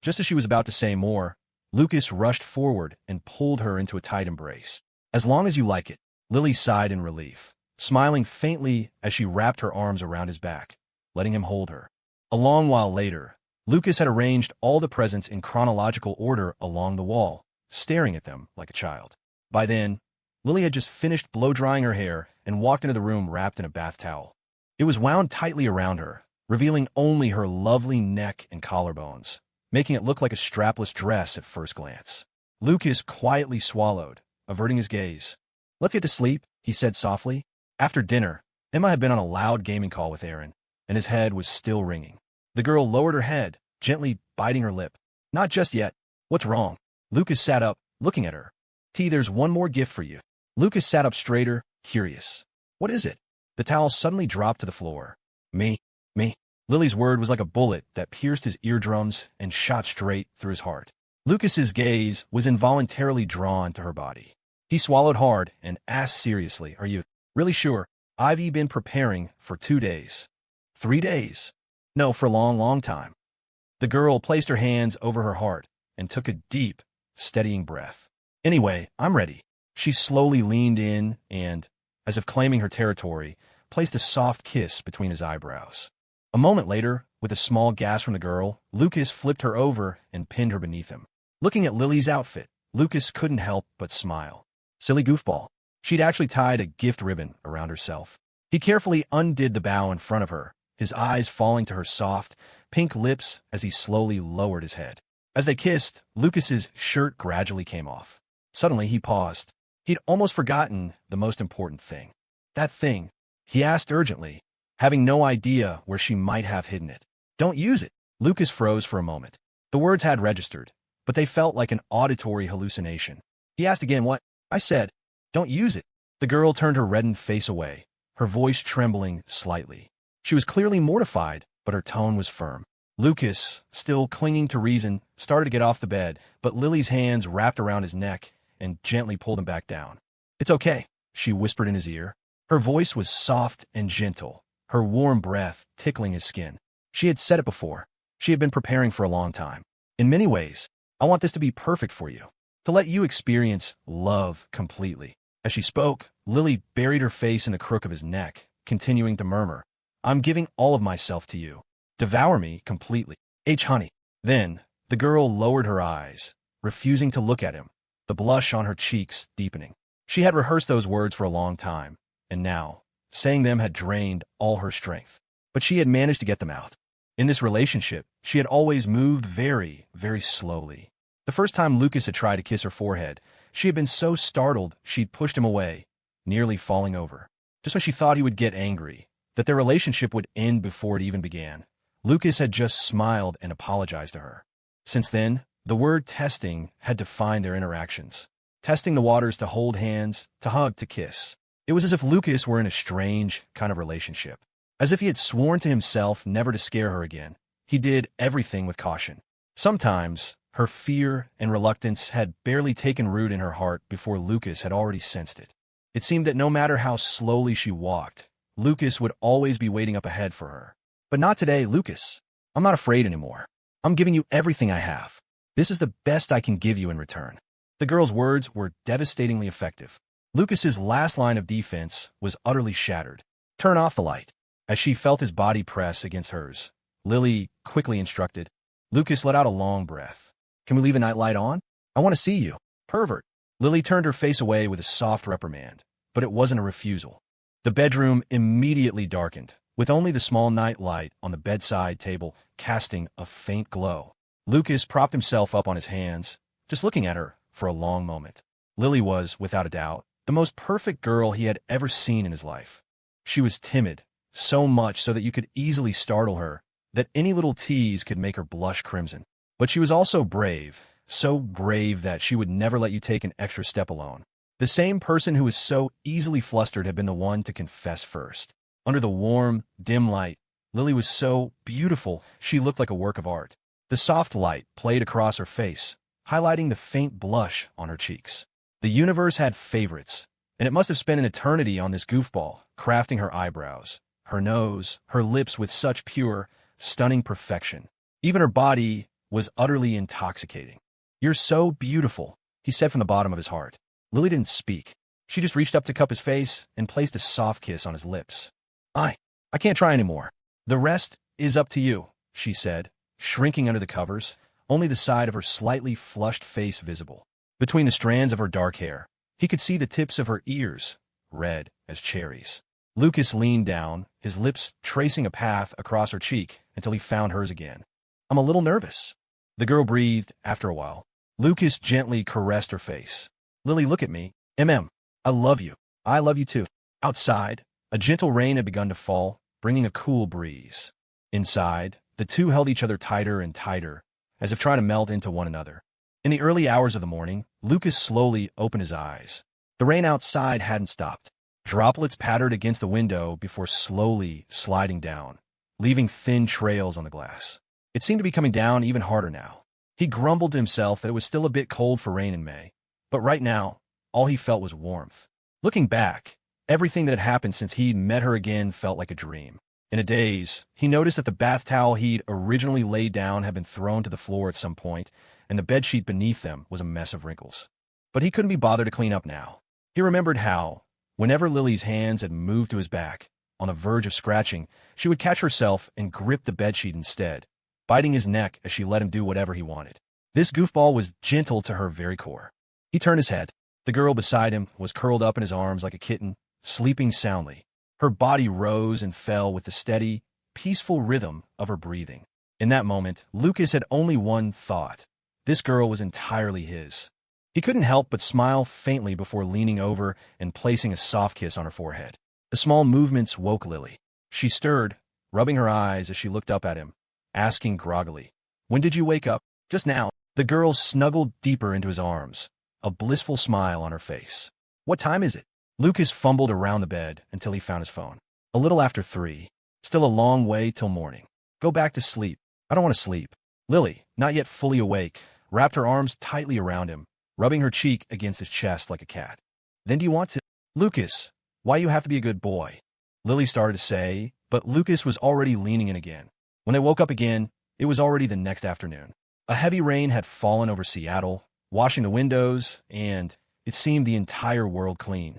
Just as she was about to say more, Lucas rushed forward and pulled her into a tight embrace. As long as you like it, Lily sighed in relief, smiling faintly as she wrapped her arms around his back, letting him hold her. A long while later, Lucas had arranged all the presents in chronological order along the wall, staring at them like a child. By then, Lily had just finished blow-drying her hair and walked into the room wrapped in a bath towel. It was wound tightly around her, revealing only her lovely neck and collarbones, making it look like a strapless dress at first glance. Lucas quietly swallowed, averting his gaze. Let's get to sleep, he said softly. After dinner, Emma had been on a loud gaming call with Aaron, and his head was still ringing. The girl lowered her head, gently biting her lip. Not just yet. What's wrong? Lucas sat up, looking at her. There's one more gift for you. Lucas sat up straighter, curious. What is it? The towel suddenly dropped to the floor. Me? Lily's word was like a bullet that pierced his eardrums and shot straight through his heart. Lucas's gaze was involuntarily drawn to her body. He swallowed hard and asked seriously, "Are you really sure? I've been preparing for 2 days. 3 days? No, for a long, long time." The girl placed her hands over her heart and took a deep, steadying breath. "Anyway, I'm ready." She slowly leaned in and, as if claiming her territory, placed a soft kiss between his eyebrows. A moment later, with a small gasp from the girl, Lucas flipped her over and pinned her beneath him. Looking at Lily's outfit, Lucas couldn't help but smile. Silly goofball. She'd actually tied a gift ribbon around herself. He carefully undid the bow in front of her, his eyes falling to her soft, pink lips as he slowly lowered his head. As they kissed, Lucas's shirt gradually came off. Suddenly, he paused. He'd almost forgotten the most important thing. That thing, he asked urgently, having no idea where she might have hidden it. "Don't use it." Lucas froze for a moment. The words had registered, but they felt like an auditory hallucination. He asked again, "What?" "I said, don't use it." The girl turned her reddened face away, her voice trembling slightly. She was clearly mortified, but her tone was firm. Lucas, still clinging to reason, started to get off the bed, but Lily's hands wrapped around his neck and gently pulled him back down. "It's okay," she whispered in his ear. Her voice was soft and gentle, her warm breath tickling his skin. She had said it before. She had been preparing for a long time. "In many ways, I want this to be perfect for you, to let you experience love completely." As she spoke, Lily buried her face in the crook of his neck, continuing to murmur, "I'm giving all of myself to you. Devour me completely. Honey." Then, the girl lowered her eyes, refusing to look at him, the blush on her cheeks deepening. She had rehearsed those words for a long time, and now, saying them had drained all her strength. But she had managed to get them out. In this relationship, she had always moved very, very slowly. The first time Lucas had tried to kiss her forehead, she had been so startled she'd pushed him away, nearly falling over. Just when she thought he would get angry, that their relationship would end before it even began, Lucas had just smiled and apologized to her. Since then, the word testing had defined their interactions. Testing the waters to hold hands, to hug, to kiss. It was as if Lucas were in a strange kind of relationship. As if he had sworn to himself never to scare her again. He did everything with caution. Sometimes, her fear and reluctance had barely taken root in her heart before Lucas had already sensed it. It seemed that no matter how slowly she walked, Lucas would always be waiting up ahead for her. "But not today, Lucas. I'm not afraid anymore. I'm giving you everything I have. This is the best I can give you in return." The girl's words were devastatingly effective. Lucas's last line of defense was utterly shattered. "Turn off the light." As she felt his body press against hers, Lily quickly instructed. Lucas let out a long breath. "Can we leave a nightlight on? I want to see you. Pervert." Lily turned her face away with a soft reprimand, but it wasn't a refusal. The bedroom immediately darkened, with only the small night light on the bedside table casting a faint glow. Lucas propped himself up on his hands, just looking at her for a long moment. Lily was, without a doubt, the most perfect girl he had ever seen in his life. She was timid, so much so that you could easily startle her, that any little tease could make her blush crimson. But she was also brave, so brave that she would never let you take an extra step alone. The same person who was so easily flustered had been the one to confess first. Under the warm, dim light, Lily was so beautiful she looked like a work of art. The soft light played across her face, highlighting the faint blush on her cheeks. The universe had favorites, and it must have spent an eternity on this goofball, crafting her eyebrows, her nose, her lips with such pure, stunning perfection. Even her body was utterly intoxicating. "You're so beautiful," he said from the bottom of his heart. Lily didn't speak. She just reached up to cup his face and placed a soft kiss on his lips. I can't try anymore. The rest is up to you," she said, shrinking under the covers, only the side of her slightly flushed face visible. Between the strands of her dark hair, he could see the tips of her ears, red as cherries. Lucas leaned down, his lips tracing a path across her cheek until he found hers again. "I'm a little nervous." The girl breathed after a while. Lucas gently caressed her face. "Lily, look at me. I love you. I love you too." Outside, a gentle rain had begun to fall, bringing a cool breeze. Inside, the two held each other tighter and tighter, as if trying to melt into one another. In the early hours of the morning, Lucas slowly opened his eyes. The rain outside hadn't stopped. Droplets pattered against the window before slowly sliding down, leaving thin trails on the glass. It seemed to be coming down even harder now. He grumbled to himself that it was still a bit cold for rain in May, but right now, all he felt was warmth. Looking back, everything that had happened since he'd met her again felt like a dream. In a daze, he noticed that the bath towel he'd originally laid down had been thrown to the floor at some point, and the bedsheet beneath them was a mess of wrinkles. But he couldn't be bothered to clean up now. He remembered how, whenever Lily's hands had moved to his back, on the verge of scratching, she would catch herself and grip the bedsheet instead, biting his neck as she let him do whatever he wanted. This goofball was gentle to her very core. He turned his head. The girl beside him was curled up in his arms like a kitten, sleeping soundly. Her body rose and fell with the steady, peaceful rhythm of her breathing. In that moment, Lucas had only one thought. This girl was entirely his. He couldn't help but smile faintly before leaning over and placing a soft kiss on her forehead. The small movements woke Lily. She stirred, rubbing her eyes as she looked up at him, asking groggily, "When did you wake up?" "Just now." The girl snuggled deeper into his arms, a blissful smile on her face. "What time is it?" Lucas fumbled around the bed until he found his phone. "A little after 3. Still a long way till morning." "Go back to sleep." "I don't want to sleep." Lily, not yet fully awake, wrapped her arms tightly around him, rubbing her cheek against his chest like a cat. "Then do you want to?" "Lucas, why you have to be a good boy?" Lily started to say, but Lucas was already leaning in again. When they woke up again, it was already the next afternoon. A heavy rain had fallen over Seattle, washing the windows, and it seemed the entire world clean.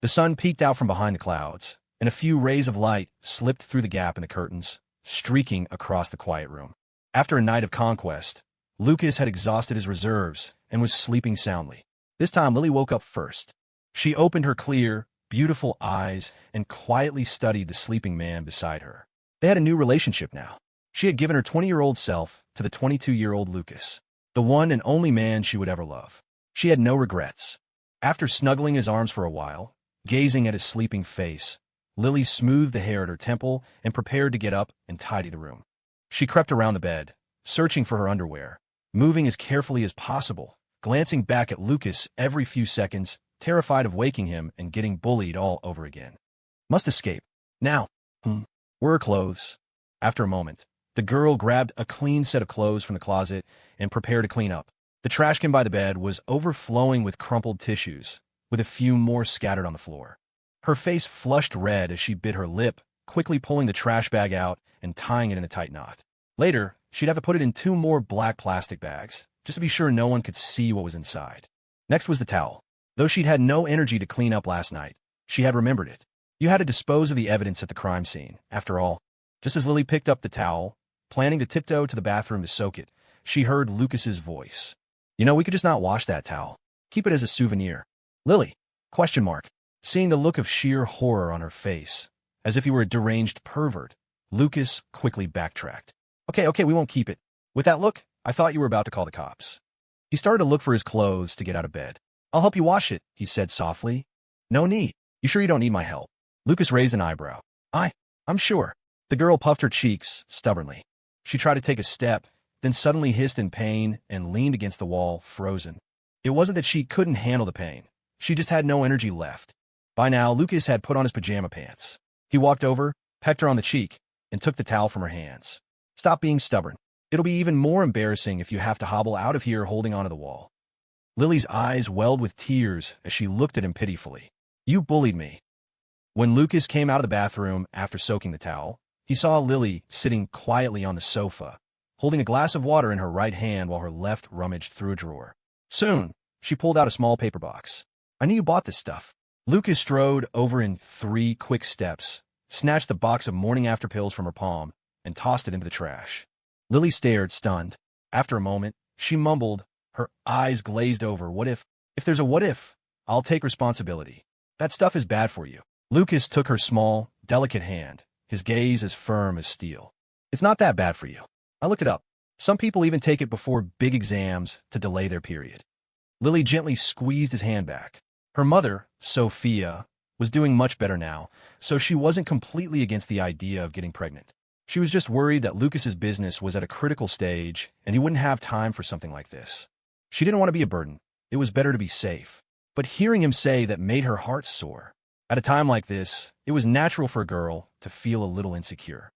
The sun peeked out from behind the clouds, and a few rays of light slipped through the gap in the curtains, streaking across the quiet room. After a night of conquest, Lucas had exhausted his reserves and was sleeping soundly. This time, Lily woke up first. She opened her clear, beautiful eyes and quietly studied the sleeping man beside her. They had a new relationship now. She had given her 20-year-old self to the 22-year-old Lucas, the one and only man she would ever love. She had no regrets. After snuggling his arms for a while, gazing at his sleeping face, Lily smoothed the hair at her temple and prepared to get up and tidy the room. She crept around the bed, searching for her underwear, moving as carefully as possible, glancing back at Lucas every few seconds, terrified of waking him and getting bullied all over again. Must escape. Now. Where are clothes? After a moment, the girl grabbed a clean set of clothes from the closet and prepared to clean up. The trash can by the bed was overflowing with crumpled tissues, with a few more scattered on the floor. Her face flushed red as she bit her lip, quickly pulling the trash bag out and tying it in a tight knot. Later, she'd have to put it in 2 more black plastic bags, just to be sure no one could see what was inside. Next was the towel. Though she'd had no energy to clean up last night, she had remembered it. You had to dispose of the evidence at the crime scene, after all. Just as Lily picked up the towel, planning to tiptoe to the bathroom to soak it, she heard Lucas's voice. We could just not wash that towel. Keep it as a souvenir." "Lily?" Question mark. Seeing the look of sheer horror on her face, as if he were a deranged pervert, Lucas quickly backtracked. Okay, we won't keep it." "With that look, I thought you were about to call the cops." He started to look for his clothes to get out of bed. "I'll help you wash it," he said softly. "No need. You sure you don't need my help?" Lucas raised an eyebrow. I'm sure." The girl puffed her cheeks stubbornly. She tried to take a step, then suddenly hissed in pain and leaned against the wall, frozen. It wasn't that she couldn't handle the pain. She just had no energy left. By now, Lucas had put on his pajama pants. He walked over, pecked her on the cheek, and took the towel from her hands. "Stop being stubborn. It'll be even more embarrassing if you have to hobble out of here holding onto the wall." Lily's eyes welled with tears as she looked at him pitifully. "You bullied me." When Lucas came out of the bathroom after soaking the towel, he saw Lily sitting quietly on the sofa, holding a glass of water in her right hand while her left rummaged through a drawer. Soon, she pulled out a small paper box. "I knew you bought this stuff." Lucas strode over in 3 quick steps, snatched the box of morning-after pills from her palm, and tossed it into the trash. Lily stared, stunned. After a moment, she mumbled, her eyes glazed over. "What if? If there's a what if, I'll take responsibility. That stuff is bad for you." Lucas took her small, delicate hand, his gaze as firm as steel. "It's not that bad for you. I looked it up. Some people even take it before big exams to delay their period." Lily gently squeezed his hand back. Her mother, Sophia, was doing much better now, so she wasn't completely against the idea of getting pregnant. She was just worried that Lucas's business was at a critical stage and he wouldn't have time for something like this. She didn't want to be a burden. It was better to be safe. But hearing him say that made her heart soar. At a time like this, it was natural for a girl to feel a little insecure.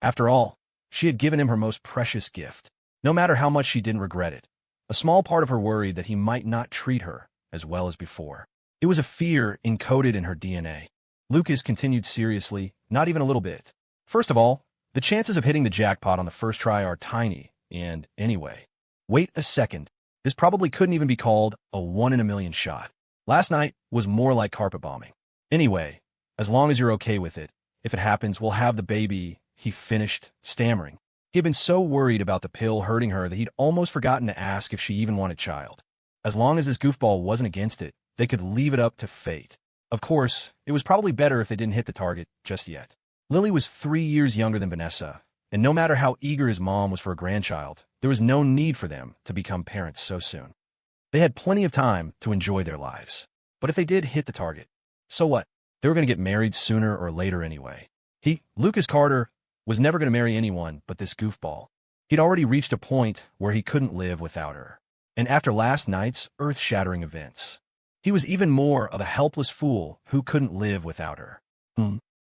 After all, she had given him her most precious gift. No matter how much she didn't regret it, a small part of her worried that he might not treat her as well as before. It was a fear encoded in her DNA. Lucas continued seriously, not even a little bit. First of all, the chances of hitting the jackpot on the first try are tiny, and anyway. Wait a second. This probably couldn't even be called a 1 in a million shot. Last night was more like carpet bombing. Anyway, as long as you're okay with it, if it happens, we'll have the baby, he finished, stammering. He had been so worried about the pill hurting her that he'd almost forgotten to ask if she even wanted child. As long as this goofball wasn't against it, they could leave it up to fate. Of course, it was probably better if they didn't hit the target just yet. Lily was 3 years younger than Vanessa, and no matter how eager his mom was for a grandchild, there was no need for them to become parents so soon. They had plenty of time to enjoy their lives. But if they did hit the target, so what? They were going to get married sooner or later anyway. Lucas Carter, was never going to marry anyone but this goofball. He'd already reached a point where he couldn't live without her. And after last night's earth-shattering events, he was even more of a helpless fool who couldn't live without her.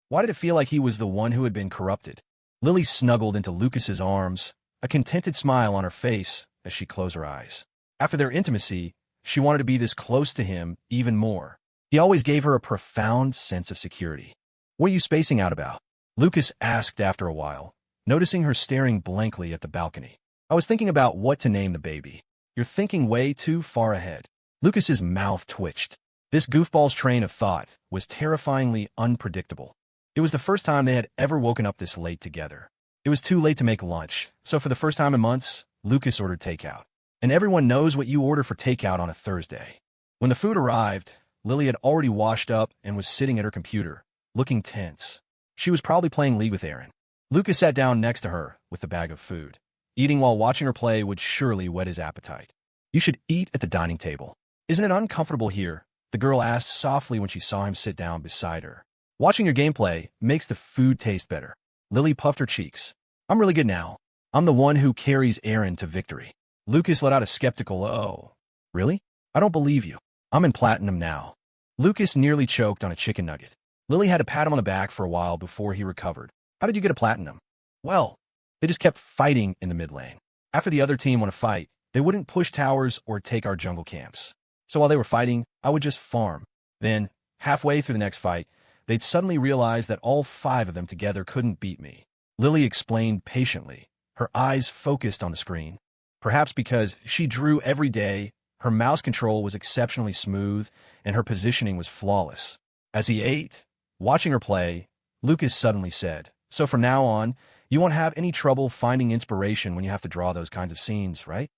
Why did it feel like he was the one who had been corrupted? Lily snuggled into Lucas's arms, a contented smile on her face as she closed her eyes. After their intimacy, she wanted to be this close to him even more. He always gave her a profound sense of security. What are you spacing out about? Lucas asked after a while, noticing her staring blankly at the balcony. I was thinking about what to name the baby. You're thinking way too far ahead. Lucas's mouth twitched. This goofball's train of thought was terrifyingly unpredictable. It was the first time they had ever woken up this late together. It was too late to make lunch, so for the first time in months, Lucas ordered takeout. And everyone knows what you order for takeout on a Thursday. When the food arrived, Lily had already washed up and was sitting at her computer, looking tense. She was probably playing League with Aaron. Lucas sat down next to her with the bag of food. Eating while watching her play would surely whet his appetite. You should eat at the dining table. Isn't it uncomfortable here? The girl asked softly when she saw him sit down beside her. Watching your gameplay makes the food taste better. Lily puffed her cheeks. I'm really good now. I'm the one who carries Aaron to victory. Lucas let out a skeptical, oh, really? I don't believe you. I'm in platinum now. Lucas nearly choked on a chicken nugget. Lily had to pat him on the back for a while before he recovered. How did you get a platinum? Well, they just kept fighting in the mid lane. After the other team won a fight, they wouldn't push towers or take our jungle camps. So while they were fighting, I would just farm. Then, halfway through the next fight, they'd suddenly realize that all 5 of them together couldn't beat me. Lily explained patiently, her eyes focused on the screen. Perhaps because she drew every day, her mouse control was exceptionally smooth, and her positioning was flawless. As he ate, watching her play, Lucas suddenly said, so from now on, you won't have any trouble finding inspiration when you have to draw those kinds of scenes, right?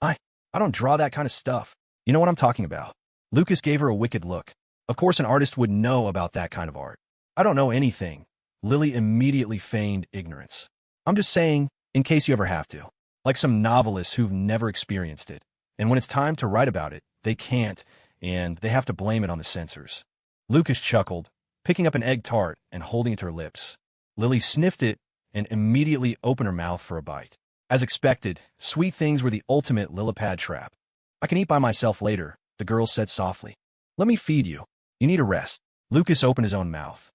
I don't draw that kind of stuff. You know what I'm talking about. Lucas gave her a wicked look. Of course an artist would know about that kind of art. I don't know anything. Lily immediately feigned ignorance. I'm just saying, in case you ever have to. Like some novelists who've never experienced it. And when it's time to write about it, they can't, and they have to blame it on the censors. Lucas chuckled, picking up an egg tart and holding it to her lips. Lily sniffed it and immediately opened her mouth for a bite. As expected, sweet things were the ultimate lillipad trap. I can eat by myself later, the girl said softly. Let me feed you. You need a rest. Lucas opened his own mouth.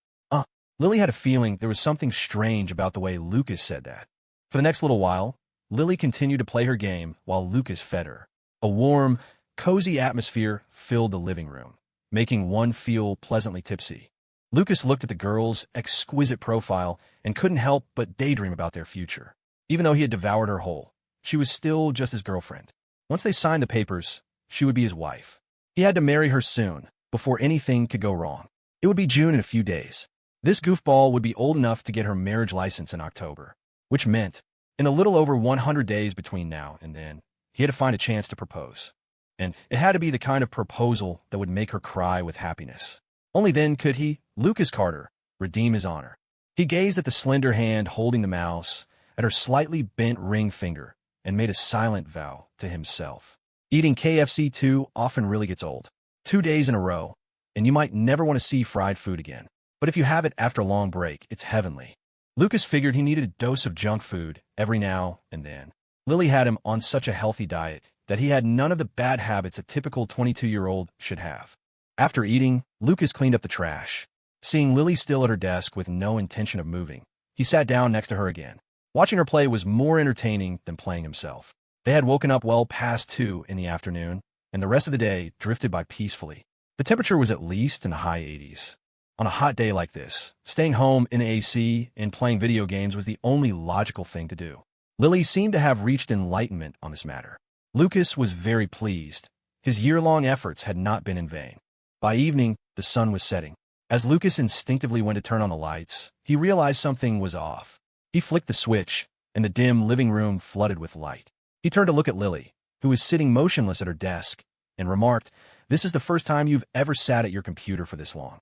Lily had a feeling there was something strange about the way Lucas said that. For the next little while, Lily continued to play her game while Lucas fed her. A warm, cozy atmosphere filled the living room, making one feel pleasantly tipsy. Lucas looked at the girl's exquisite profile and couldn't help but daydream about their future. Even though he had devoured her whole, she was still just his girlfriend. Once they signed the papers, she would be his wife. He had to marry her soon, before anything could go wrong. It would be June in a few days. This goofball would be old enough to get her marriage license in October, which meant, in a little over 100 days between now and then, he had to find a chance to propose. And it had to be the kind of proposal that would make her cry with happiness. Only then could he, Lucas Carter, redeem his honor. He gazed at the slender hand holding the mouse, at her slightly bent ring finger, and made a silent vow to himself. Eating KFC too often really gets old. 2 days in a row, and you might never want to see fried food again. But if you have it after a long break, it's heavenly. Lucas figured he needed a dose of junk food every now and then. Lily had him on such a healthy diet that he had none of the bad habits a typical 22-year-old should have. After eating, Lucas cleaned up the trash. Seeing Lily still at her desk with no intention of moving, He sat down next to her again. Watching her play was more entertaining than playing himself. They had woken up well past 2 in the afternoon, and the rest of the day drifted by peacefully. The temperature was at least in the high 80s. On a hot day like this, staying home in the AC and playing video games was the only logical thing to do. Lily seemed to have reached enlightenment on this matter. Lucas was very pleased. His year-long efforts had not been in vain. By evening, the sun was setting. As Lucas instinctively went to turn on the lights, he realized something was off. He flicked the switch, and the dim living room flooded with light. He turned to look at Lily, who was sitting motionless at her desk, and remarked, "This is the first time you've ever sat at your computer for this long."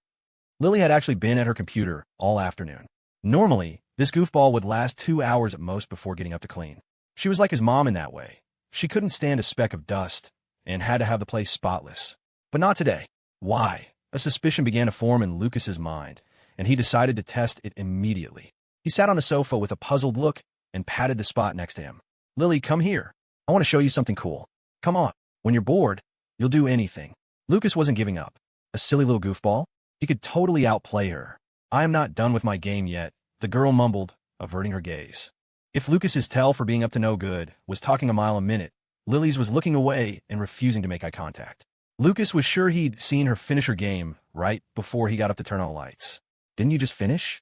Lily had actually been at her computer all afternoon. Normally, this goofball would last 2 hours at most before getting up to clean. She was like his mom in that way. She couldn't stand a speck of dust and had to have the place spotless. But not today. Why? A suspicion began to form in Lucas's mind, and he decided to test it immediately. He sat on the sofa with a puzzled look and patted the spot next to him. "Lily, come here. I want to show you something cool. Come on. When you're bored, you'll do anything." Lucas wasn't giving up. A silly little goofball? He could totally outplay her. "I am not done with my game yet," the girl mumbled, averting her gaze. If Lucas's tell for being up to no good was talking a mile a minute, Lily's was looking away and refusing to make eye contact. Lucas was sure he'd seen her finish her game right before he got up to turn on the lights. "Didn't you just finish?"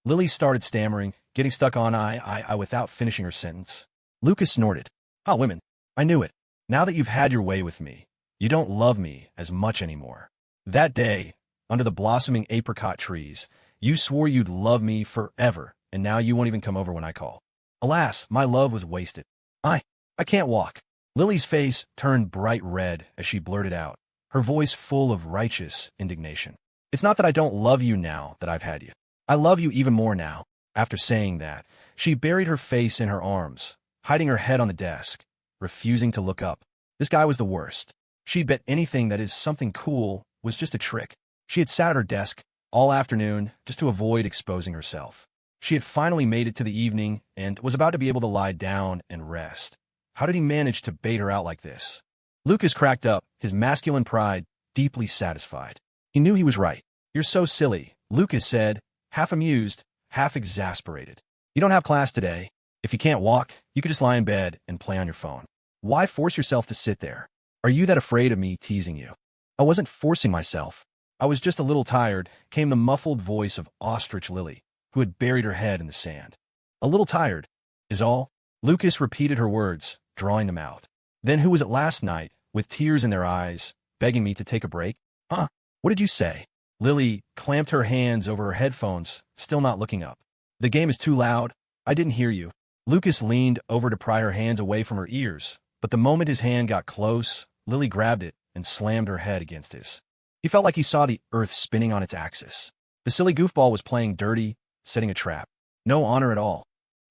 Lily started stammering, getting stuck on I without finishing her sentence. Lucas snorted. "Ah, women. I knew it. Now that you've had your way with me, you don't love me as much anymore. That day, under the blossoming apricot trees, you swore you'd love me forever, and now you won't even come over when I call. Alas, my love was wasted. I can't walk." Lily's face turned bright red as she blurted out, her voice full of righteous indignation. "It's not that I don't love you now that I've had you. I love you even more now." After saying that, she buried her face in her arms, hiding her head on the desk, refusing to look up. This guy was the worst. She'd bet anything that his something cool was just a trick. She had sat at her desk all afternoon just to avoid exposing herself. She had finally made it to the evening and was about to be able to lie down and rest. How did he manage to bait her out like this? Lucas cracked up, his masculine pride deeply satisfied. He knew he was right. "You're so silly," Lucas said, half amused, half exasperated. "You don't have class today. If you can't walk, you could just lie in bed and play on your phone. Why force yourself to sit there? Are you that afraid of me teasing you?" "I wasn't forcing myself. I was just a little tired," came the muffled voice of Ostrich Lily, who had buried her head in the sand. "A little tired, is all." Lucas repeated her words, drawing them out. "Then who was it last night, with tears in their eyes, begging me to take a break?" "Huh? What did you say?" Lily clamped her hands over her headphones, still not looking up. "The game is too loud. I didn't hear you." Lucas leaned over to pry her hands away from her ears, but the moment his hand got close, Lily grabbed it and slammed her head against his. He felt like he saw the earth spinning on its axis. The silly goofball was playing dirty, setting a trap. No honor at all.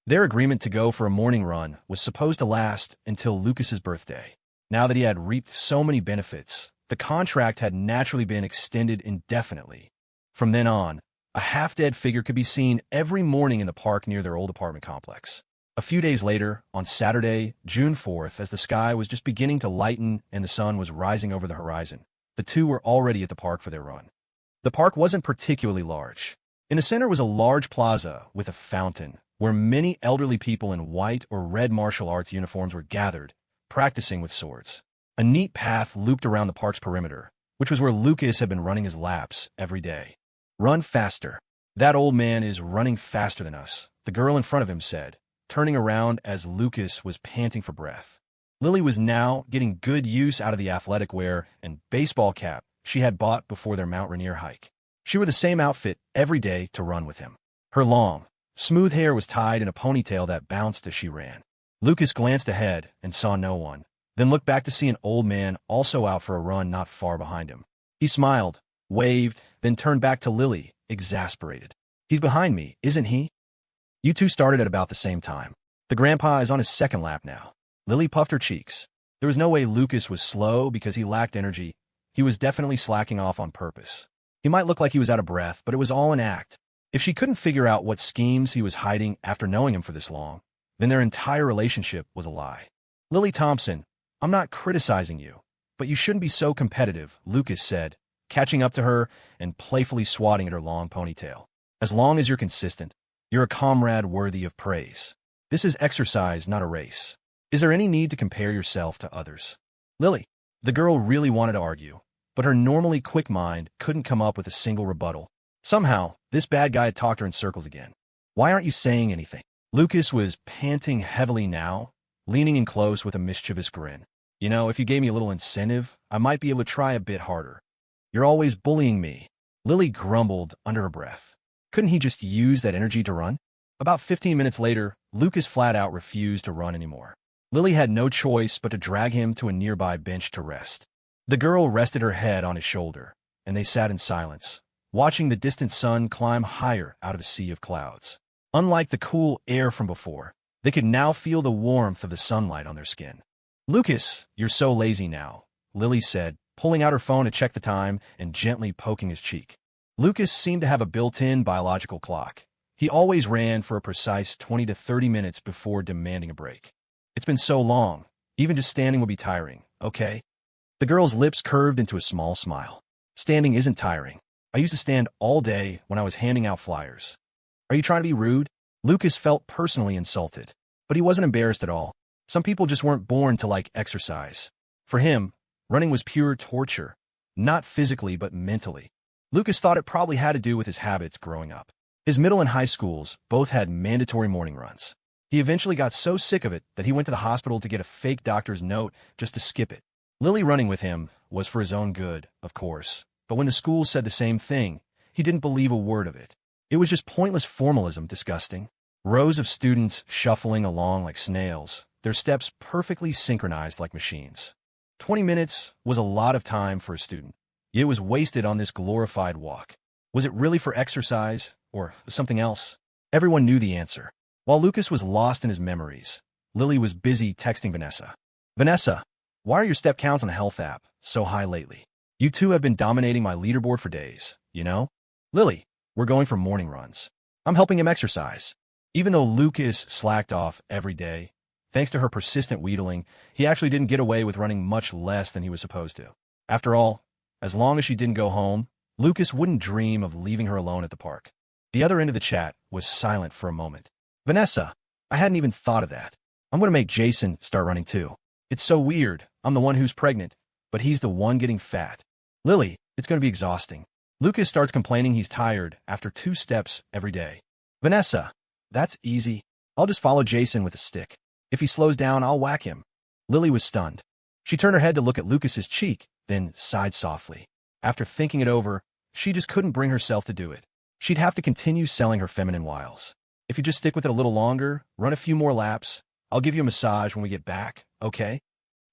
Their agreement to go for a morning run was supposed to last until Lucas's birthday. Now that he had reaped so many benefits, the contract had naturally been extended indefinitely. From then on, a half-dead figure could be seen every morning in the park near their old apartment complex. A few days later, on Saturday, June 4th, as the sky was just beginning to lighten and the sun was rising over the horizon, the two were already at the park for their run. The park wasn't particularly large. In the center was a large plaza with a fountain, where many elderly people in white or red martial arts uniforms were gathered, practicing with swords. A neat path looped around the park's perimeter, which was where Lucas had been running his laps every day. "Run faster. That old man is running faster than us," the girl in front of him said, turning around as Lucas was panting for breath. Lily was now getting good use out of the athletic wear and baseball cap she had bought before their Mount Rainier hike. She wore the same outfit every day to run with him. Her long, smooth hair was tied in a ponytail that bounced as she ran. Lucas glanced ahead and saw no one, then looked back to see an old man also out for a run not far behind him. He smiled, waved, then turned back to Lily, exasperated. "He's behind me, isn't he? You two started at about the same time. The grandpa is on his second lap now." Lily puffed her cheeks. There was no way Lucas was slow because he lacked energy. He was definitely slacking off on purpose. He might look like he was out of breath, but it was all an act. If she couldn't figure out what schemes he was hiding after knowing him for this long, then their entire relationship was a lie. "Lily Thompson, I'm not criticizing you, but you shouldn't be so competitive," Lucas said, catching up to her and playfully swatting at her long ponytail. "As long as you're consistent, You're a comrade worthy of praise. This is exercise, not a race. Is there any need to compare yourself to others? Lily. The girl really wanted to argue, but her normally quick mind couldn't come up with a single rebuttal. Somehow, this bad guy had talked her in circles again. Why aren't you saying anything? Lucas was panting heavily now, leaning in close with a mischievous grin. You know, if you gave me a little incentive, I might be able to try a bit harder. You're always bullying me. Lily grumbled under her breath. Couldn't he just use that energy to run? About 15 minutes later, Lucas flat out refused to run anymore. Lily had no choice but to drag him to a nearby bench to rest. The girl rested her head on his shoulder, and they sat in silence, watching the distant sun climb higher out of a sea of clouds. Unlike the cool air from before, they could now feel the warmth of the sunlight on their skin. Lucas, you're so lazy now, Lily said, pulling out her phone to check the time and gently poking his cheek. Lucas seemed to have a built-in biological clock. He always ran for a precise 20 to 30 minutes before demanding a break. It's been so long. Even just standing will be tiring, okay? The girl's lips curved into a small smile. Standing isn't tiring. I used to stand all day when I was handing out flyers. Are you trying to be rude? Lucas felt personally insulted, but he wasn't embarrassed at all. Some people just weren't born to like exercise. For him, running was pure torture, not physically but mentally. Lucas thought it probably had to do with his habits growing up. His middle and high schools both had mandatory morning runs. He eventually got so sick of it that he went to the hospital to get a fake doctor's note just to skip it. Lily running with him was for his own good, of course, but when the school said the same thing, he didn't believe a word of it. It was just pointless formalism, disgusting. Rows of students shuffling along like snails, their steps perfectly synchronized like machines. 20 minutes was a lot of time for a student. It was wasted on this glorified walk. Was it really for exercise, or something else? Everyone knew the answer. While Lucas was lost in his memories, Lily was busy texting Vanessa. Vanessa, why are your step counts on the health app so high lately? You two have been dominating my leaderboard for days, you know? Lily, we're going for morning runs. I'm helping him exercise. Even though Lucas slacked off every day, thanks to her persistent wheedling, he actually didn't get away with running much less than he was supposed to. After all, as long as she didn't go home, Lucas wouldn't dream of leaving her alone at the park. The other end of the chat was silent for a moment. Vanessa, I hadn't even thought of that. I'm going to make Jason start running too. It's so weird. I'm the one who's pregnant, but he's the one getting fat. Lily, it's going to be exhausting. Lucas starts complaining he's tired after 2 steps every day. Vanessa, that's easy. I'll just follow Jason with a stick. If he slows down, I'll whack him. Lily was stunned. She turned her head to look at Lucas's cheek, then sighed softly. After thinking it over, she just couldn't bring herself to do it. She'd have to continue selling her feminine wiles. If you just stick with it a little longer, run a few more laps, I'll give you a massage when we get back, okay?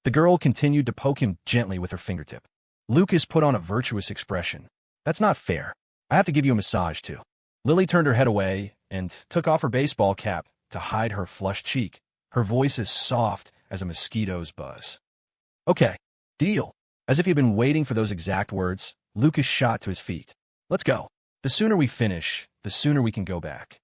The girl continued to poke him gently with her fingertip. Lucas put on a virtuous expression. That's not fair. I have to give you a massage too. Lily turned her head away and took off her baseball cap to hide her flushed cheek, her voice as soft as a mosquito's buzz. Okay, deal. As if he'd been waiting for those exact words, Lucas shot to his feet. Let's go. The sooner we finish, the sooner we can go back.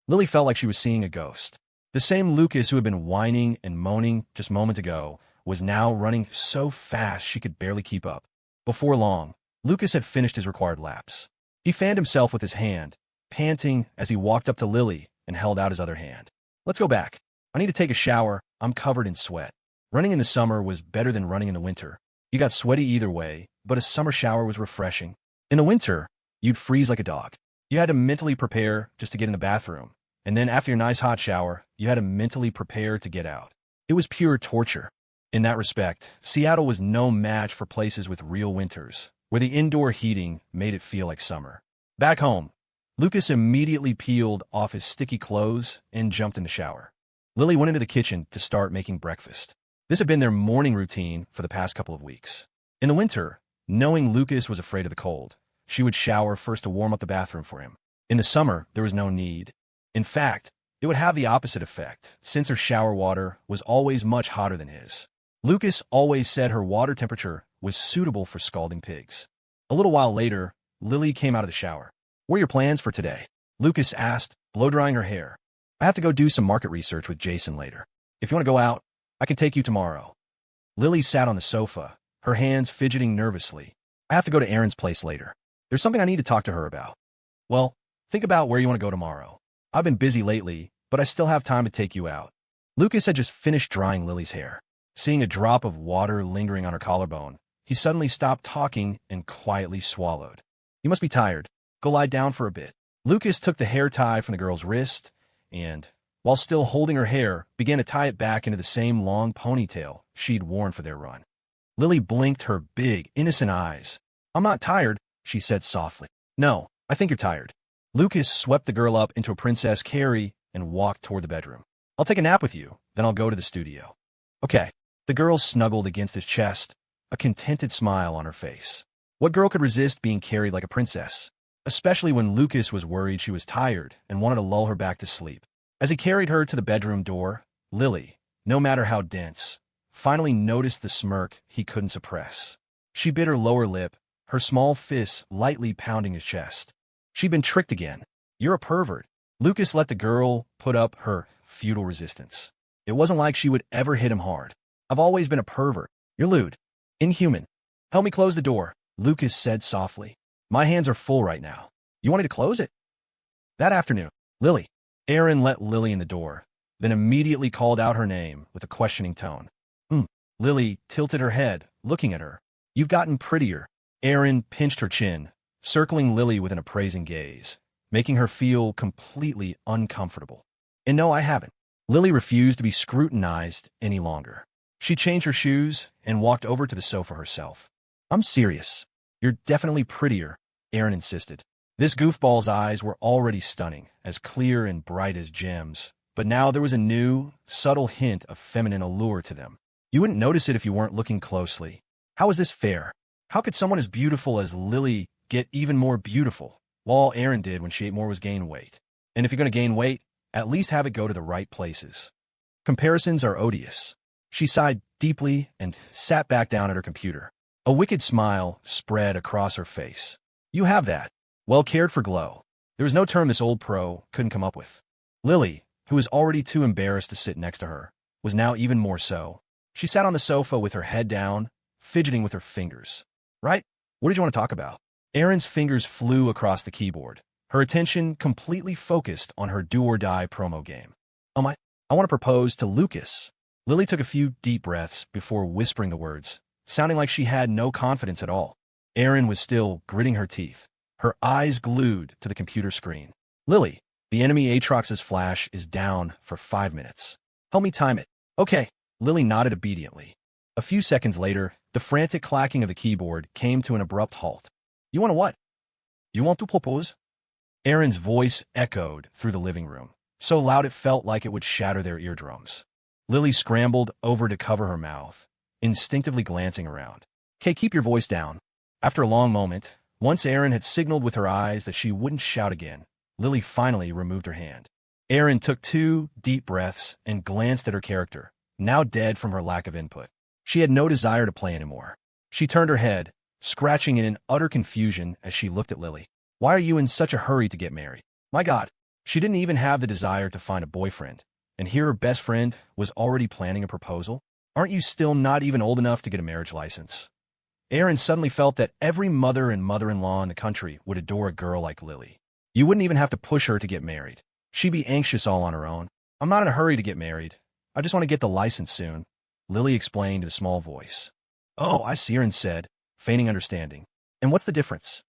Lily felt like she was seeing a ghost. The same Lucas who had been whining and moaning just moments ago was now running so fast she could barely keep up. Before long, Lucas had finished his required laps. He fanned himself with his hand, panting as he walked up to Lily and held out his other hand. Let's go back. I need to take a shower. I'm covered in sweat. Running in the summer was better than running in the winter. You got sweaty either way, but a summer shower was refreshing. In the winter, you'd freeze like a dog. You had to mentally prepare just to get in the bathroom. And then after your nice hot shower, you had to mentally prepare to get out. It was pure torture. In that respect, Seattle was no match for places with real winters, where the indoor heating made it feel like summer. Back home, Lucas immediately peeled off his sticky clothes and jumped in the shower. Lily went into the kitchen to start making breakfast. This had been their morning routine for the past couple of weeks. In the winter, knowing Lucas was afraid of the cold, she would shower first to warm up the bathroom for him. In the summer, there was no need. In fact, it would have the opposite effect, since her shower water was always much hotter than his. Lucas always said her water temperature was suitable for scalding pigs. A little while later, Lily came out of the shower. What are your plans for today? Lucas asked, blow-drying her hair. I have to go do some market research with Jason later. If you want to go out, I can take you tomorrow. Lily sat on the sofa, her hands fidgeting nervously. I have to go to Erin's place later. There's something I need to talk to her about. Well, think about where you want to go tomorrow. I've been busy lately, but I still have time to take you out. Lucas had just finished drying Lily's hair. Seeing a drop of water lingering on her collarbone, he suddenly stopped talking and quietly swallowed. You must be tired. Go lie down for a bit. Lucas took the hair tie from the girl's wrist and, while still holding her hair, began to tie it back into the same long ponytail she'd worn for their run. Lily blinked her big, innocent eyes. I'm not tired, she said softly. No, I think you're tired. Lucas swept the girl up into a Princess Carrie and walked toward the bedroom. I'll take a nap with you, then I'll go to the studio. Okay. The girl snuggled against his chest, a contented smile on her face. What girl could resist being carried like a princess? Especially when Lucas was worried she was tired and wanted to lull her back to sleep. As he carried her to the bedroom door, Lily, no matter how dense, finally noticed the smirk he couldn't suppress. She bit her lower lip, her small fists lightly pounding his chest. She'd been tricked again. You're a pervert. Lucas let the girl put up her futile resistance. It wasn't like she would ever hit him hard. I've always been a pervert. You're lewd. Inhuman. Help me close the door, Lucas said softly. My hands are full right now. You want me to close it? That afternoon, Lily. Aaron let Lily in the door, then immediately called out her name with a questioning tone. Lily tilted her head, looking at her. You've gotten prettier. Aaron pinched her chin, circling Lily with an appraising gaze, making her feel completely uncomfortable. And no, I haven't. Lily refused to be scrutinized any longer. She changed her shoes and walked over to the sofa herself. I'm serious. You're definitely prettier, Aaron insisted. This goofball's eyes were already stunning, as clear and bright as gems, but now there was a new, subtle hint of feminine allure to them. You wouldn't notice it if you weren't looking closely. How is this fair? How could someone as beautiful as Lily get even more beautiful, while all Aaron did when she ate more was gain weight? And if you're going to gain weight, at least have it go to the right places. Comparisons are odious. She sighed deeply and sat back down at her computer. A wicked smile spread across her face. You have that well-cared-for glow. There was no term this old pro couldn't come up with. Lily, who was already too embarrassed to sit next to her, was now even more so. She sat on the sofa with her head down, fidgeting with her fingers. Right? What did you want to talk about? Aaron's fingers flew across the keyboard, her attention completely focused on her do-or-die promo game. I want to propose to Lucas. Lily took a few deep breaths before whispering the words, sounding like she had no confidence at all. Aaron was still gritting her teeth, her eyes glued to the computer screen. Lily, the enemy Aatrox's flash is down for 5 minutes. Help me time it. Okay. Lily nodded obediently. A few seconds later, the frantic clacking of the keyboard came to an abrupt halt. You want to what? You want to propose? Aaron's voice echoed through the living room, so loud it felt like it would shatter their eardrums. Lily scrambled over to cover her mouth, instinctively glancing around. Okay, keep your voice down. After a long moment, once Aaron had signaled with her eyes that she wouldn't shout again, Lily finally removed her hand. Aaron took 2 deep breaths and glanced at her character, now dead from her lack of input. She had no desire to play anymore. She turned her head, scratching in utter confusion as she looked at Lily. Why are you in such a hurry to get married? My God, she didn't even have the desire to find a boyfriend, and here her best friend was already planning a proposal? Aren't you still not even old enough to get a marriage license? Aaron suddenly felt that every mother and mother-in-law in the country would adore a girl like Lily. You wouldn't even have to push her to get married. She'd be anxious all on her own. I'm not in a hurry to get married. I just want to get the license soon, Lily explained in a small voice. Oh, I see, Aaron said, feigning understanding. And what's the difference?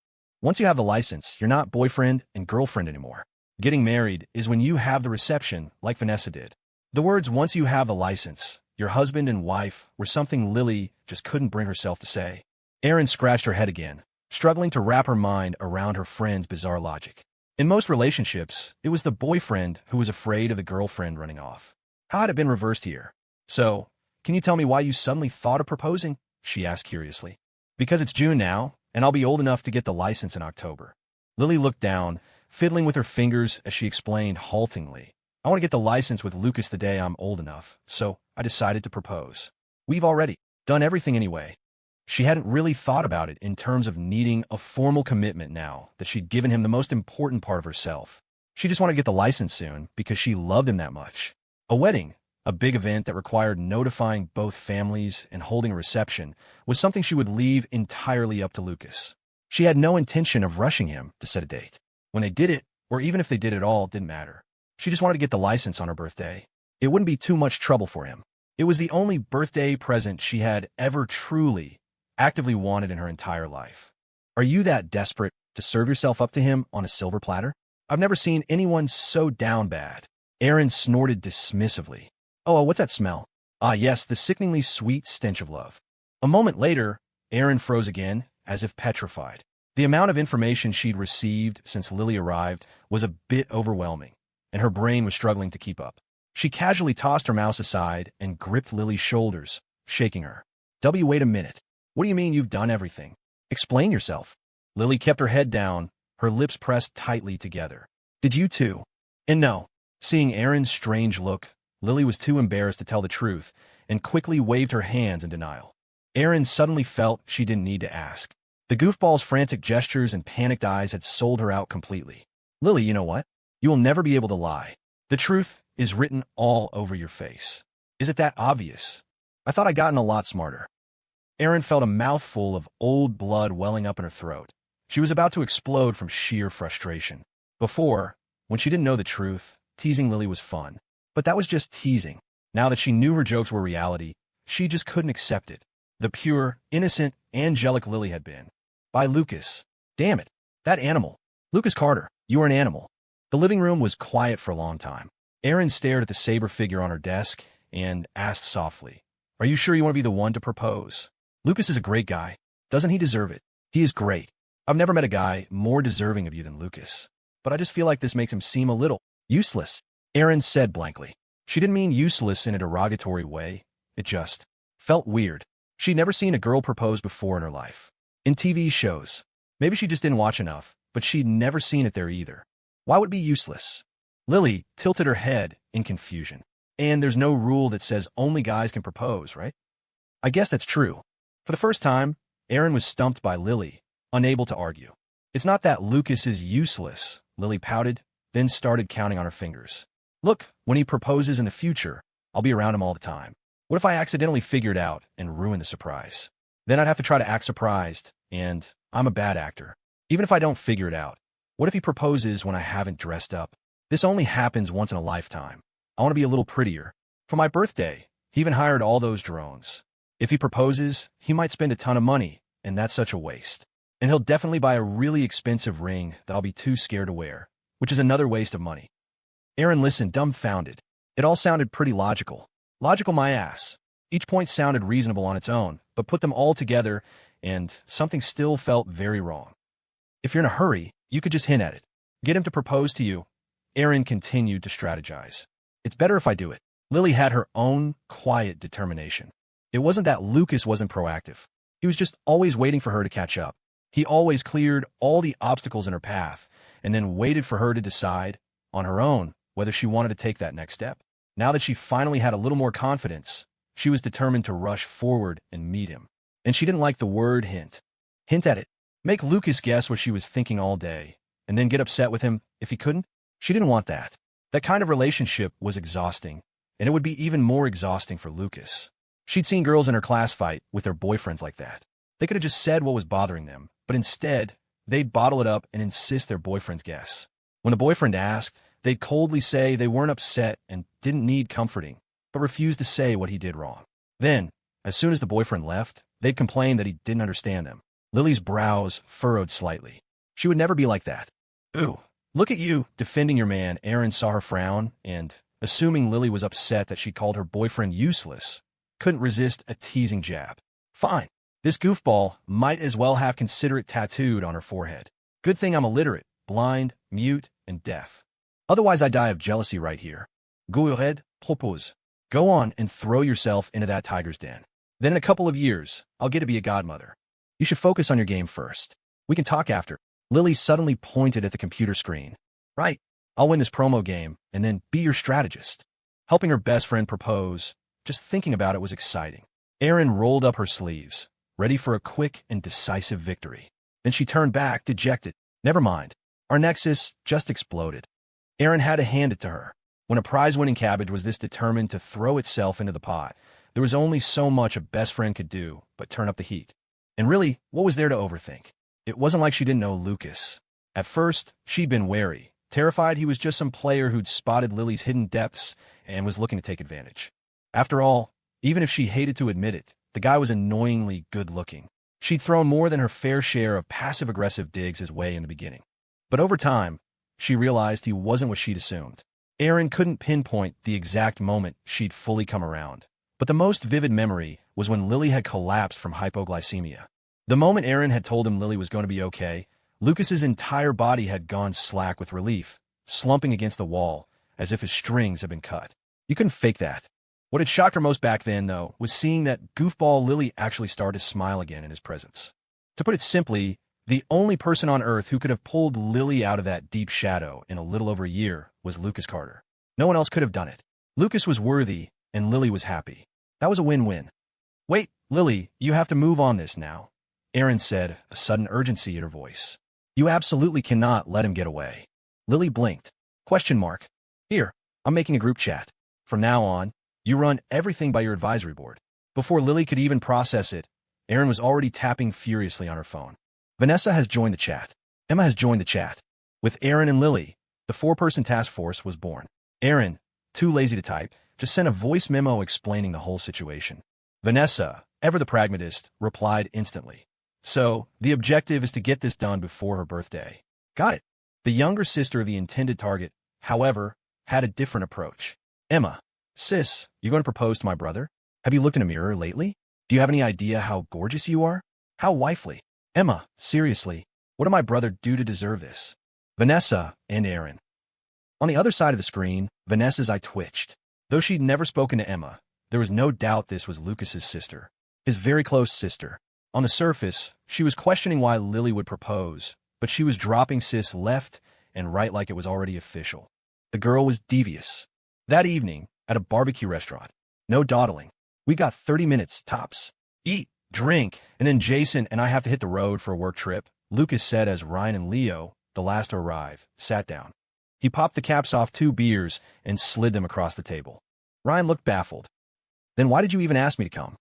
Once you have the license, you're not boyfriend and girlfriend anymore. Getting married is when you have the reception, like Vanessa did. The words, once you have the license, your husband and wife, were something Lily just couldn't bring herself to say. Aaron scratched her head again, struggling to wrap her mind around her friend's bizarre logic. In most relationships, it was the boyfriend who was afraid of the girlfriend running off. How had it been reversed here? So, can you tell me why you suddenly thought of proposing? She asked curiously. Because it's June now, and I'll be old enough to get the license in October. Lily looked down, fiddling with her fingers as she explained haltingly. I want to get the license with Lucas the day I'm old enough, so I decided to propose. We've already done everything anyway. She hadn't really thought about it in terms of needing a formal commitment now that she'd given him the most important part of herself. She just wanted to get the license soon because she loved him that much. A wedding, a big event that required notifying both families and holding a reception, was something she would leave entirely up to Lucas. She had no intention of rushing him to set a date. When they did it, or even if they did it all, didn't matter. She just wanted to get the license on her birthday. It wouldn't be too much trouble for him. It was the only birthday present she had ever truly, actively wanted in her entire life. Are you that desperate to serve yourself up to him on a silver platter? I've never seen anyone so down bad. Aaron snorted dismissively. Oh, what's that smell? Ah, yes, the sickeningly sweet stench of love. A moment later, Aaron froze again, as if petrified. The amount of information she'd received since Lily arrived was a bit overwhelming, and her brain was struggling to keep up. She casually tossed her mouse aside and gripped Lily's shoulders, shaking her. Wait a minute. What do you mean you've done everything? Explain yourself. Lily kept her head down, her lips pressed tightly together. Did you too? And no. Seeing Aaron's strange look, Lily was too embarrassed to tell the truth and quickly waved her hands in denial. Aaron suddenly felt she didn't need to ask. The goofball's frantic gestures and panicked eyes had sold her out completely. Lily, you know what? You will never be able to lie. The truth is written all over your face. Is it that obvious? I thought I'd gotten a lot smarter. Aaron felt a mouthful of old blood welling up in her throat. She was about to explode from sheer frustration. Before, when she didn't know the truth, teasing Lily was fun. But that was just teasing. Now that she knew her jokes were reality, she just couldn't accept it. The pure, innocent, angelic Lily had been. By Lucas. Damn it. That animal. Lucas Carter, you are an animal. The living room was quiet for a long time. Aaron stared at the saber figure on her desk and asked softly, Are you sure you want to be the one to propose? Lucas is a great guy. Doesn't he deserve it? He is great. I've never met a guy more deserving of you than Lucas. But I just feel like this makes him seem a little useless, Aaron said blankly. She didn't mean useless in a derogatory way. It just felt weird. She'd never seen a girl propose before in her life. In TV shows. Maybe she just didn't watch enough, but she'd never seen it there either. Why would it be useless? Lily tilted her head in confusion. And there's no rule that says only guys can propose, right? I guess that's true. For the first time, Aaron was stumped by Lily, unable to argue. It's not that Lucas is useless, Lily pouted, then started counting on her fingers. Look, when he proposes in the future, I'll be around him all the time. What if I accidentally figure it out and ruin the surprise? Then I'd have to try to act surprised, and I'm a bad actor. Even if I don't figure it out, what if he proposes when I haven't dressed up? This only happens once in a lifetime. I want to be a little prettier. For my birthday, he even hired all those drones. If he proposes, he might spend a ton of money, and that's such a waste. And he'll definitely buy a really expensive ring that I'll be too scared to wear, which is another waste of money. Aaron listened dumbfounded. It all sounded pretty logical. Logical my ass. Each point sounded reasonable on its own, but put them all together, and something still felt very wrong. If you're in a hurry, you could just hint at it. Get him to propose to you. Aaron continued to strategize. It's better if I do it. Lily had her own quiet determination. It wasn't that Lucas wasn't proactive. He was just always waiting for her to catch up. He always cleared all the obstacles in her path and then waited for her to decide, on her own, whether she wanted to take that next step. Now that she finally had a little more confidence, she was determined to rush forward and meet him. And she didn't like the word hint. Hint at it. Make Lucas guess what she was thinking all day, and then get upset with him if he couldn't? She didn't want that. That kind of relationship was exhausting, and it would be even more exhausting for Lucas. She'd seen girls in her class fight with their boyfriends like that. They could have just said what was bothering them, but instead, they'd bottle it up and insist their boyfriends guess. When the boyfriend asked, they'd coldly say they weren't upset and didn't need comforting, but refused to say what he did wrong. Then, as soon as the boyfriend left, they'd complain that he didn't understand them. Lily's brows furrowed slightly. She would never be like that. Ooh, look at you, defending your man. Aaron saw her frown, and, assuming Lily was upset that she called her boyfriend useless, couldn't resist a teasing jab. Fine. This goofball might as well have considerate tattooed on her forehead. Good thing I'm illiterate, blind, mute, and deaf. Otherwise I'd die of jealousy right here. Go ahead, propose. Go on and throw yourself into that tiger's den. Then in a couple of years, I'll get to be a godmother. You should focus on your game first. We can talk after. Lily suddenly pointed at the computer screen. Right. I'll win this promo game and then be your strategist. Helping her best friend propose, just thinking about it was exciting. Aaron rolled up her sleeves, ready for a quick and decisive victory. Then she turned back, dejected. Never mind. Our nexus just exploded. Aaron had to hand it to her. When a prize-winning cabbage was this determined to throw itself into the pot, there was only so much a best friend could do but turn up the heat. And really, what was there to overthink? It wasn't like she didn't know Lucas. At first, she'd been wary, terrified he was just some player who'd spotted Lily's hidden depths and was looking to take advantage. After all, even if she hated to admit it, the guy was annoyingly good-looking. She'd thrown more than her fair share of passive-aggressive digs his way in the beginning. But over time, she realized he wasn't what she'd assumed. Erin couldn't pinpoint the exact moment she'd fully come around, but the most vivid memory was when Lily had collapsed from hypoglycemia. The moment Erin had told him Lily was going to be okay, Lucas's entire body had gone slack with relief, slumping against the wall, as if his strings had been cut. You couldn't fake that. What had shocked her most back then, though, was seeing that goofball Lily actually started to smile again in his presence. To put it simply, the only person on Earth who could have pulled Lily out of that deep shadow in a little over a year was Lucas Carter. No one else could have done it. Lucas was worthy, and Lily was happy. That was a win-win. "Wait, Lily, you have to move on this now," Erin said, a sudden urgency in her voice. "You absolutely cannot let him get away." Lily blinked. Question mark. "Here, I'm making a group chat. From now on, you run everything by your advisory board." Before Lily could even process it, Erin was already tapping furiously on her phone. Vanessa has joined the chat. Emma has joined the chat. With Erin and Lily, the four-person task force was born. Erin, too lazy to type, just sent a voice memo explaining the whole situation. Vanessa, ever the pragmatist, replied instantly. "So, the objective is to get this done before her birthday." Got it. The younger sister of the intended target, however, had a different approach. "Emma, sis, you going to propose to my brother? Have you looked in a mirror lately? Do you have any idea how gorgeous you are? How wifely? Emma, seriously, what did my brother do to deserve this?" Vanessa and Erin. On the other side of the screen, Vanessa's eye twitched. Though she'd never spoken to Emma, there was no doubt this was Lucas's sister, his very close sister. On the surface, she was questioning why Lily would propose, but she was dropping sis left and right like it was already official. The girl was Devious. That evening, at a barbecue restaurant, no dawdling. "We got 30 minutes, tops. Eat, drink, and then Jason and I have to hit the road for a work trip," Lucas said as Ryan and Leo, the last to arrive, sat down. He popped the caps off 2 beers and slid them across the table. Ryan looked baffled. "Then why did you even ask me to come?"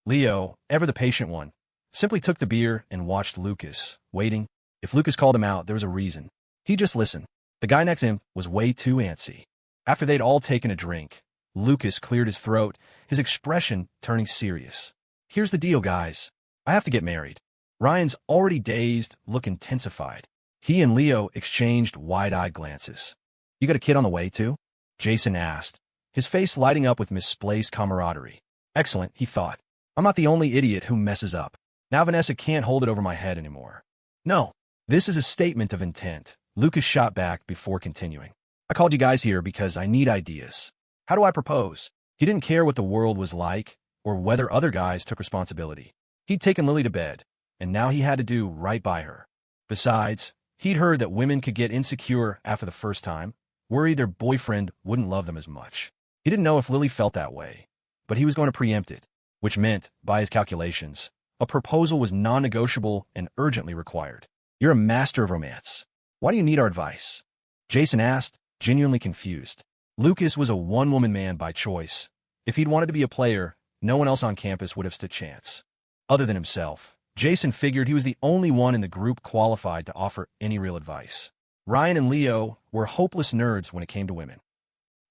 Leo, ever the patient one, simply took the beer and watched Lucas, waiting. If Lucas called him out, there was a reason. He just listened. The guy next to him was way too antsy. After they'd all taken a drink, Lucas cleared his throat, his expression turning serious. "Here's the deal, guys. I have to get married." Ryan's already dazed look intensified. He and Leo exchanged wide-eyed glances. "You got a kid on the way, too?" Jason asked, his face lighting up with misplaced camaraderie. Excellent, he thought. I'm not the only idiot who messes up. Now Vanessa can't hold it over my head anymore. "No, this is a statement of intent," Lucas shot back before continuing. "I called you guys here because I need ideas. How do I propose?" He didn't care what the world was like or whether other guys took responsibility. He'd taken Lily to bed, and now he had to do right by her. Besides, he'd heard that women could get insecure after the first time, worried their boyfriend wouldn't love them as much. He didn't know if Lily felt that way, but he was going to preempt it, which meant, by his calculations, a proposal was non-negotiable and urgently required. "You're a master of romance. Why do you need our advice?" Jason asked, genuinely confused. Lucas was a one-woman man by choice. If he'd wanted to be a player, no one else on campus would have stood a chance. Other than himself, Jason figured he was the only one in the group qualified to offer any real advice. Ryan and Leo were hopeless nerds when it came to women.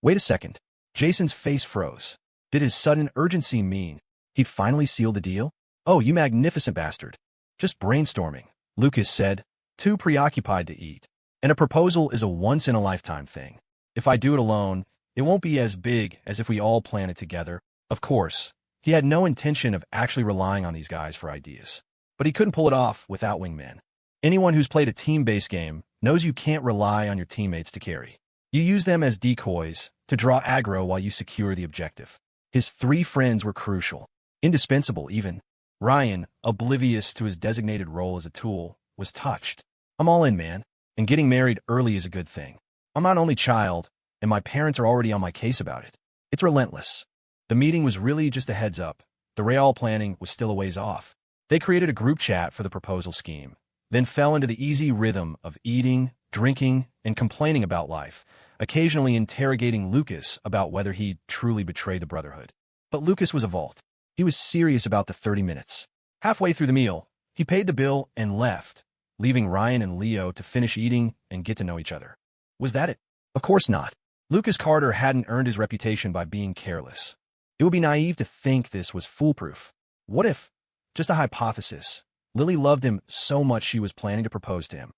Wait a second. Jason's face froze. Did his sudden urgency mean he'd finally sealed the deal? "Oh, you magnificent bastard. Just brainstorming," Lucas said, too preoccupied to eat. "And a proposal is a once-in-a-lifetime thing. If I do it alone, it won't be as big as if we all plan it together." Of course, he had no intention of actually relying on these guys for ideas. But he couldn't pull it off without wingmen. Anyone who's played a team-based game knows you can't rely on your teammates to carry. You use them as decoys to draw aggro while you secure the objective. His 3 friends were crucial, indispensable even. Ryan, oblivious to his designated role as a tool, was touched. "I'm all in, man, and getting married early is a good thing. I'm not an only child, and my parents are already on my case about it. It's relentless." The meeting was really just a heads up. The real planning was still a ways off. They created a group chat for the proposal scheme, then fell into the easy rhythm of eating, drinking, and complaining about life, occasionally interrogating Lucas about whether he'd truly betrayed the Brotherhood. But Lucas was a vault. He was serious about the 30 minutes. Halfway through the meal, he paid the bill and left, leaving Ryan and Leo to finish eating and get to know each other. Was that it? Of course not. Lucas Carter hadn't earned his reputation by being careless. It would be naive to think this was foolproof. What if, just a hypothesis, Lily loved him so much she was planning to propose to him?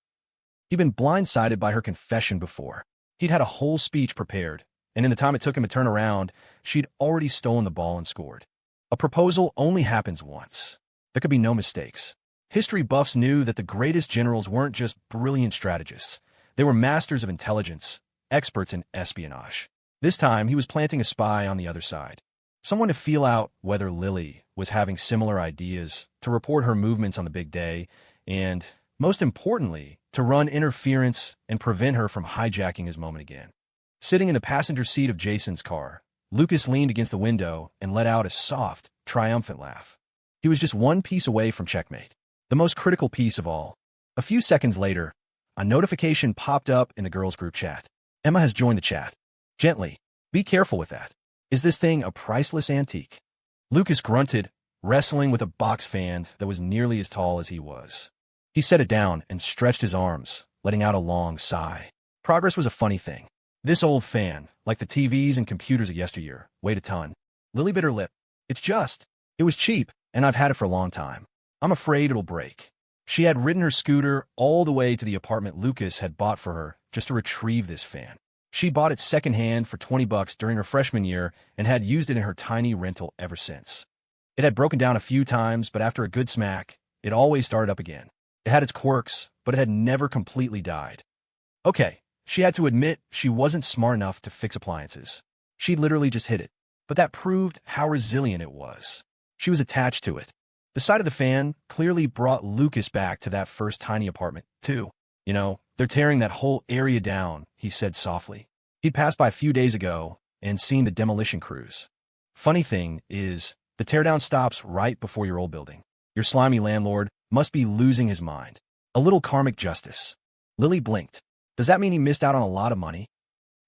He'd been blindsided by her confession before. He'd had a whole speech prepared, and in the time it took him to turn around, she'd already stolen the ball and scored. A proposal only happens once. There could be no mistakes. History buffs knew that the greatest generals weren't just brilliant strategists. They were masters of intelligence, experts in espionage. This time, he was planting a spy on the other side. Someone to feel out whether Lily was having similar ideas, to report her movements on the big day, and, most importantly, to run interference and prevent her from hijacking his moment again. Sitting in the passenger seat of Jason's car, Lucas leaned against the window and let out a soft, triumphant laugh. He was just one piece away from checkmate. The most critical piece of all. A few seconds later, a notification popped up in the girls' group chat. Emma has joined the chat. Gently. Be careful with that. Is this thing a priceless antique? Lucas grunted, wrestling with a box fan that was nearly as tall as he was. He set it down and stretched his arms, letting out a long sigh. Progress was a funny thing. This old fan, like the TVs and computers of yesteryear, weighed a ton. Lily bit her lip. It was cheap, and I've had it for a long time. I'm afraid it'll break. She had ridden her scooter all the way to the apartment Lucas had bought for her just to retrieve this fan. She bought it secondhand for $20 during her freshman year and had used it in her tiny rental ever since. It had broken down a few times, but after a good smack, it always started up again. It had its quirks, but it had never completely died. Okay, she had to admit she wasn't smart enough to fix appliances. She literally just hit it. But that proved how resilient it was. She was attached to it. The sight of the fan clearly brought Lucas back to that first tiny apartment, too. You know, they're tearing that whole area down, he said softly. He'd passed by a few days ago and seen the demolition crews. Funny thing is, the teardown stops right before your old building. Your slimy landlord must be losing his mind. A little karmic justice. Lily blinked. Does that mean he missed out on a lot of money?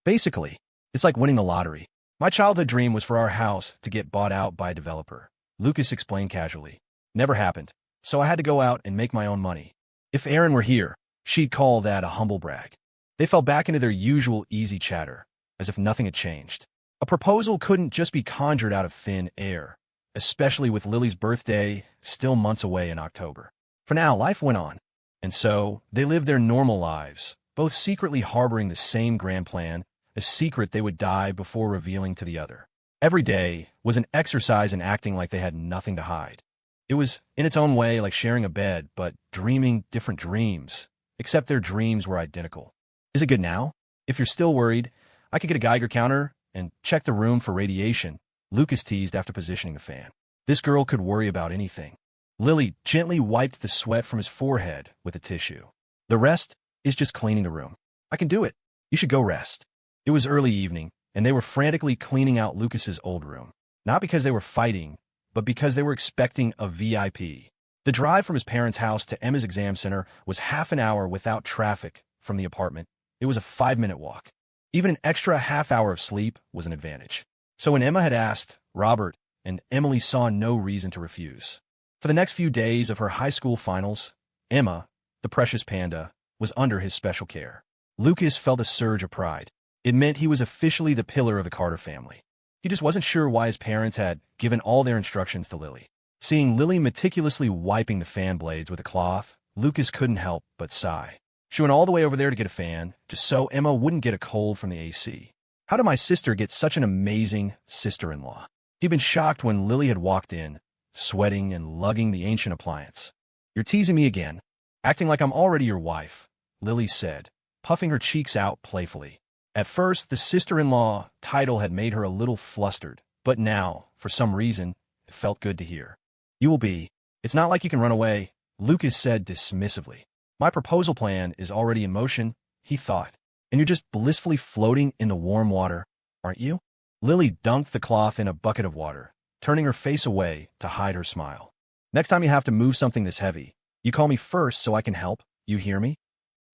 Basically, it's like winning the lottery. My childhood dream was for our house to get bought out by a developer, Lucas explained casually. Never happened, so I had to go out and make my own money. If Erin were here, she'd call that a humble brag. They fell back into their usual easy chatter, as if nothing had changed. A proposal couldn't just be conjured out of thin air, especially with Lily's birthday still months away in October. For now, life went on, and so they lived their normal lives, both secretly harboring the same grand plan, a secret they would die before revealing to the other. Every day was an exercise in acting like they had nothing to hide. It was, in its own way, like sharing a bed, but dreaming different dreams, except their dreams were identical. Is it good now? If you're still worried, I could get a Geiger counter and check the room for radiation, Lucas teased after positioning the fan. This girl could worry about anything. Lily gently wiped the sweat from his forehead with a tissue. The rest is just cleaning the room. I can do it. You should go rest. It was early evening, and they were frantically cleaning out Lucas's old room. Not because they were fighting, but because they were expecting a VIP. The drive from his parents' house to Emma's exam center was half an hour without traffic from the apartment. It was a 5-minute walk. Even an extra half hour of sleep was an advantage. So when Emma had asked, Robert and Emily saw no reason to refuse. For the next few days of her high school finals, Emma, the precious panda, was under his special care. Lucas felt a surge of pride. It meant he was officially the pillar of the Carter family. He just wasn't sure why his parents had given all their instructions to Lily. Seeing Lily meticulously wiping the fan blades with a cloth, Lucas couldn't help but sigh. She went all the way over there to get a fan, just so Emma wouldn't get a cold from the AC. How did my sister get such an amazing sister-in-law? He'd been shocked when Lily had walked in, sweating and lugging the ancient appliance. You're teasing me again. Acting like I'm already your wife, Lily said, puffing her cheeks out playfully. At first, the sister-in-law title had made her a little flustered, but now, for some reason, it felt good to hear. You will be. It's not like you can run away, Lucas said dismissively. My proposal plan is already in motion, he thought, and you're just blissfully floating in the warm water, aren't you? Lily dunked the cloth in a bucket of water, turning her face away to hide her smile. Next time you have to move something this heavy, you call me first so I can help, you hear me?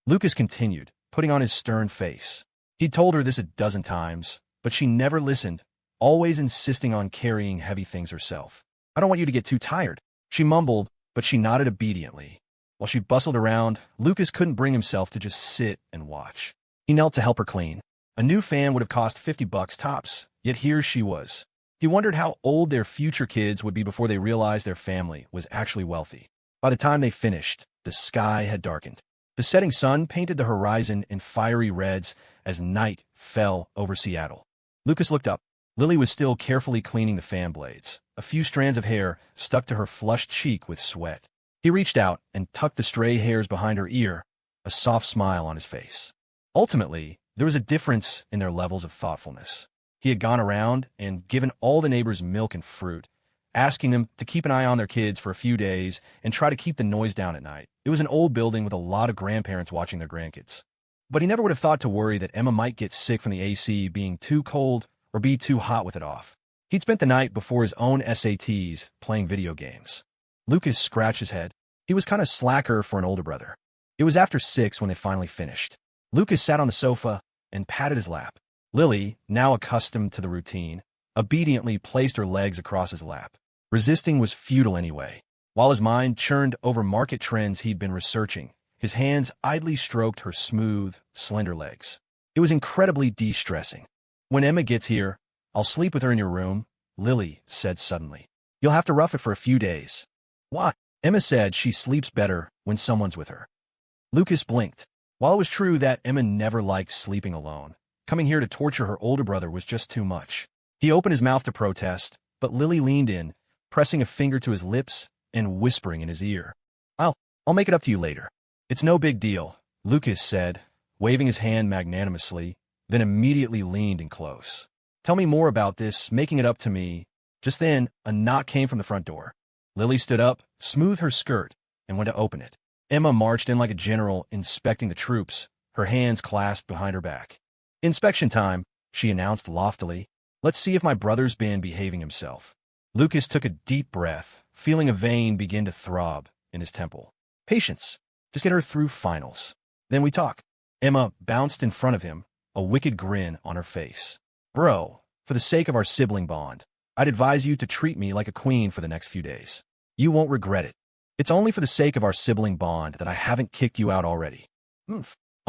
Lucas continued, putting on his stern face. He'd told her this a dozen times, but she never listened, always insisting on carrying heavy things herself. I don't want you to get too tired, she mumbled, but she nodded obediently. While she bustled around, Lucas couldn't bring himself to just sit and watch. He knelt to help her clean. A new fan would have cost $50 tops, yet here she was. He wondered how old their future kids would be before they realized their family was actually wealthy. By the time they finished, the sky had darkened. The setting sun painted the horizon in fiery reds as night fell over Seattle. Lucas looked up. Lily was still carefully cleaning the fan blades. A few strands of hair stuck to her flushed cheek with sweat. He reached out and tucked the stray hairs behind her ear, a soft smile on his face. Ultimately, there was a difference in their levels of thoughtfulness. He had gone around and given all the neighbors milk and fruit, asking them to keep an eye on their kids for a few days and try to keep the noise down at night. It was an old building with a lot of grandparents watching their grandkids. But he never would have thought to worry that Emma might get sick from the AC being too cold or be too hot with it off. He'd spent the night before his own SATs playing video games. Lucas scratched his head. He was kind of slacker for an older brother. It was after 6 when they finally finished. Lucas sat on the sofa and patted his lap. Lily, now accustomed to the routine, obediently placed her legs across his lap. Resisting was futile anyway. While his mind churned over market trends he'd been researching, his hands idly stroked her smooth, slender legs. It was incredibly de-stressing. "When Emma gets here, I'll sleep with her in your room," Lily said suddenly. "You'll have to rough it for a few days." "Why?" Emma said she sleeps better when someone's with her. Lucas blinked. While it was true that Emma never liked sleeping alone, coming here to torture her older brother was just too much. He opened his mouth to protest, but Lily leaned in, pressing a finger to his lips and whispering in his ear. I'll make it up to you later." "It's no big deal," Lucas said, waving his hand magnanimously, then immediately leaned in close. "Tell me more about this, making it up to me." Just then, a knock came from the front door. Lily stood up, smoothed her skirt, and went to open it. Emma marched in like a general inspecting the troops, her hands clasped behind her back. "Inspection time," she announced loftily. "Let's see if my brother's been behaving himself." Lucas took a deep breath, feeling a vein begin to throb in his temple. "Patience. Just get her through finals. Then we talk." Emma bounced in front of him, a wicked grin on her face. "Bro, for the sake of our sibling bond, I'd advise you to treat me like a queen for the next few days. You won't regret it. It's only for the sake of our sibling bond that I haven't kicked you out already."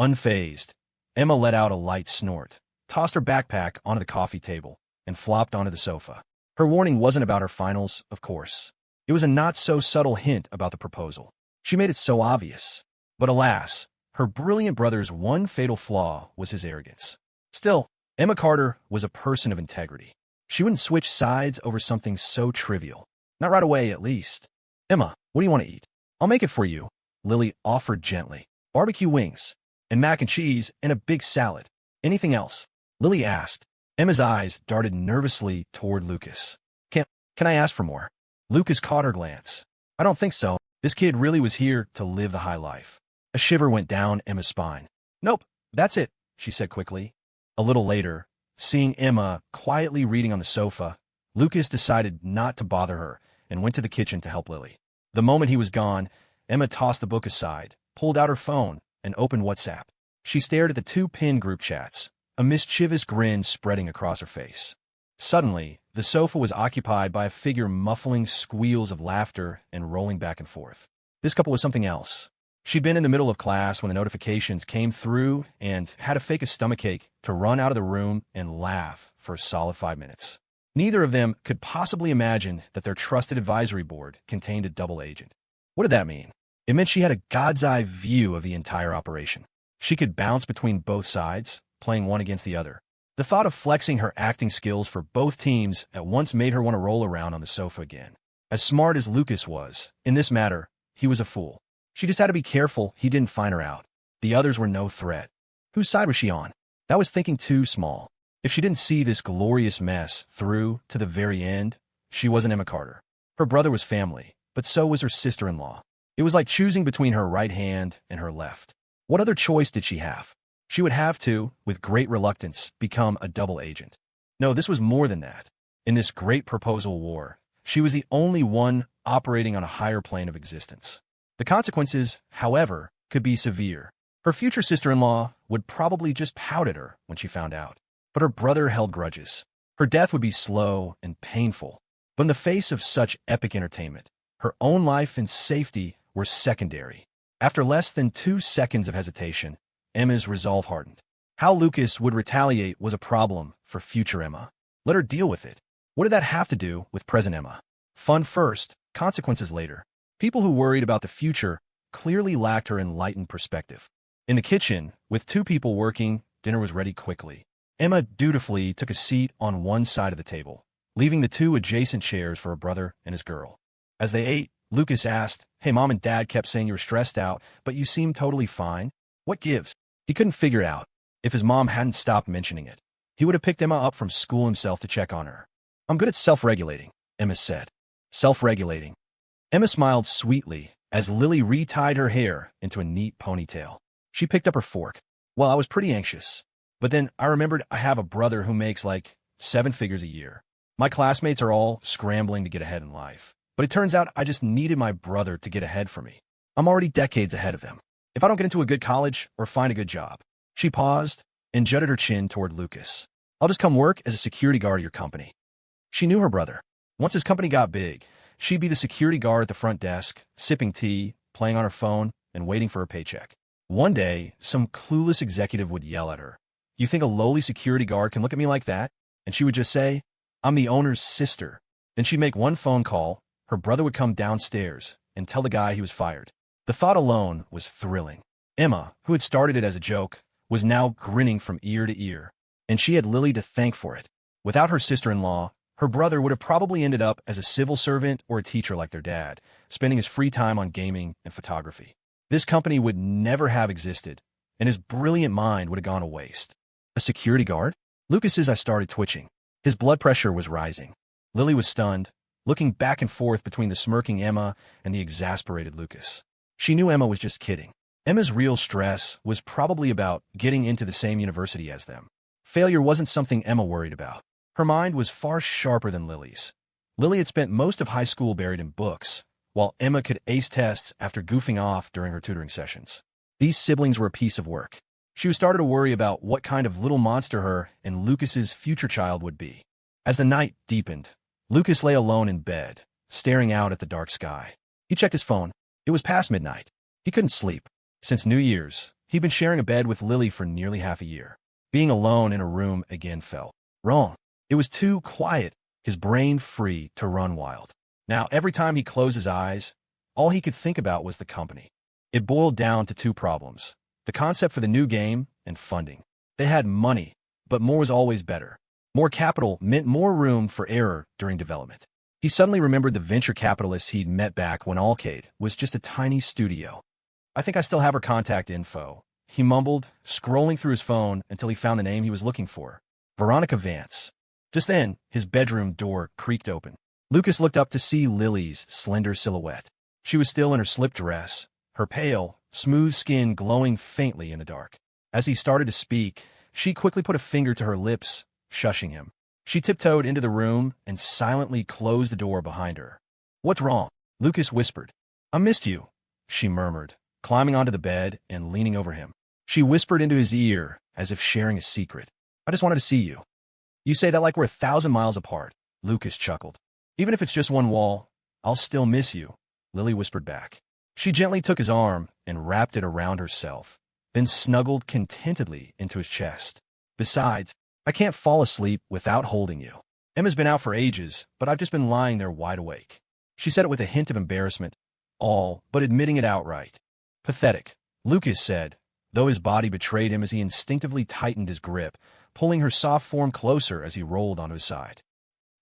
Unfazed, Emma let out a light snort, tossed her backpack onto the coffee table, and flopped onto the sofa. Her warning wasn't about her finals, of course. It was a not-so-subtle hint about the proposal. She made it so obvious. But alas, her brilliant brother's one fatal flaw was his arrogance. Still, Emma Carter was a person of integrity. She wouldn't switch sides over something so trivial. Not right away, at least. "Emma, what do you want to eat?" "I'll make it for you," Lily offered gently. "Barbecue wings, and mac and cheese, and a big salad. Anything else?" Lily asked. Emma's eyes darted nervously toward Lucas. Can I ask for more?" Lucas caught her glance. "I don't think so. This kid really was here to live the high life." A shiver went down Emma's spine. "Nope, that's it," she said quickly. A little later, seeing Emma quietly reading on the sofa, Lucas decided not to bother her and went to the kitchen to help Lily. The moment he was gone, Emma tossed the book aside, pulled out her phone, and opened WhatsApp. She stared at the 2 pinned group chats, a mischievous grin spreading across her face. Suddenly, the sofa was occupied by a figure muffling squeals of laughter and rolling back and forth. This couple was something else. She'd been in the middle of class when the notifications came through and had to fake a stomachache to run out of the room and laugh for a solid 5 minutes. Neither of them could possibly imagine that their trusted advisory board contained a double agent. What did that mean? It meant she had a god's-eye view of the entire operation. She could bounce between both sides, playing one against the other. The thought of flexing her acting skills for both teams at once made her want to roll around on the sofa again. As smart as Lucas was, in this matter, he was a fool. She just had to be careful he didn't find her out. The others were no threat. Whose side was she on? That was thinking too small. If she didn't see this glorious mess through to the very end, she wasn't Emma Carter. Her brother was family, but so was her sister-in-law. It was like choosing between her right hand and her left. What other choice did she have? She would have to, with great reluctance, become a double agent. No, this was more than that. In this great proposal war, she was the only one operating on a higher plane of existence. The consequences, however, could be severe. Her future sister-in-law would probably just pout at her when she found out. But her brother held grudges. Her death would be slow and painful. But in the face of such epic entertainment, her own life and safety were secondary. After less than 2 seconds of hesitation, Emma's resolve hardened. How Lucas would retaliate was a problem for future Emma. Let her deal with it. What did that have to do with present Emma? Fun first, consequences later. People who worried about the future clearly lacked her enlightened perspective. In the kitchen, with two people working, dinner was ready quickly. Emma dutifully took a seat on one side of the table, leaving the two adjacent chairs for her brother and his girl. As they ate, Lucas asked, "Hey, Mom and Dad kept saying you were stressed out, but you seem totally fine. What gives?" He couldn't figure it out. If his mom hadn't stopped mentioning it, he would have picked Emma up from school himself to check on her. "I'm good at self-regulating," Emma said. Self-regulating. Emma smiled sweetly as Lily retied her hair into a neat ponytail. She picked up her fork. "Well, I was pretty anxious. But then I remembered I have a brother who makes like 7 figures a year. My classmates are all scrambling to get ahead in life. But it turns out I just needed my brother to get ahead for me. I'm already decades ahead of them. If I don't get into a good college or find a good job." She paused and jutted her chin toward Lucas. "I'll just come work as a security guard at your company." She knew her brother. Once his company got big, she'd be the security guard at the front desk, sipping tea, playing on her phone, and waiting for her paycheck. One day, some clueless executive would yell at her, "You think a lowly security guard can look at me like that?" And she would just say, "I'm the owner's sister." Then she'd make one phone call, her brother would come downstairs and tell the guy he was fired. The thought alone was thrilling. Emma, who had started it as a joke, was now grinning from ear to ear, and she had Lily to thank for it. Without her sister-in-law, her brother would have probably ended up as a civil servant or a teacher like their dad, spending his free time on gaming and photography. This company would never have existed, and his brilliant mind would have gone to waste. A security guard? Lucas's eyes started twitching. His blood pressure was rising. Lily was stunned, looking back and forth between the smirking Emma and the exasperated Lucas. She knew Emma was just kidding. Emma's real stress was probably about getting into the same university as them. Failure wasn't something Emma worried about. Her mind was far sharper than Lily's. Lily had spent most of high school buried in books, while Emma could ace tests after goofing off during her tutoring sessions. These siblings were a piece of work. She was starting to worry about what kind of little monster her and Lucas's future child would be. As the night deepened, Lucas lay alone in bed, staring out at the dark sky. He checked his phone. It was past midnight. He couldn't sleep. Since New Year's, he'd been sharing a bed with Lily for nearly half a year. Being alone in a room again felt wrong. It was too quiet, his brain free to run wild. Now, every time he closed his eyes, all he could think about was the company. It boiled down to two problems: the concept for the new game and funding. They had money, but more was always better. More capital meant more room for error during development. He suddenly remembered the venture capitalists he'd met back when Allcade was just a tiny studio. "I think I still have her contact info," he mumbled, scrolling through his phone until he found the name he was looking for. Veronica Vance. Just then, his bedroom door creaked open. Lucas looked up to see Lily's slender silhouette. She was still in her slip dress, her pale, smooth skin glowing faintly in the dark. As he started to speak, she quickly put a finger to her lips, shushing him. She tiptoed into the room and silently closed the door behind her. "What's wrong?" Lucas whispered. "I missed you," she murmured, climbing onto the bed and leaning over him. She whispered into his ear as if sharing a secret. "I just wanted to see you." "You say that like we're 1,000 miles apart," Lucas chuckled. "Even if it's just one wall, I'll still miss you," Lily whispered back. She gently took his arm and wrapped it around herself, then snuggled contentedly into his chest. "Besides, I can't fall asleep without holding you. Emma's been out for ages, but I've just been lying there wide awake." She said it with a hint of embarrassment, all but admitting it outright. "Pathetic," Lucas said, though his body betrayed him as he instinctively tightened his grip, pulling her soft form closer as he rolled onto his side.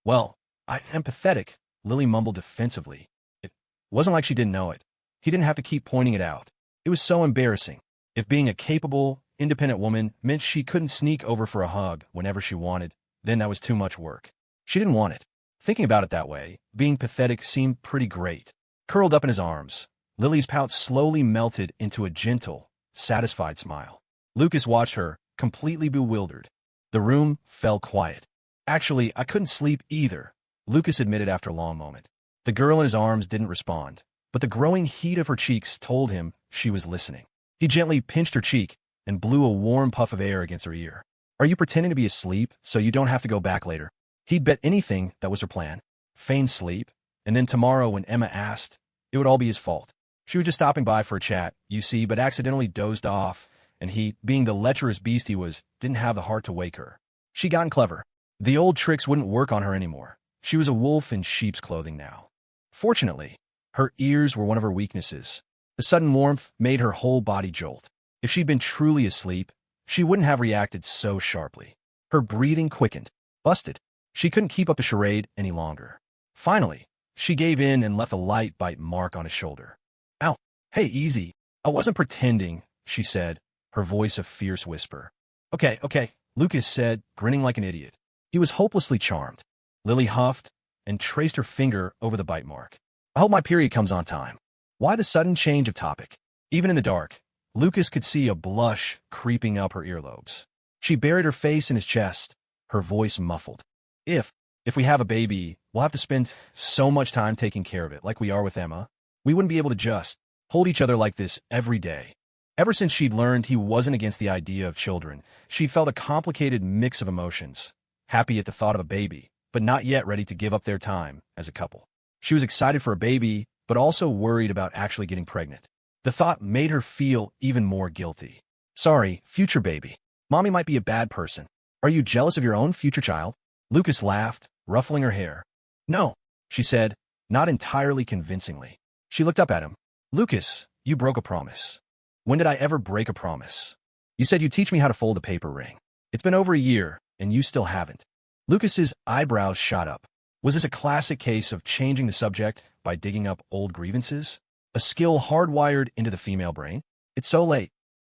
"Well, I am pathetic," Lily mumbled defensively. It wasn't like she didn't know it. He didn't have to keep pointing it out. It was so embarrassing. If being a capable, independent woman meant she couldn't sneak over for a hug whenever she wanted, then that was too much work. She didn't want it. Thinking about it that way, being pathetic seemed pretty great. Curled up in his arms, Lily's pout slowly melted into a gentle, satisfied smile. Lucas watched her, completely bewildered. The room fell quiet. "Actually, I couldn't sleep either," Lucas admitted after a long moment. The girl in his arms didn't respond, but the growing heat of her cheeks told him she was listening. He gently pinched her cheek and blew a warm puff of air against her ear. "Are you pretending to be asleep so you don't have to go back later?" He'd bet anything that was her plan. Feign sleep, and then tomorrow when Emma asked, it would all be his fault. She was just stopping by for a chat, you see, but accidentally dozed off, and he, being the lecherous beast he was, didn't have the heart to wake her. She'd gotten clever. The old tricks wouldn't work on her anymore. She was a wolf in sheep's clothing now. Fortunately, her ears were one of her weaknesses. The sudden warmth made her whole body jolt. If she'd been truly asleep, she wouldn't have reacted so sharply. Her breathing quickened. Busted. She couldn't keep up the charade any longer. Finally, she gave in and left a light bite mark on his shoulder. Ow. Hey, easy. I wasn't pretending, she said, her voice a fierce whisper. Okay, Lucas said, grinning like an idiot. He was hopelessly charmed. Lily huffed and traced her finger over the bite mark. I hope my period comes on time. Why the sudden change of topic? Even in the dark, Lucas could see a blush creeping up her earlobes. She buried her face in his chest, her voice muffled. If we have a baby, we'll have to spend so much time taking care of it, like we are with Emma. We wouldn't be able to just hold each other like this every day. Ever since she'd learned he wasn't against the idea of children, she felt a complicated mix of emotions. Happy at the thought of a baby, but not yet ready to give up their time as a couple. She was excited for a baby, but also worried about actually getting pregnant. The thought made her feel even more guilty. Sorry, future baby. Mommy might be a bad person. Are you jealous of your own future child? Lucas laughed, ruffling her hair. No, she said, not entirely convincingly. She looked up at him. Lucas, you broke a promise. When did I ever break a promise? You said you'd teach me how to fold a paper ring. It's been over a year, and you still haven't. Lucas's eyebrows shot up. Was this a classic case of changing the subject by digging up old grievances? A skill hardwired into the female brain? It's so late.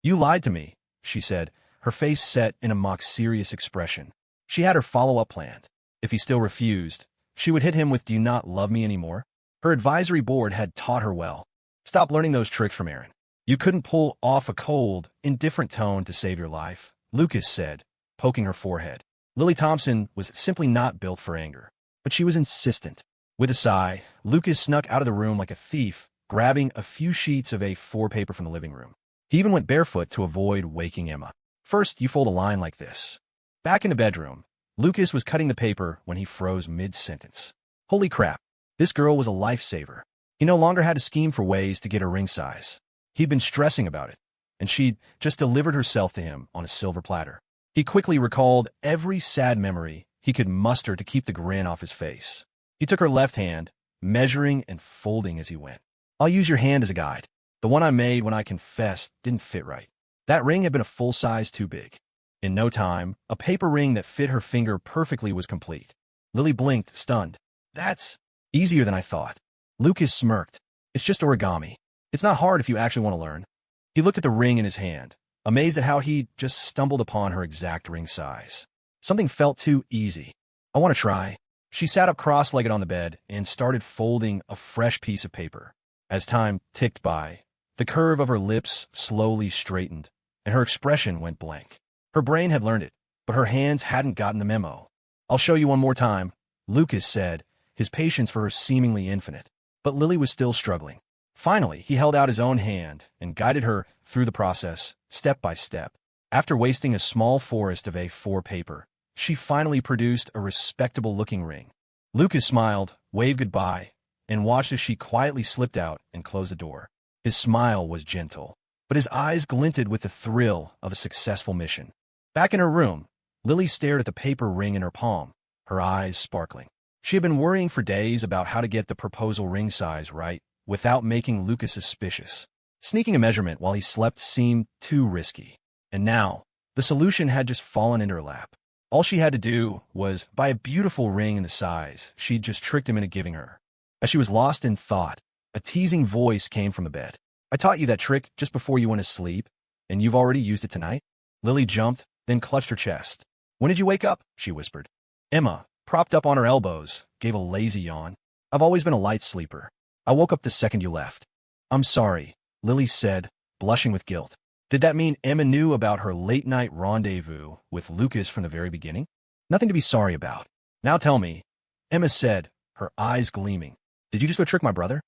You lied to me, she said, her face set in a mock-serious expression. She had her follow-up planned. If he still refused, she would hit him with "Do you not love me anymore?" Her advisory board had taught her well. Stop learning those tricks from Aaron. You couldn't pull off a cold, indifferent tone to save your life, Lucas said, poking her forehead. Lily Thompson was simply not built for anger, but she was insistent. With a sigh, Lucas snuck out of the room like a thief, grabbing a few sheets of A4 paper from the living room. He even went barefoot to avoid waking Emma. First, you fold a line like this. Back in the bedroom, Lucas was cutting the paper when he froze mid-sentence. Holy crap, this girl was a lifesaver. He no longer had to scheme for ways to get her ring size. He'd been stressing about it, and she'd just delivered herself to him on a silver platter. He quickly recalled every sad memory he could muster to keep the grin off his face. He took her left hand, measuring and folding as he went. I'll use your hand as a guide. The one I made when I confessed didn't fit right. That ring had been a full size too big. In no time, a paper ring that fit her finger perfectly was complete. Lily blinked, stunned. That's easier than I thought. Lucas smirked. It's just origami. It's not hard if you actually want to learn. He looked at the ring in his hand, amazed at how he'd just stumbled upon her exact ring size. Something felt too easy. I want to try. She sat up cross-legged on the bed and started folding a fresh piece of paper. As time ticked by, the curve of her lips slowly straightened, and her expression went blank. Her brain had learned it, but her hands hadn't gotten the memo. I'll show you one more time, Lucas said, his patience for her seemingly infinite. But Lily was still struggling. Finally, he held out his own hand and guided her through the process, step by step. After wasting a small forest of A4 paper, she finally produced a respectable-looking ring. Lucas smiled, waved goodbye, and watched as she quietly slipped out and closed the door. His smile was gentle, but his eyes glinted with the thrill of a successful mission. Back in her room, Lily stared at the paper ring in her palm, her eyes sparkling. She had been worrying for days about how to get the proposal ring size right without making Lucas suspicious. Sneaking a measurement while he slept seemed too risky. And now, the solution had just fallen into her lap. All she had to do was buy a beautiful ring in the size she'd just tricked him into giving her. As she was lost in thought, a teasing voice came from the bed. I taught you that trick just before you went to sleep, and you've already used it tonight? Lily jumped, then clutched her chest. When did you wake up? She whispered. Emma, propped up on her elbows, gave a lazy yawn. I've always been a light sleeper. I woke up the second you left. I'm sorry, Lily said, blushing with guilt. Did that mean Emma knew about her late-night rendezvous with Lucas from the very beginning? Nothing to be sorry about. Now tell me, Emma said, her eyes gleaming. Did you just go trick my brother?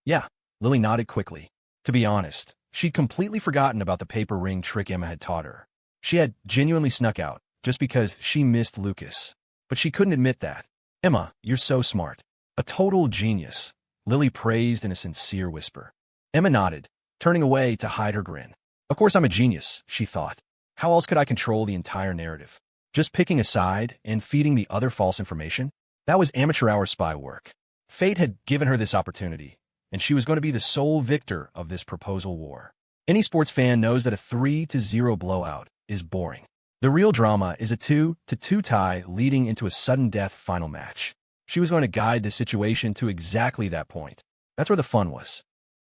Yeah, Lily nodded quickly. To be honest, she'd completely forgotten about the paper ring trick Emma had taught her. She had genuinely snuck out, just because she missed Lucas. But she couldn't admit that. Emma, you're so smart. A total genius, Lily praised in a sincere whisper. Emma nodded, turning away to hide her grin. Of course I'm a genius, she thought. How else could I control the entire narrative? Just picking a side and feeding the other false information? That was amateur hour spy work. Fate had given her this opportunity, and she was going to be the sole victor of this proposal war. Any sports fan knows that a 3-0 blowout is boring. The real drama is a 2-2 tie leading into a sudden death final match. She was going to guide the situation to exactly that point. That's where the fun was.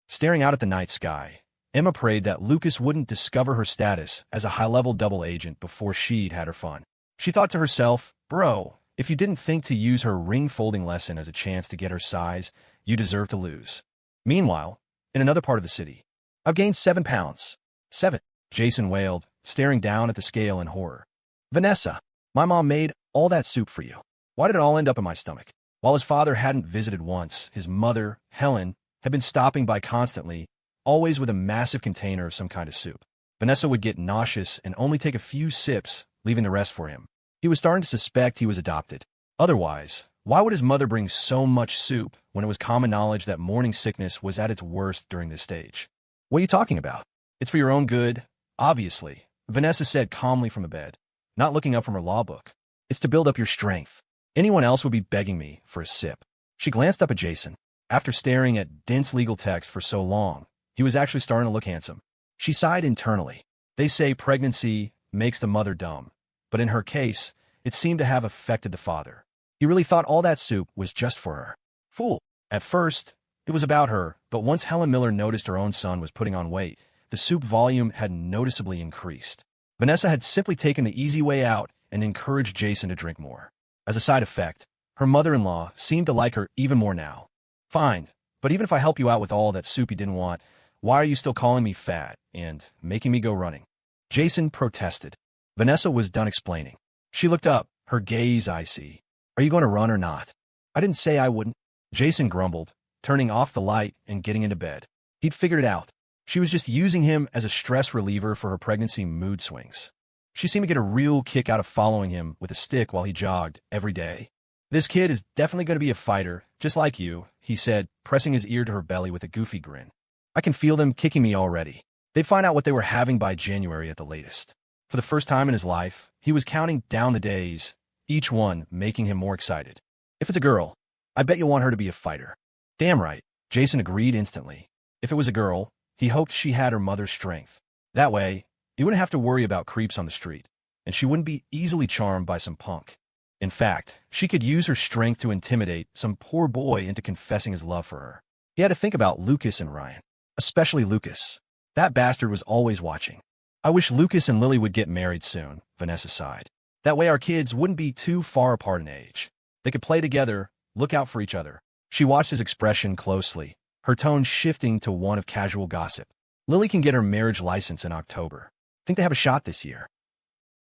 Staring out at the night sky, Emma prayed that Lucas wouldn't discover her status as a high-level double agent before she'd had her fun. She thought to herself, bro, if you didn't think to use her ring-folding lesson as a chance to get her size, you deserve to lose. Meanwhile, in another part of the city, I've gained 7 pounds. 7, Jason wailed, staring down at the scale in horror. Vanessa, my mom made all that soup for you. Why did it all end up in my stomach? While his father hadn't visited once, his mother, Helen, had been stopping by constantly, always with a massive container of some kind of soup. Vanessa would get nauseous and only take a few sips, leaving the rest for him. He was starting to suspect he was adopted. Otherwise, why would his mother bring so much soup when it was common knowledge that morning sickness was at its worst during this stage? What are you talking about? It's for your own good, obviously, Vanessa said calmly from the bed, not looking up from her law book. It's to build up your strength. Anyone else would be begging me for a sip. She glanced up at Jason. After staring at dense legal text for so long, he was actually starting to look handsome. She sighed internally. They say pregnancy makes the mother dumb, but in her case, it seemed to have affected the father. He really thought all that soup was just for her. Fool. At first, it was about her, but once Helen Miller noticed her own son was putting on weight, the soup volume had noticeably increased. Vanessa had simply taken the easy way out and encouraged Jason to drink more. As a side effect, her mother-in-law seemed to like her even more now. Fine, but even if I help you out with all that soup you didn't want, why are you still calling me fat and making me go running? Jason protested. Vanessa was done explaining. She looked up, her gaze icy. Are you going to run or not? I didn't say I wouldn't. Jason grumbled, turning off the light and getting into bed. He'd figured it out. She was just using him as a stress reliever for her pregnancy mood swings. She seemed to get a real kick out of following him with a stick while he jogged every day. This kid is definitely going to be a fighter, just like you, he said, pressing his ear to her belly with a goofy grin. I can feel them kicking me already. They'd find out what they were having by January at the latest. For the first time in his life, he was counting down the days, each one making him more excited. If it's a girl, I bet you'll want her to be a fighter. Damn right, Jason agreed instantly. If it was a girl, he hoped she had her mother's strength. That way, he wouldn't have to worry about creeps on the street, and she wouldn't be easily charmed by some punk. In fact, she could use her strength to intimidate some poor boy into confessing his love for her. He had to think about Lucas and Ryan, especially Lucas. That bastard was always watching. I wish Lucas and Lily would get married soon, Vanessa sighed. That way our kids wouldn't be too far apart in age. They could play together, look out for each other. She watched his expression closely, her tone shifting to one of casual gossip. Lily can get her marriage license in October. Think they have a shot this year.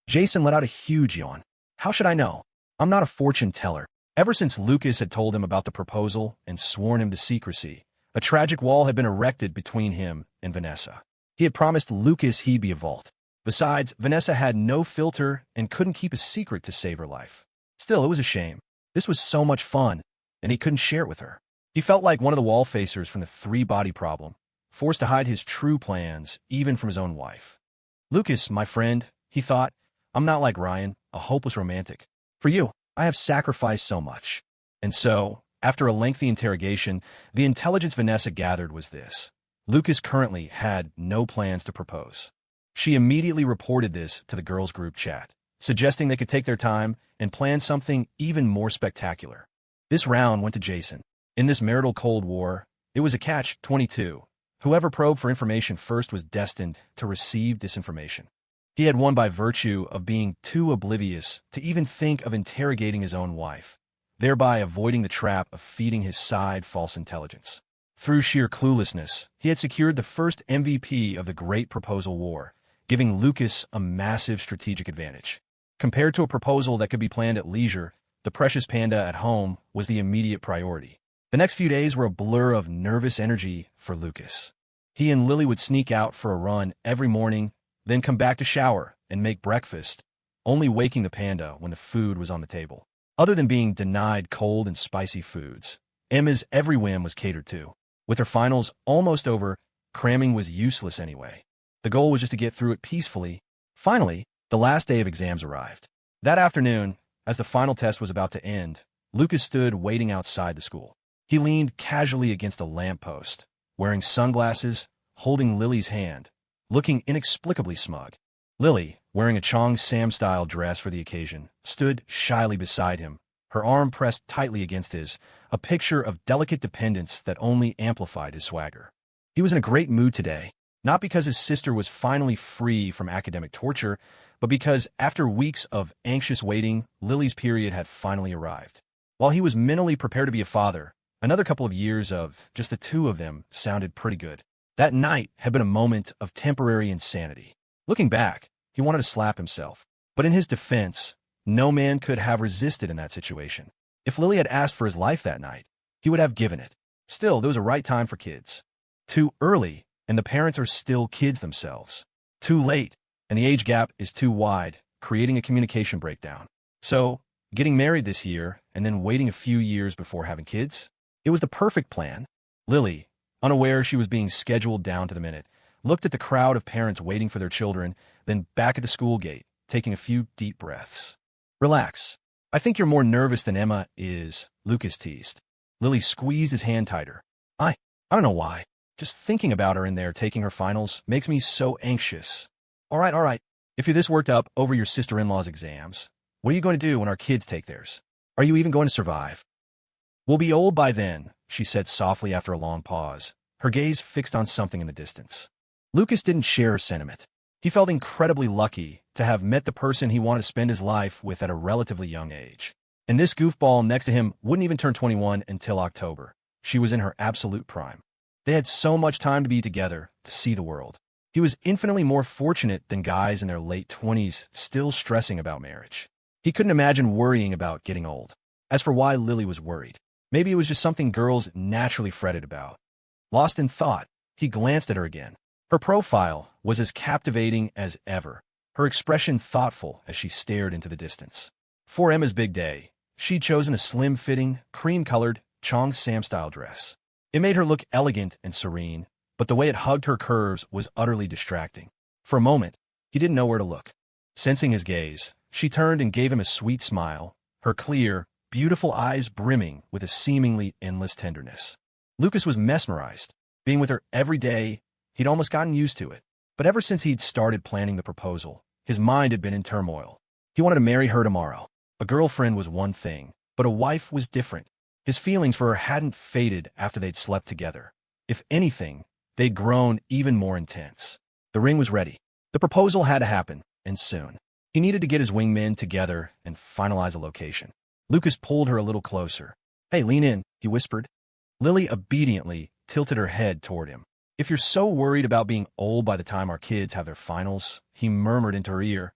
Jason let out a huge yawn. How should I know? I'm not a fortune teller. Ever since Lucas had told him about the proposal and sworn him to secrecy, a tragic wall had been erected between him and Vanessa. He had promised Lucas he'd be a vault. Besides, Vanessa had no filter and couldn't keep a secret to save her life. Still, it was a shame. This was so much fun, and he couldn't share it with her. He felt like one of the wall facers from the three-body problem, forced to hide his true plans even from his own wife. Lucas, my friend, he thought, I'm not like Ryan, a hopeless romantic. For you, I have sacrificed so much. And so, after a lengthy interrogation, the intelligence Vanessa gathered was this. Lucas currently had no plans to propose. She immediately reported this to the girls' group chat, suggesting they could take their time and plan something even more spectacular. This round went to Jason. In this marital Cold War, it was a catch-22. Whoever probed for information first was destined to receive disinformation. He had won by virtue of being too oblivious to even think of interrogating his own wife, thereby avoiding the trap of feeding his side false intelligence. Through sheer cluelessness, he had secured the first MVP of the Great Proposal War, giving Lucas a massive strategic advantage. Compared to a proposal that could be planned at leisure, the precious panda at home was the immediate priority. The next few days were a blur of nervous energy for Lucas. He and Lily would sneak out for a run every morning, then come back to shower and make breakfast, only waking the panda when the food was on the table. Other than being denied cold and spicy foods, Emma's every whim was catered to. With her finals almost over, cramming was useless anyway. The goal was just to get through it peacefully. Finally, the last day of exams arrived. That afternoon, as the final test was about to end, Lucas stood waiting outside the school. He leaned casually against a lamppost, wearing sunglasses, holding Lily's hand, looking inexplicably smug. Lily, wearing a Chong Sam-style dress for the occasion, stood shyly beside him, her arm pressed tightly against his, a picture of delicate dependence that only amplified his swagger. He was in a great mood today, not because his sister was finally free from academic torture, but because after weeks of anxious waiting, Lily's period had finally arrived. While he was mentally prepared to be a father, another couple of years of just the two of them sounded pretty good. That night had been a moment of temporary insanity. Looking back, he wanted to slap himself. But in his defense, no man could have resisted in that situation. If Lily had asked for his life that night, he would have given it. Still, there was a right time for kids. Too early, and the parents are still kids themselves. Too late, and the age gap is too wide, creating a communication breakdown. So, getting married this year, and then waiting a few years before having kids? It was the perfect plan. Lily, unaware she was being scheduled down to the minute, looked at the crowd of parents waiting for their children, then back at the school gate, taking a few deep breaths. Relax. I think you're more nervous than Emma is, Lucas teased. Lily squeezed his hand tighter. I don't know why. Just thinking about her in there taking her finals makes me so anxious. All right. If you're this worked up over your sister-in-law's exams, what are you going to do when our kids take theirs? Are you even going to survive? We'll be old by then, she said softly after a long pause, her gaze fixed on something in the distance. Lucas didn't share her sentiment. He felt incredibly lucky to have met the person he wanted to spend his life with at a relatively young age. And this goofball next to him wouldn't even turn 21 until October. She was in her absolute prime. They had so much time to be together, to see the world. He was infinitely more fortunate than guys in their late 20s still stressing about marriage. He couldn't imagine worrying about getting old. As for why Lily was worried, maybe it was just something girls naturally fretted about. Lost in thought, he glanced at her again. Her profile was as captivating as ever, her expression thoughtful as she stared into the distance. For Emma's big day, she'd chosen a slim-fitting, cream-colored, Chong Sam-style dress. It made her look elegant and serene, but the way it hugged her curves was utterly distracting. For a moment, he didn't know where to look. Sensing his gaze, she turned and gave him a sweet smile, her clear, beautiful eyes brimming with a seemingly endless tenderness. Lucas was mesmerized. Being with her every day, he'd almost gotten used to it. But ever since he'd started planning the proposal, his mind had been in turmoil. He wanted to marry her tomorrow. A girlfriend was one thing, but a wife was different. His feelings for her hadn't faded after they'd slept together. If anything, they'd grown even more intense. The ring was ready. The proposal had to happen, and soon. He needed to get his wingmen together and finalize a location. Lucas pulled her a little closer. Hey, lean in, he whispered. Lily obediently tilted her head toward him. If you're so worried about being old by the time our kids have their finals, he murmured into her ear,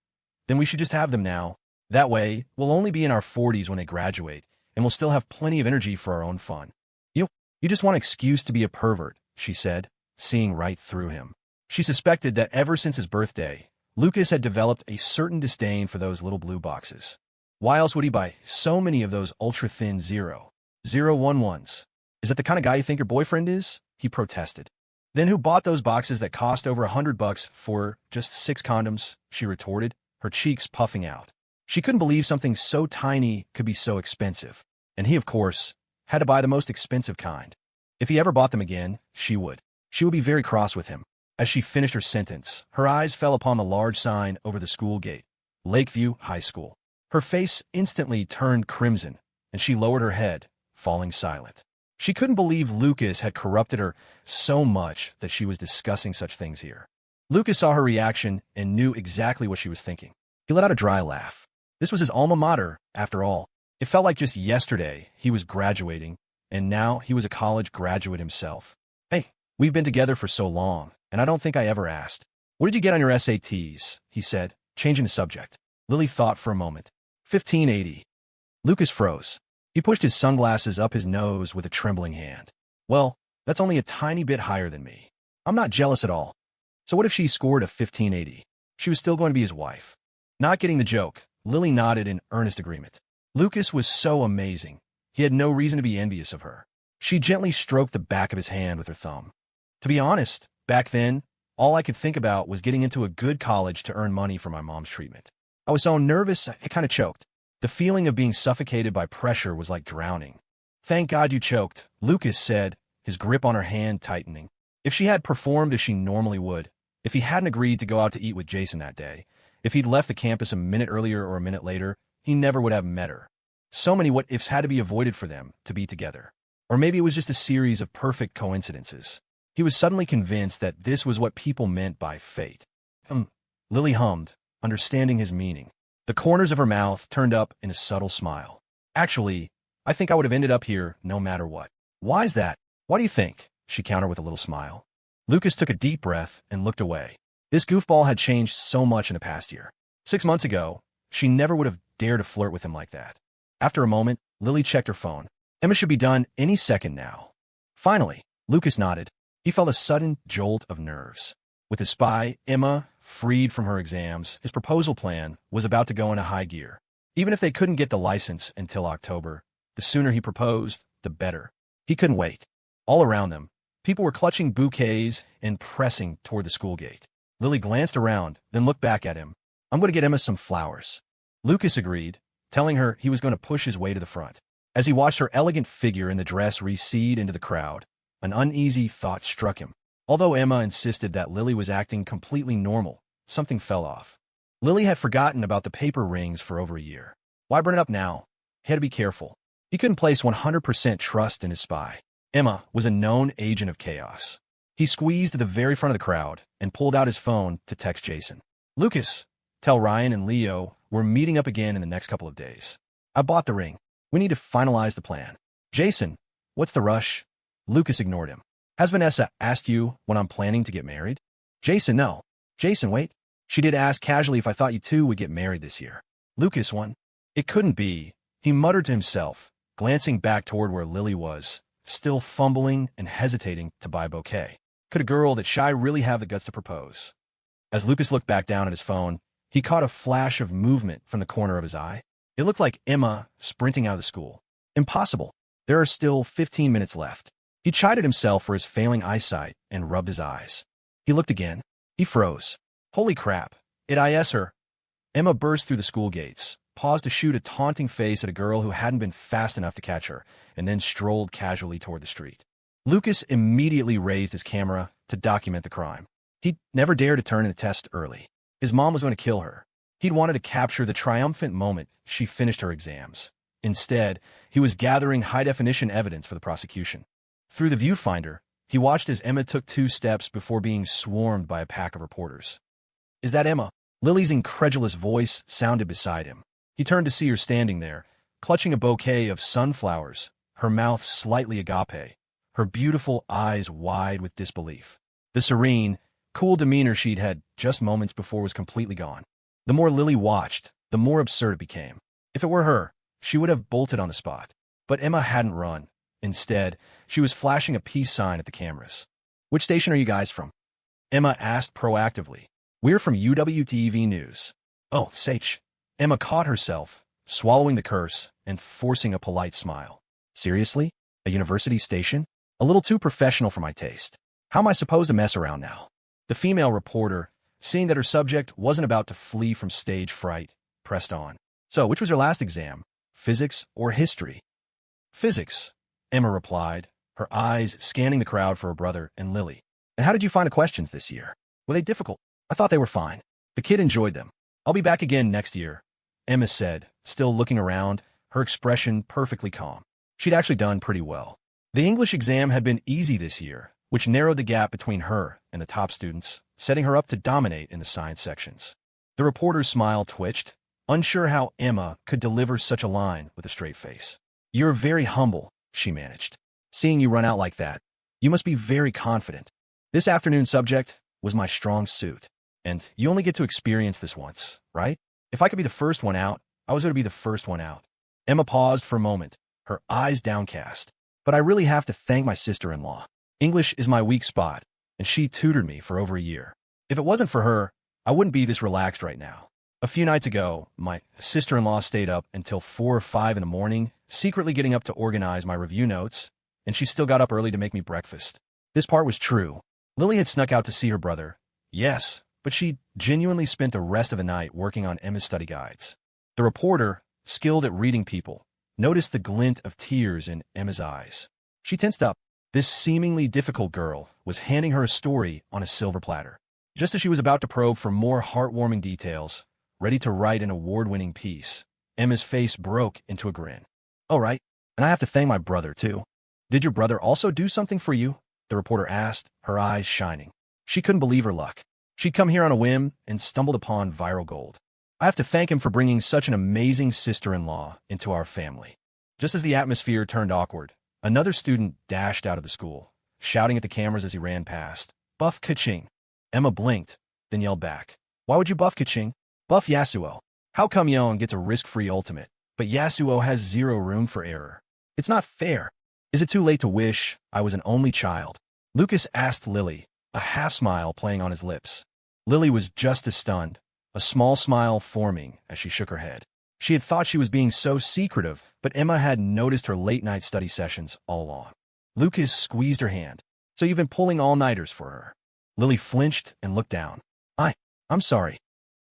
then we should just have them now. That way, we'll only be in our 40s when they graduate, and we'll still have plenty of energy for our own fun. You just want an excuse to be a pervert, she said, seeing right through him. She suspected that ever since his birthday, Lucas had developed a certain disdain for those little blue boxes. Why else would he buy so many of those ultra-thin 0.011s? Is that the kind of guy you think your boyfriend is? He protested. Then who bought those boxes that cost over $100 for just 6 condoms? She retorted, her cheeks puffing out. She couldn't believe something so tiny could be so expensive. And he, of course, had to buy the most expensive kind. If he ever bought them again, she would. She would be very cross with him. As she finished her sentence, her eyes fell upon the large sign over the school gate, Lakeview High School. Her face instantly turned crimson, and she lowered her head, falling silent. She couldn't believe Lucas had corrupted her so much that she was discussing such things here. Lucas saw her reaction and knew exactly what she was thinking. He let out a dry laugh. This was his alma mater, after all. It felt like just yesterday he was graduating, and now he was a college graduate himself. Hey, we've been together for so long, and I don't think I ever asked. What did you get on your SATs? He said, changing the subject. Lily thought for a moment. 1580. Lucas froze. He pushed his sunglasses up his nose with a trembling hand. Well, that's only a tiny bit higher than me. I'm not jealous at all. So what if she scored a 1580? She was still going to be his wife. Not getting the joke, Lily nodded in earnest agreement. Lucas was so amazing. He had no reason to be envious of her. She gently stroked the back of his hand with her thumb. To be honest, back then, All I could think about was getting into a good college to earn money for my mom's treatment. I was so nervous, I kind of choked. The feeling of being suffocated by pressure was like drowning. Thank God you choked, Lucas said, his grip on her hand tightening. If she had performed as she normally would, if he hadn't agreed to go out to eat with Jason that day, if he'd left the campus a minute earlier or a minute later, he never would have met her. So many what-ifs had to be avoided for them to be together. Or maybe it was just a series of perfect coincidences. He was suddenly convinced that this was what people meant by fate. Lily hummed, understanding his meaning. The corners of her mouth turned up in a subtle smile. Actually, I think I would have ended up here no matter what. Why's that? What do you think? She countered with a little smile. Lucas took a deep breath and looked away. This goofball had changed so much in the past year. 6 months ago, she never would have dared to flirt with him like that. After a moment, Lily checked her phone. Emma should be done any second now. Finally, Lucas nodded. He felt a sudden jolt of nerves. With his spy, Emma, freed from her exams, his proposal plan was about to go into high gear. Even if they couldn't get the license until October, the sooner he proposed, the better. He couldn't wait. All around them, people were clutching bouquets and pressing toward the school gate. Lily glanced around, then looked back at him. I'm going to get Emma some flowers. Lucas agreed, telling her he was going to push his way to the front. As he watched her elegant figure in the dress recede into the crowd, an uneasy thought struck him. Although Emma insisted that Lily was acting completely normal, something fell off. Lily had forgotten about the paper rings for over a year. Why burn it up now? He had to be careful. He couldn't place 100% trust in his spy. Emma was a known agent of chaos. He squeezed to the very front of the crowd and pulled out his phone to text Jason. Lucas, tell Ryan and Leo we're meeting up again in the next couple of days. I bought the ring. We need to finalize the plan. Jason, what's the rush? Lucas ignored him. Has Vanessa asked you when I'm planning to get married? Jason, no. Jason, wait. She did ask casually if I thought you two would get married this year. Lucas, one. It couldn't be. He muttered to himself, glancing back toward where Lily was, still fumbling and hesitating to buy a bouquet. Could a girl that shy really have the guts to propose? As Lucas looked back down at his phone, he caught a flash of movement from the corner of his eye. It looked like Emma sprinting out of the school. Impossible. There are still 15 minutes left. He chided himself for his failing eyesight and rubbed his eyes. He looked again. He froze. Holy crap. It is her. Emma burst through the school gates, paused to shoot a taunting face at a girl who hadn't been fast enough to catch her, and then strolled casually toward the street. Lucas immediately raised his camera to document the crime. He'd never dared to turn in a test early. His mom was going to kill her. He'd wanted to capture the triumphant moment she finished her exams. Instead, he was gathering high-definition evidence for the prosecution. Through the viewfinder, he watched as Emma took 2 steps before being swarmed by a pack of reporters. Is that Emma? Lily's incredulous voice sounded beside him. He turned to see her standing there, clutching a bouquet of sunflowers, her mouth slightly agape, her beautiful eyes wide with disbelief. The serene, cool demeanor she'd had just moments before was completely gone. The more Lily watched, the more absurd it became. If it were her, she would have bolted on the spot. But Emma hadn't run. Instead, she was flashing a peace sign at the cameras. Which station are you guys from? Emma asked proactively. We're from UWTV News. Oh, Sach. Emma caught herself, swallowing the curse and forcing a polite smile. Seriously? A university station? A little too professional for my taste. How am I supposed to mess around now? The female reporter, seeing that her subject wasn't about to flee from stage fright, pressed on. So, which was your last exam? Physics or history? Physics, Emma replied, her eyes scanning the crowd for her brother and Lily. And how did you find the questions this year? Were they difficult? I thought they were fine. The kid enjoyed them. I'll be back again next year, Emma said, still looking around, her expression perfectly calm. She'd actually done pretty well. The English exam had been easy this year, which narrowed the gap between her and the top students, setting her up to dominate in the science sections. The reporter's smile twitched, unsure how Emma could deliver such a line with a straight face. You're very humble, she managed. Seeing you run out like that, you must be very confident. This afternoon's subject was my strong suit, and you only get to experience this once, right? If I could be the first one out, I was going to be the first one out. Emma paused for a moment, her eyes downcast. But I really have to thank my sister-in-law. English is my weak spot, and she tutored me for over a year. If it wasn't for her, I wouldn't be this relaxed right now. A few nights ago, my sister-in-law stayed up until 4 or 5 in the morning, secretly getting up to organize my review notes, and she still got up early to make me breakfast. This part was true. Lily had snuck out to see her brother, Yes, but she genuinely spent the rest of the night working on Emma's study guides. The reporter, skilled at reading people, noticed the glint of tears in Emma's eyes. She tensed up. This seemingly difficult girl was handing her a story on a silver platter. Just as she was about to probe for more heartwarming details, ready to write an award-winning piece, Emma's face broke into a grin. "Oh, right, and I have to thank my brother, too." "Did your brother also do something for you?" the reporter asked, her eyes shining. She couldn't believe her luck. She'd come here on a whim and stumbled upon viral gold. "I have to thank him for bringing such an amazing sister-in-law into our family." Just as the atmosphere turned awkward, another student dashed out of the school, shouting at the cameras as he ran past, "Buff Kaching!" Emma blinked, then yelled back, "Why would you buff Kaching?" "Buff Yasuo. How come Yeon gets a risk-free ultimate, but Yasuo has zero room for error? It's not fair." "Is it too late to wish I was an only child?" Lucas asked Lily, a half-smile playing on his lips. Lily was just as stunned, a small smile forming as she shook her head. She had thought she was being so secretive, but Emma had noticed her late-night study sessions all along. Lucas squeezed her hand. "So you've been pulling all-nighters for her?" Lily flinched and looked down. I'm sorry.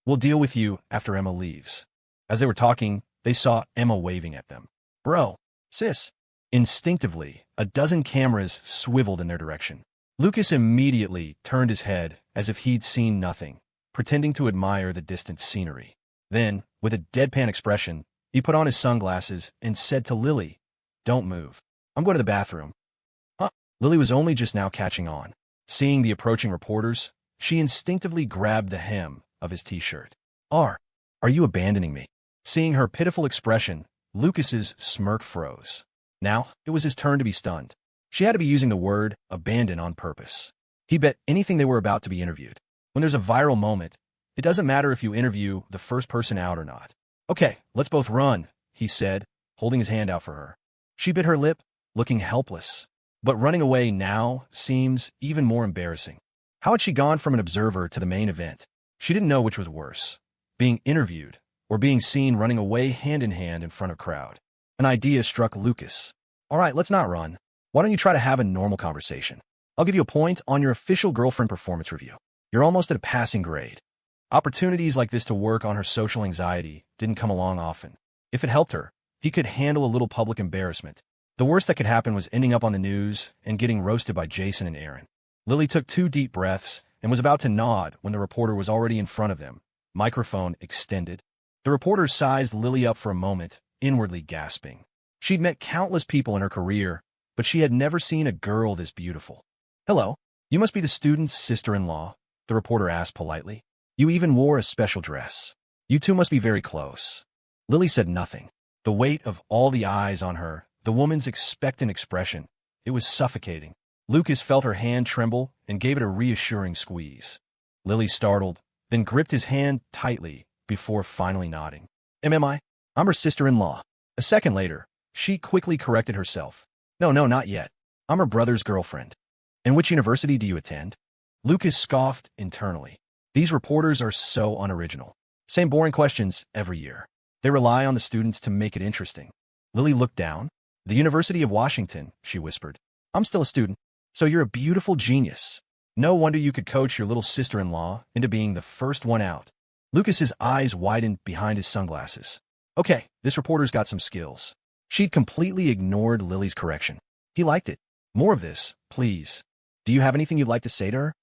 We'll deal with you after Emma leaves." As they were talking, they saw Emma waving at them. "Bro, sis." Instinctively, a dozen cameras swiveled in their direction. Lucas immediately turned his head as if he'd seen nothing, pretending to admire the distant scenery. Then, with a deadpan expression, he put on his sunglasses and said to Lily, "Don't move. I'm going to the bathroom." "Huh?" Lily was only just now catching on. Seeing the approaching reporters, she instinctively grabbed the hem of his t-shirt. Are you abandoning me?" Seeing her pitiful expression, Lucas's smirk froze. Now, it was his turn to be stunned. She had to be using the word abandon on purpose. He bet anything they were about to be interviewed. When there's a viral moment, it doesn't matter if you interview the first person out or not. "Okay, let's both run," he said, holding his hand out for her. She bit her lip, looking helpless. But running away now seems even more embarrassing. How had she gone from an observer to the main event? She didn't know which was worse, being interviewed or being seen running away hand-in-hand in front of a crowd. An idea struck Lucas. "All right, let's not run. Why don't you try to have a normal conversation? I'll give you a point on your official girlfriend performance review. You're almost at a passing grade." Opportunities like this to work on her social anxiety didn't come along often. If it helped her, he could handle a little public embarrassment. The worst that could happen was ending up on the news and getting roasted by Jason and Aaron. Lily took 2 deep breaths and was about to nod when the reporter was already in front of them, microphone extended. The reporter sized Lily up for a moment, inwardly gasping. She'd met countless people in her career, but she had never seen a girl this beautiful. "Hello, you must be the student's sister-in-law," the reporter asked politely. "You even wore a special dress. You two must be very close." Lily said nothing. The weight of all the eyes on her, the woman's expectant expression, it was suffocating. Lucas felt her hand tremble and gave it a reassuring squeeze. Lily startled, then gripped his hand tightly before finally nodding. "MMI, I'm her sister-in-law." A second later, she quickly corrected herself. No, not yet. I'm her brother's girlfriend." "And which university do you attend?" Lucas scoffed internally. These reporters are so unoriginal. Same boring questions every year. They rely on the students to make it interesting. Lily looked down. "The University of Washington," she whispered. "I'm still a student." "So you're a beautiful genius. No wonder you could coach your little sister-in-law into being the first one out." Lucas's eyes widened behind his sunglasses. Okay, this reporter's got some skills. She'd completely ignored Lily's correction. He liked it. "More of this, please. Do you have anything you'd like to say to her?"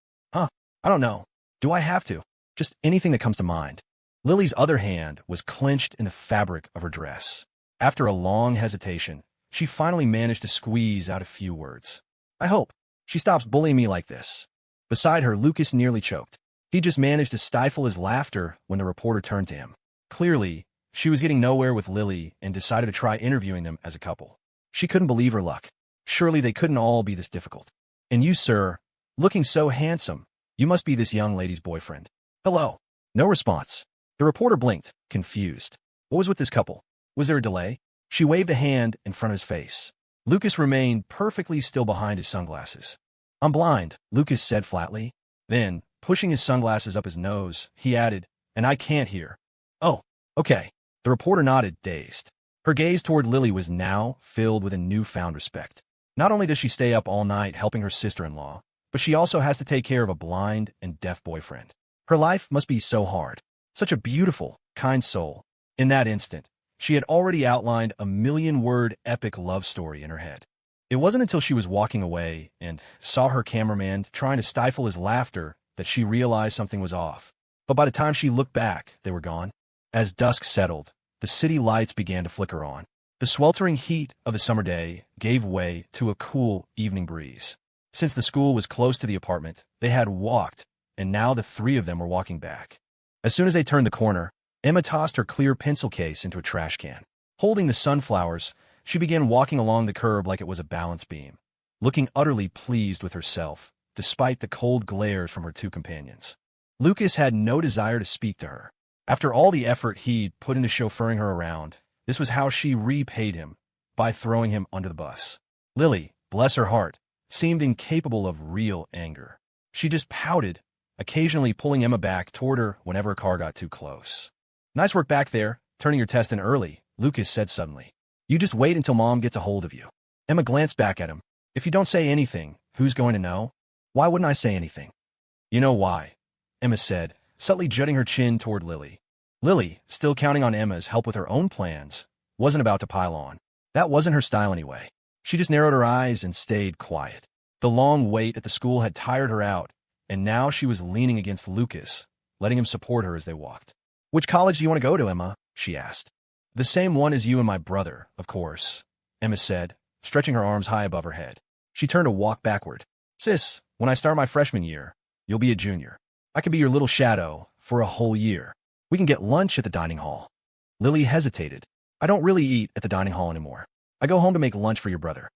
I don't know. Do I have to? Just anything that comes to mind." Lily's other hand was clenched in the fabric of her dress. After a long hesitation, she finally managed to squeeze out a few words. "I hope she stops bullying me like this." Beside her, Lucas nearly choked. He just managed to stifle his laughter when the reporter turned to him. Clearly, she was getting nowhere with Lily and decided to try interviewing them as a couple. She couldn't believe her luck. Surely they couldn't all be this difficult. "And you, sir, looking so handsome. You must be this young lady's boyfriend." "Hello." No response. The reporter blinked, confused. What was with this couple? Was there a delay? She waved a hand in front of his face. Lucas remained perfectly still behind his sunglasses. "I'm blind," Lucas said flatly. Then, pushing his sunglasses up his nose, he added, "And I can't hear." "Oh, okay." The reporter nodded, dazed. Her gaze toward Lily was now filled with a newfound respect. Not only does she stay up all night helping her sister-in-law, but she also has to take care of a blind and deaf boyfriend. Her life must be so hard. Such a beautiful, kind soul. In that instant, she had already outlined a million-word epic love story in her head. It wasn't until she was walking away and saw her cameraman trying to stifle his laughter that she realized something was off. But by the time she looked back, they were gone. As dusk settled, the city lights began to flicker on. The sweltering heat of the summer day gave way to a cool evening breeze. Since the school was close to the apartment, they had walked, and now the three of them were walking back. As soon as they turned the corner, Emma tossed her clear pencil case into a trash can. Holding the sunflowers, she began walking along the curb like it was a balance beam, looking utterly pleased with herself, despite the cold glares from her two companions. Lucas had no desire to speak to her. After all the effort he'd put into chauffeuring her around, this was how she repaid him, by throwing him under the bus. Lily, bless her heart, seemed incapable of real anger. She just pouted, occasionally pulling Emma back toward her whenever a car got too close. "Nice work back there, turning your test in early," Lucas said suddenly. "You just wait until Mom gets a hold of you." Emma glanced back at him. "If you don't say anything, who's going to know?" "Why wouldn't I say anything?" "You know why," Emma said, subtly jutting her chin toward Lily. Lily, still counting on Emma's help with her own plans, wasn't about to pile on. That wasn't her style anyway. She just narrowed her eyes and stayed quiet. The long wait at the school had tired her out, and now she was leaning against Lucas, letting him support her as they walked. "Which college do you want to go to, Emma?" she asked. "The same one as you and my brother, of course," Emma said, stretching her arms high above her head. She turned to walk backward. "Sis, when I start my freshman year, you'll be a junior. I could be your little shadow for a whole year. We can get lunch at the dining hall." Lily hesitated. "I don't really eat at the dining hall anymore. I go home to make lunch for your brother."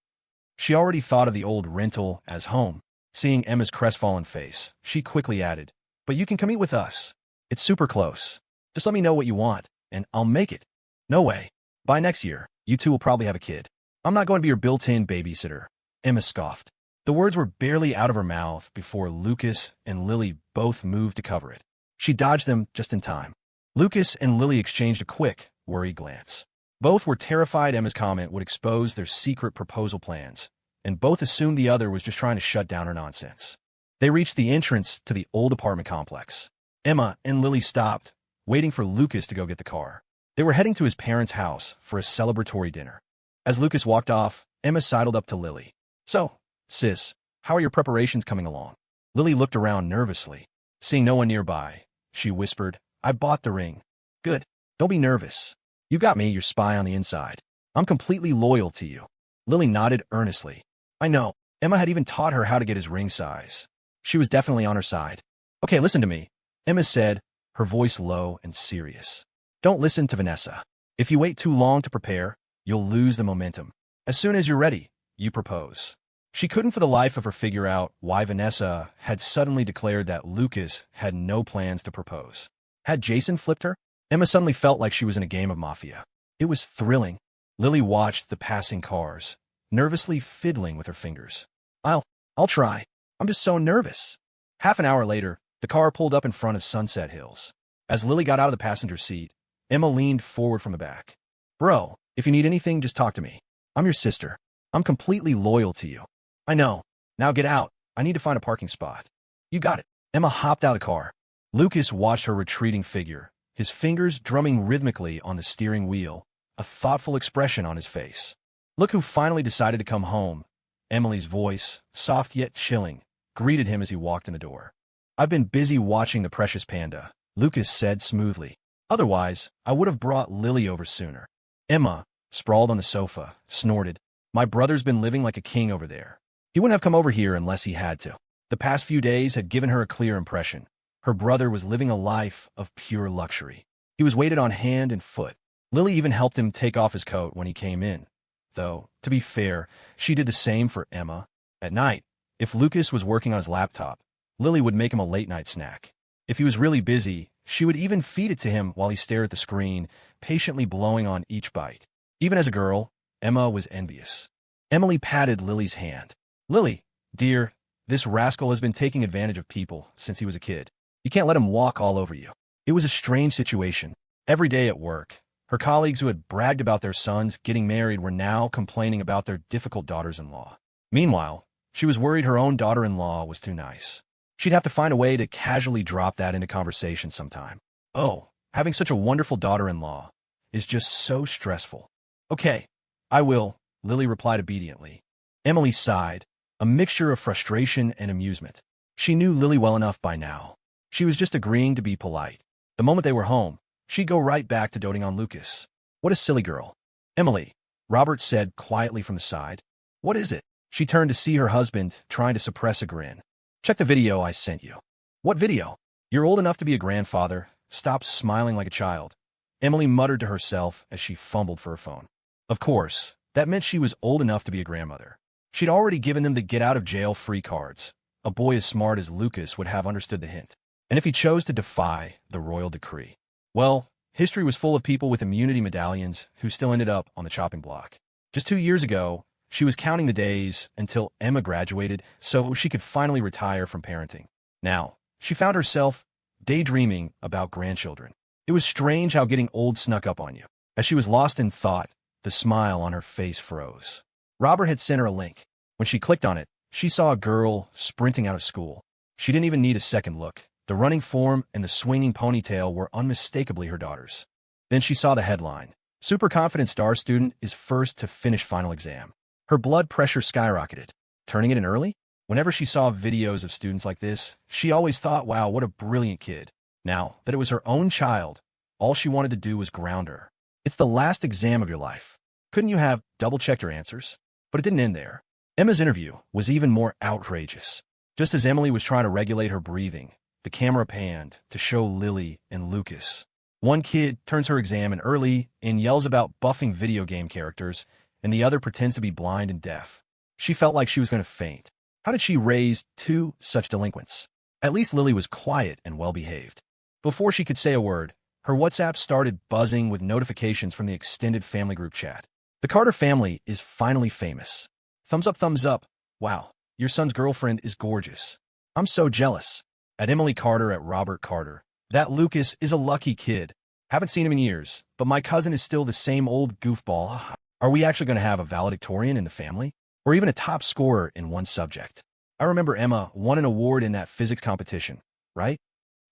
She already thought of the old rental as home. Seeing Emma's crestfallen face, she quickly added, "But you can come eat with us. It's super close. Just let me know what you want, and I'll make it." "No way. By next year, you two will probably have a kid. I'm not going to be your built-in babysitter," Emma scoffed. The words were barely out of her mouth before Lucas and Lily both moved to cover it. She dodged them just in time. Lucas and Lily exchanged a quick, worried glance. Both were terrified Emma's comment would expose their secret proposal plans, and both assumed the other was just trying to shut down her nonsense. They reached the entrance to the old apartment complex. Emma and Lily stopped, waiting for Lucas to go get the car. They were heading to his parents' house for a celebratory dinner. As Lucas walked off, Emma sidled up to Lily. "So, sis, how are your preparations coming along?" Lily looked around nervously. Seeing no one nearby, she whispered, "I bought the ring." "Good. Don't be nervous. You got me, your spy on the inside. I'm completely loyal to you." Lily nodded earnestly. "I know." Emma had even taught her how to get his ring size. She was definitely on her side. "Okay, listen to me," Emma said, her voice low and serious. "Don't listen to Vanessa. If you wait too long to prepare, you'll lose the momentum. As soon as you're ready, you propose." She couldn't for the life of her figure out why Vanessa had suddenly declared that Lucas had no plans to propose. Had Jason flipped her? Emma suddenly felt like she was in a game of Mafia. It was thrilling. Lily watched the passing cars, nervously fiddling with her fingers. I'll try. I'm just so nervous." Half an hour later, the car pulled up in front of Sunset Hills. As Lily got out of the passenger seat, Emma leaned forward from the back. "Bro, if you need anything, just talk to me. I'm your sister. I'm completely loyal to you." "I know. Now get out. I need to find a parking spot." "You got it." Emma hopped out of the car. Lucas watched her retreating figure, his fingers drumming rhythmically on the steering wheel, a thoughtful expression on his face. "Look who finally decided to come home." Emily's voice, soft yet chilling, greeted him as he walked in the door. "I've been busy watching the precious panda," Lucas said smoothly. "Otherwise, I would have brought Lily over sooner." Emma, sprawled on the sofa, snorted. "My brother's been living like a king over there. He wouldn't have come over here unless he had to." The past few days had given her a clear impression. Her brother was living a life of pure luxury. He was waited on hand and foot. Lily even helped him take off his coat when he came in. Though, to be fair, she did the same for Emma. At night, if Lucas was working on his laptop, Lily would make him a late-night snack. If he was really busy, she would even feed it to him while he stared at the screen, patiently blowing on each bite. Even as a girl, Emma was envious. Emily patted Lily's hand. "Lily, dear, this rascal has been taking advantage of people since he was a kid. You can't let him walk all over you." It was a strange situation. Every day at work, her colleagues who had bragged about their sons getting married were now complaining about their difficult daughters-in-law. Meanwhile, She was worried her own daughter-in-law was too nice. She'd have to find a way to casually drop that into conversation sometime. Oh, having such a wonderful daughter-in-law is just so stressful. Okay, I will, Lily replied obediently. Emily sighed, a mixture of frustration and amusement. She knew Lily well enough by now. She was just agreeing to be polite. The moment they were home, she'd go right back to doting on Lucas. What a silly girl. Emily, Robert said quietly from the side. What is it? She turned to see her husband, trying to suppress a grin. Check the video I sent you. What video? You're old enough to be a grandfather. Stop smiling like a child. Emily muttered to herself as she fumbled for her phone. Of course, that meant she was old enough to be a grandmother. She'd already given them the get-out-of-jail-free cards. A boy as smart as Lucas would have understood the hint. And if he chose to defy the royal decree, well, history was full of people with immunity medallions who still ended up on the chopping block. Just 2 years ago, she was counting the days until Emma graduated so she could finally retire from parenting. Now, she found herself daydreaming about grandchildren. It was strange how getting old snuck up on you. As she was lost in thought, the smile on her face froze. Robert had sent her a link. When she clicked on it, she saw a girl sprinting out of school. She didn't even need a second look. The running form and the swinging ponytail were unmistakably her daughter's. Then she saw the headline. Super confident star student is first to finish final exam. Her blood pressure skyrocketed. Turning it in early? Whenever she saw videos of students like this, she always thought, wow, what a brilliant kid. Now that it was her own child, all she wanted to do was ground her. It's the last exam of your life. Couldn't you have double-checked your answers? But it didn't end there. Emma's interview was even more outrageous. Just as Emily was trying to regulate her breathing, the camera panned to show Lily and Lucas. One kid turns her exam in early and yells about buffing video game characters, and the other pretends to be blind and deaf. She felt like she was going to faint. How did she raise 2 such delinquents? At least Lily was quiet and well-behaved. Before she could say a word, her WhatsApp started buzzing with notifications from the extended family group chat. The Carter family is finally famous. Thumbs up, thumbs up. Wow, your son's girlfriend is gorgeous. I'm so jealous. At Emily Carter, at Robert Carter. That Lucas is a lucky kid. Haven't seen him in years, but my cousin is still the same old goofball. Are we actually going to have a valedictorian in the family? Or even a top scorer in one subject? I remember Emma won an award in that physics competition, right?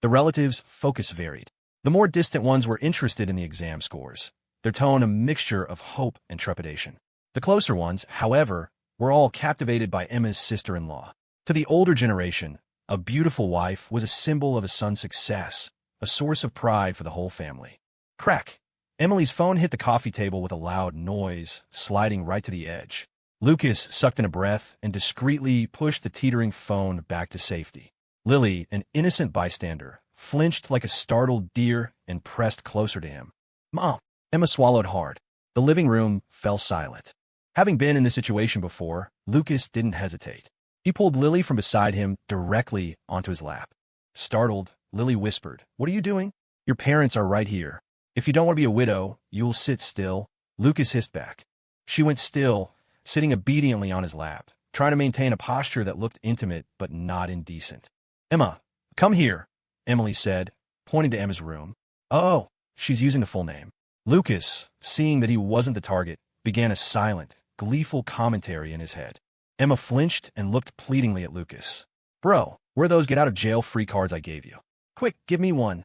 The relatives' focus varied. The more distant ones were interested in the exam scores, their tone a mixture of hope and trepidation. The closer ones, however, were all captivated by Emma's sister-in-law. To the older generation, a beautiful wife was a symbol of a son's success, a source of pride for the whole family. Crack! Emily's phone hit the coffee table with a loud noise, sliding right to the edge. Lucas sucked in a breath and discreetly pushed the teetering phone back to safety. Lily, an innocent bystander, flinched like a startled deer and pressed closer to him. Mom! Emma swallowed hard. The living room fell silent. Having been in this situation before, Lucas didn't hesitate. He pulled Lily from beside him directly onto his lap. Startled, Lily whispered, "What are you doing? Your parents are right here. If you don't want to be a widow, you'll sit still." Lucas hissed back. She went still, sitting obediently on his lap, trying to maintain a posture that looked intimate but not indecent. "Emma, come here," Emily said, pointing to Emma's room. "Oh, she's using the full name." Lucas, seeing that he wasn't the target, began a silent, gleeful commentary in his head. Emma flinched and looked pleadingly at Lucas. "Bro, where are those get-out-of-jail-free cards I gave you? Quick, give me one."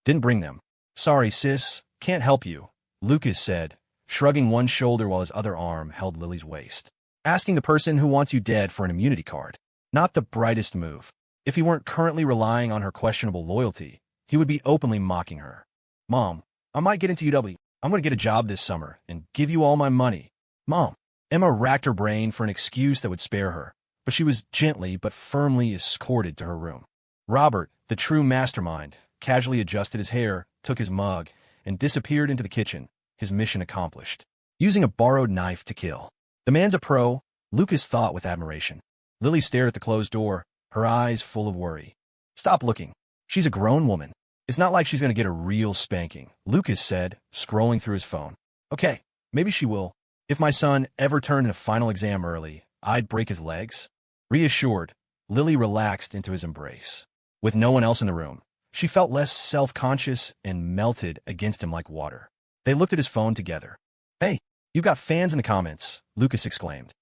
"Didn't bring them." "Sorry, sis, can't help you," Lucas said, shrugging one shoulder while his other arm held Lily's waist. Asking the person who wants you dead for an immunity card. Not the brightest move. If he weren't currently relying on her questionable loyalty, he would be openly mocking her. "Mom, I might get into UW. I'm going to get a job this summer and give you all my money." "Mom." Emma racked her brain for an excuse that would spare her, but she was gently but firmly escorted to her room. Robert, the true mastermind, casually adjusted his hair, took his mug, and disappeared into the kitchen, his mission accomplished. Using a borrowed knife to kill. The man's a pro, Lucas thought with admiration. Lily stared at the closed door, her eyes full of worry. "Stop looking. She's a grown woman. It's not like she's going to get a real spanking," Lucas said, scrolling through his phone. "Okay, maybe she will. If my son ever turned in a final exam early, I'd break his legs." Reassured, Lily relaxed into his embrace. With no one else in the room, she felt less self-conscious and melted against him like water. They looked at his phone together. "Hey, you've got fans in the comments," Lucas exclaimed.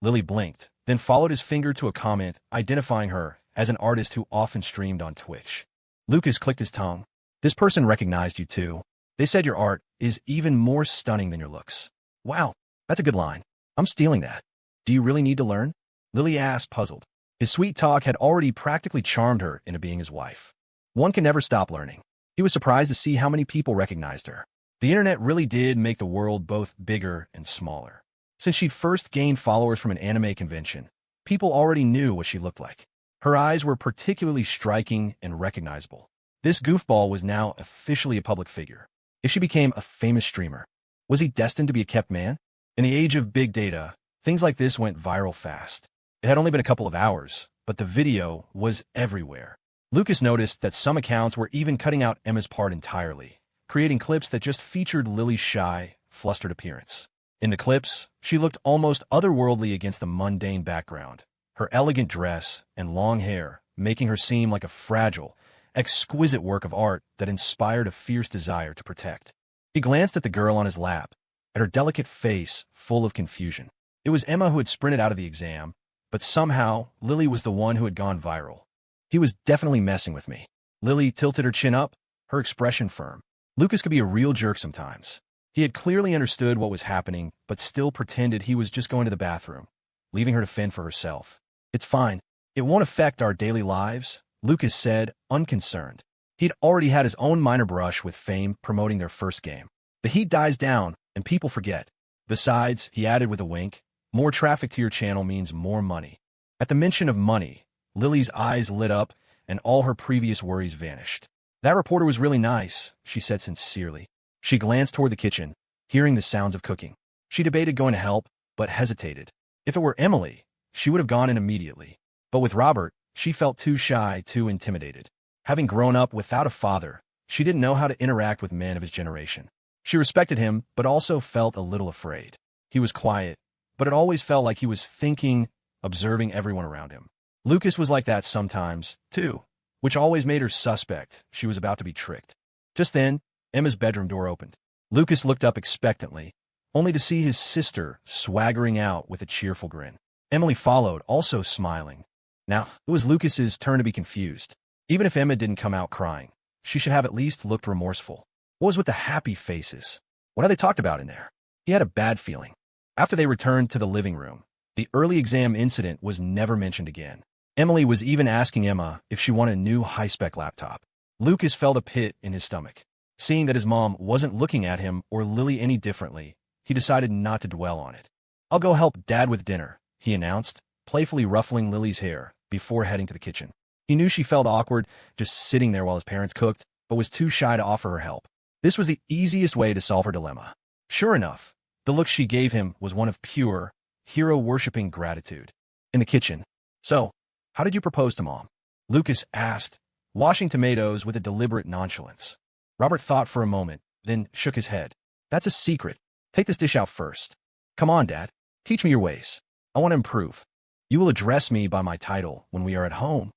Lily blinked, then followed his finger to a comment identifying her as an artist who often streamed on Twitch. Lucas clicked his tongue. This person recognized you too. They said your art is even more stunning than your looks. Wow, that's a good line. I'm stealing that. Do you really need to learn? Lily asked, puzzled. His sweet talk had already practically charmed her into being his wife. One can never stop learning. He was surprised to see how many people recognized her. The internet really did make the world both bigger and smaller. Since she'd first gained followers from an anime convention, people already knew what she looked like. Her eyes were particularly striking and recognizable. This goofball was now officially a public figure. If she became a famous streamer, was he destined to be a kept man? In the age of big data, things like this went viral fast. It had only been a couple of hours, but the video was everywhere. Lucas noticed that some accounts were even cutting out Emma's part entirely, creating clips that just featured Lily's shy, flustered appearance. In the clips, she looked almost otherworldly against the mundane background, her elegant dress and long hair making her seem like a fragile, exquisite work of art that inspired a fierce desire to protect. He glanced at the girl on his lap, at her delicate face full of confusion. It was Emma who had sprinted out of the exam, but somehow Lily was the one who had gone viral. He was definitely messing with me. Lily tilted her chin up, her expression firm. Lucas could be a real jerk sometimes. He had clearly understood what was happening, but still pretended he was just going to the bathroom, leaving her to fend for herself. It's fine. It won't affect our daily lives, Lucas said, unconcerned. He'd already had his own minor brush with fame promoting their first game. The heat dies down, and people forget. Besides, he added with a wink, more traffic to your channel means more money. At the mention of money, Lily's eyes lit up, and all her previous worries vanished. That reporter was really nice, she said sincerely. She glanced toward the kitchen, hearing the sounds of cooking. She debated going to help, but hesitated. If it were Emily, she would have gone in immediately. But with Robert, she felt too shy, too intimidated. Having grown up without a father, she didn't know how to interact with men of his generation. She respected him, but also felt a little afraid. He was quiet, but it always felt like he was thinking, observing everyone around him. Lucas was like that sometimes, too, which always made her suspect she was about to be tricked. Just then, Emma's bedroom door opened. Lucas looked up expectantly, only to see his sister swaggering out with a cheerful grin. Emily followed, also smiling. Now, it was Lucas's turn to be confused. Even if Emma didn't come out crying, she should have at least looked remorseful. What was with the happy faces? What had they talked about in there? He had a bad feeling. After they returned to the living room, the early exam incident was never mentioned again. Emily was even asking Emma if she wanted a new high-spec laptop. Lucas felt a pit in his stomach. Seeing that his mom wasn't looking at him or Lily any differently, he decided not to dwell on it. I'll go help Dad with dinner, he announced, playfully ruffling Lily's hair before heading to the kitchen. He knew she felt awkward just sitting there while his parents cooked, but was too shy to offer her help. This was the easiest way to solve her dilemma. Sure enough, the look she gave him was one of pure, hero-worshipping gratitude. In the kitchen. So, how did you propose to Mom? Lucas asked, washing tomatoes with a deliberate nonchalance. Robert thought for a moment, then shook his head. That's a secret. Take this dish out first. Come on, Dad. Teach me your ways. I want to improve. You will address me by my title when we are at home.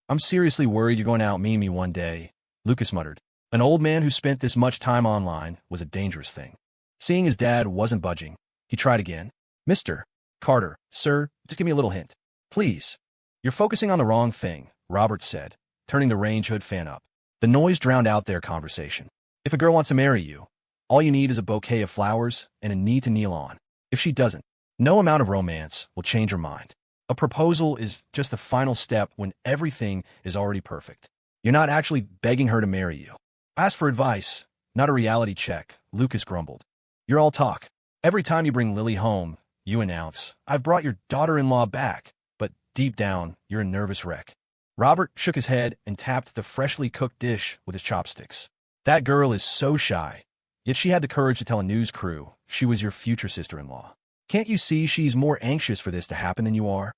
I'm seriously worried you're going to out-meme me one day, Lucas muttered. An old man who spent this much time online was a dangerous thing. Seeing his dad wasn't budging, he tried again. Mr. Carter, sir, just give me a little hint. Please. You're focusing on the wrong thing, Robert said, turning the range hood fan up. The noise drowned out their conversation. If a girl wants to marry you, all you need is a bouquet of flowers and a knee to kneel on. If she doesn't, no amount of romance will change her mind. A proposal is just the final step when everything is already perfect. You're not actually begging her to marry you. Ask for advice, not a reality check, Lucas grumbled. You're all talk. Every time you bring Lily home, you announce, I've brought your daughter-in-law back, but deep down, you're a nervous wreck. Robert shook his head and tapped the freshly cooked dish with his chopsticks. That girl is so shy, yet she had the courage to tell a news crew she was your future sister-in-law. Can't you see she's more anxious for this to happen than you are?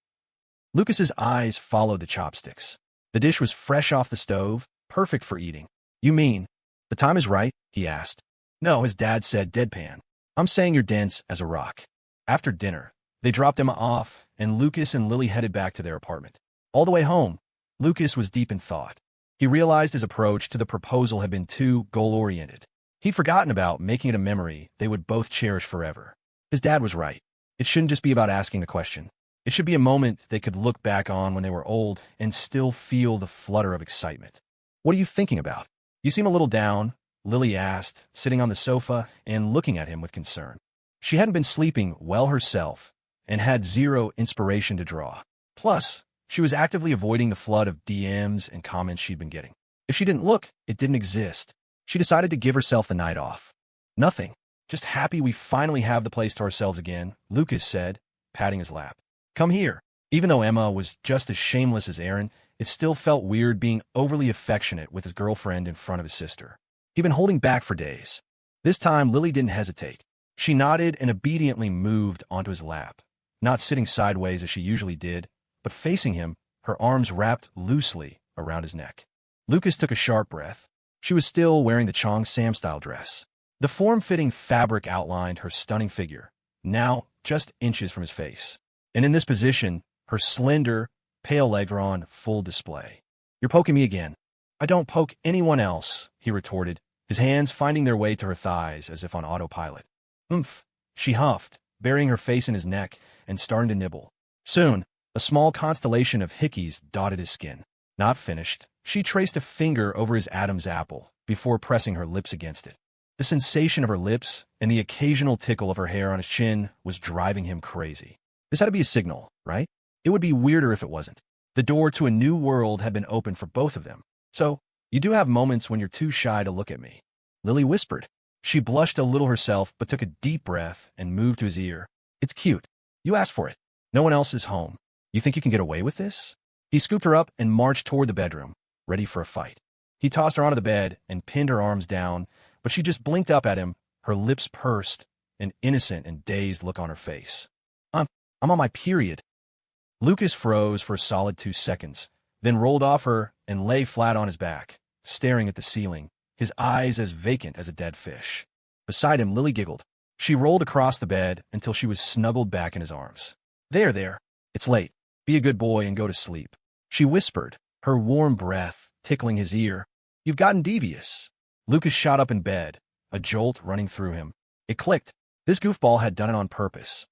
Lucas's eyes followed the chopsticks. The dish was fresh off the stove, perfect for eating. You mean, the time is right? He asked. No, his dad said deadpan. I'm saying you're dense as a rock. After dinner, they dropped Emma off, and Lucas and Lily headed back to their apartment. All the way home, Lucas was deep in thought. He realized his approach to the proposal had been too goal-oriented. He'd forgotten about making it a memory they would both cherish forever. His dad was right. It shouldn't just be about asking the question. It should be a moment they could look back on when they were old and still feel the flutter of excitement. "What are you thinking about? You seem a little down," Lily asked, sitting on the sofa and looking at him with concern. She hadn't been sleeping well herself and had zero inspiration to draw. Plus, she was actively avoiding the flood of DMs and comments she'd been getting. If she didn't look, it didn't exist. She decided to give herself the night off. "Nothing. Just happy we finally have the place to ourselves again," Lucas said, patting his lap. "Come here." Even though Emma was just as shameless as Aaron, it still felt weird being overly affectionate with his girlfriend in front of his sister. He'd been holding back for days. This time, Lily didn't hesitate. She nodded and obediently moved onto his lap, not sitting sideways as she usually did, but facing him, her arms wrapped loosely around his neck. Lucas took a sharp breath. She was still wearing the Chong Sam-style dress. The form-fitting fabric outlined her stunning figure, now just inches from his face. And in this position, her slender, pale legs were on full display. "You're poking me again." "I don't poke anyone else," he retorted, his hands finding their way to her thighs as if on autopilot. "Oomph," she huffed, burying her face in his neck and starting to nibble. Soon, a small constellation of hickeys dotted his skin. Not finished, she traced a finger over his Adam's apple before pressing her lips against it. The sensation of her lips and the occasional tickle of her hair on his chin was driving him crazy. This had to be a signal, right? It would be weirder if it wasn't. The door to a new world had been opened for both of them. "So, you do have moments when you're too shy to look at me," Lily whispered. She blushed a little herself, but took a deep breath and moved to his ear. "It's cute. You asked for it. No one else is home. You think you can get away with this?" He scooped her up and marched toward the bedroom, ready for a fight. He tossed her onto the bed and pinned her arms down, but she just blinked up at him, her lips pursed, an innocent and dazed look on her face. I'm on my period." Lucas froze for a solid 2 seconds, then rolled off her and lay flat on his back, staring at the ceiling, his eyes as vacant as a dead fish. Beside him, Lily giggled. She rolled across the bed until she was snuggled back in his arms. There. It's late. Be a good boy and go to sleep," she whispered, her warm breath tickling his ear. "You've gotten devious." Lucas shot up in bed, a jolt running through him. It clicked. This goofball had done it on purpose.